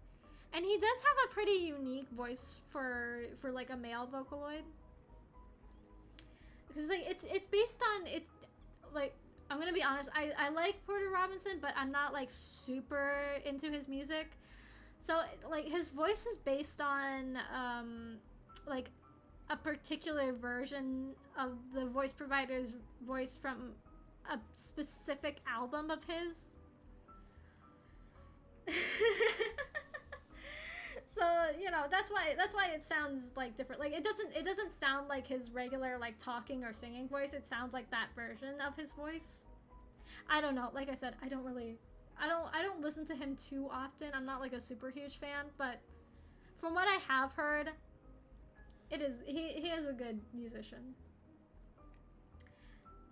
and he does have a pretty unique voice for like a male Vocaloid. Because like it's based on, it's like, I'm gonna be honest, I like Porter Robinson, but I'm not like super into his music. So like his voice is based on like a particular version of the voice provider's voice from a specific album of his. So, you know, that's why it sounds like different. Like it doesn't sound like his regular like talking or singing voice. It sounds like that version of his voice. I don't know. Like I said, I don't listen to him too often. I'm not like a super huge fan, but from what I have heard, he is a good musician.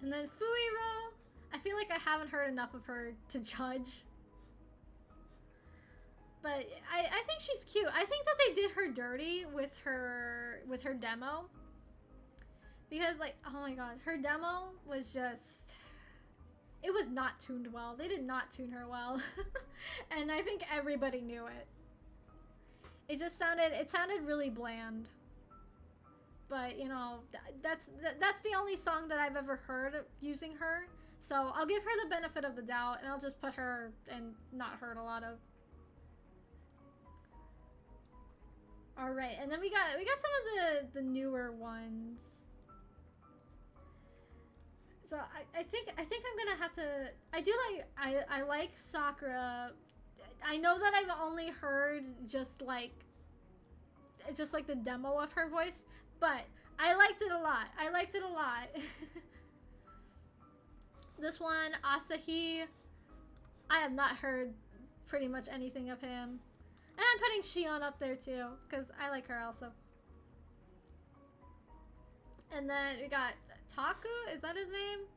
And then Fuiro, I feel like I haven't heard enough of her to judge. But I think she's cute. I think that they did her dirty with her demo. Because like, oh my god, her demo was just, it was not tuned well. They did not tune her well. And I think everybody knew it. It sounded really bland. But you know, that's the only song that I've ever heard using her. So I'll give her the benefit of the doubt and I'll just put her and not heard a lot of. All right, and then we got some of the newer ones. So I think I'm gonna have to. I do like I like Sakura. I know that I've only heard just like the demo of her voice, but I liked it a lot. I liked it a lot. This one, Asahi, I have not heard pretty much anything of him. And I'm putting Shion up there too, because I like her also. And then we got Taku, is that his name?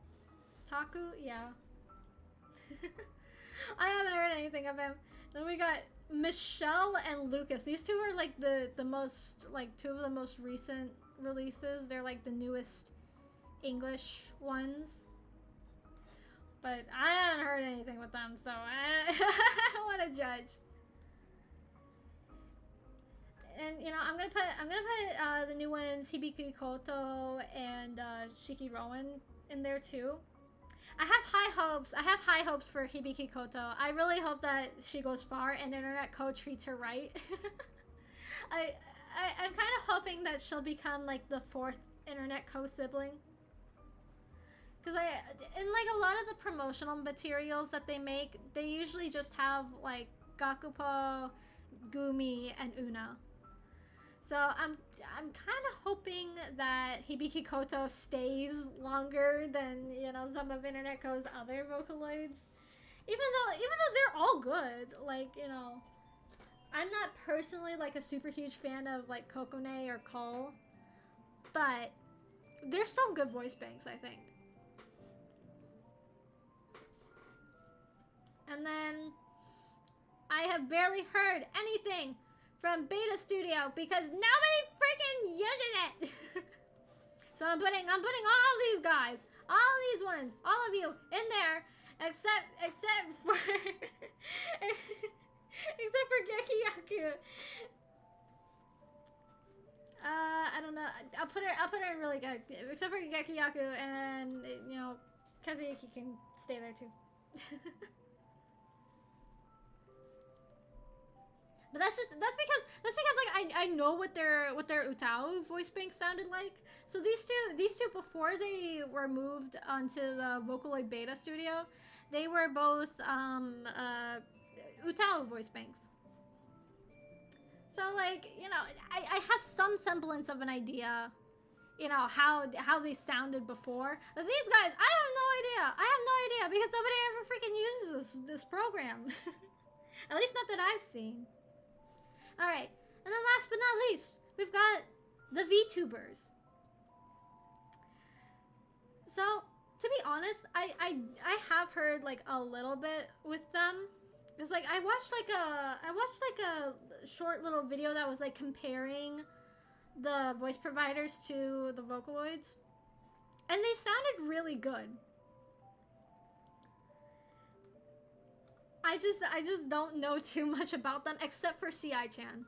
Taku, yeah. I haven't heard anything of him. Then we got Michelle and Lucas. These two are like the most, like two of the most recent releases. They're like the newest English ones. But I haven't heard anything with them, so I don't want to judge. And you know, I'm gonna put the new ones Hibiki Koto and Shiki Rowan in there too. I have high hopes. I have high hopes for Hibiki Koto. I really hope that she goes far and Internet Co treats her right. I'm kind of hoping that she'll become like the 4th Internet Co sibling. Because in like a lot of the promotional materials that they make, they usually just have like Gakupo, Gumi, and Una. So I'm kind of hoping that Hibiki Koto stays longer than, you know, some of Internet Co's other Vocaloids. Even though they're all good, like, you know, I'm not personally like a super huge fan of like Kokone or Cole, but they're still good voice banks, I think. And then I have barely heard anything from Beta Studio because nobody freaking uses it. So I'm putting all these guys, all these ones, all of you in there, except for except for Gekiyaku. I don't know. I'll put her in really good, except for Gekiyaku, and you know, Kazuyuki can stay there too. But that's because like I know what their Utao voice bank sounded like. So these two before they were moved onto the Vocaloid Beta Studio, they were both Utao voice banks. So like, you know, I have some semblance of an idea, you know, how they sounded before. But these guys, I have no idea. I have no idea because nobody ever freaking uses this program. At least not that I've seen. Alright, and then last but not least, we've got the VTubers. So, to be honest, I have heard like a little bit with them. It's like I watched like a short little video that was like comparing the voice providers to the Vocaloids. And they sounded really good. I just don't know too much about them except for CI-chan.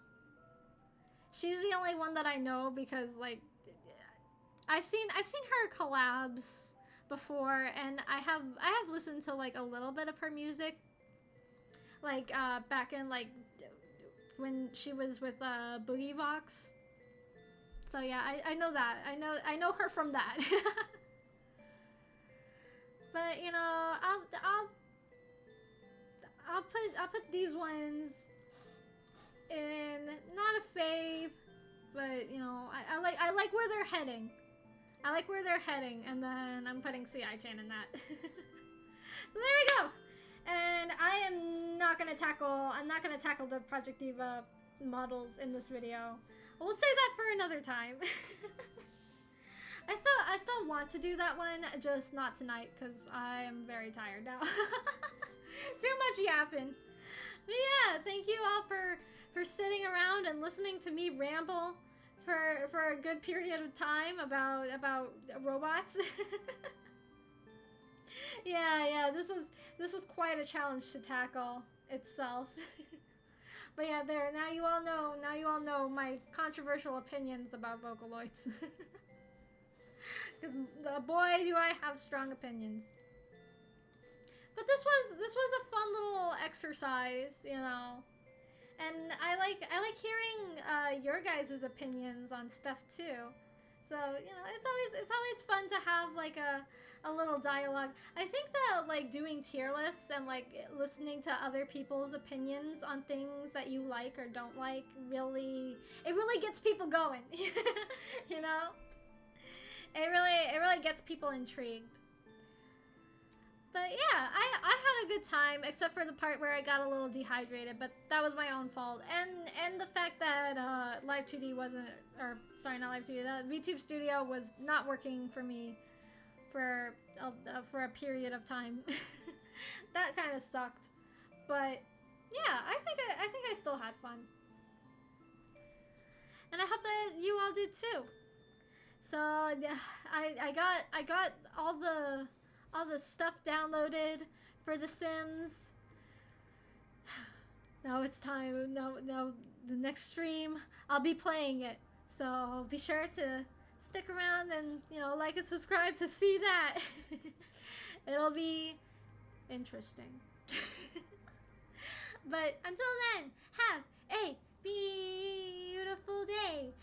She's the only one that I know because like I've seen her collabs before, and I have listened to like a little bit of her music. Like back in like when she was with Boogie Vox. So yeah, I know that. I know her from that. But you know, I'll put these ones in not a fave, but you know, I like where they're heading. I like where they're heading, and then I'm putting CI-chan in that. So there we go. And I'm not gonna tackle the Project Diva models in this video. We'll save that for another time. I still want to do that one, just not tonight, because I am very tired now. Too much yapping. But yeah, thank you all for sitting around and listening to me ramble for a good period of time about robots. Yeah, this was quite a challenge to tackle itself. But yeah, there, now you all know my controversial opinions about Vocaloids. Because boy, do I have strong opinions. But this was a fun little exercise, you know. And I like hearing your guys' opinions on stuff too. So you know, it's always fun to have like a little dialogue. I think that like doing tier lists and like listening to other people's opinions on things that you like or don't like really gets people going. You know, it really gets people intrigued. But yeah, I had a good time, except for the part where I got a little dehydrated, but that was my own fault. And the fact that Live 2D wasn't, or sorry, not Live 2D, that VTube Studio was not working for me for a period of time. That kind of sucked. But yeah, I think I still had fun. And I hope that you all did too. So yeah, I got all the stuff downloaded for The Sims. Now it's time. Now the next stream, I'll be playing it. So be sure to stick around and, you know, like and subscribe to see that. It'll be interesting. But until then, have a beautiful day.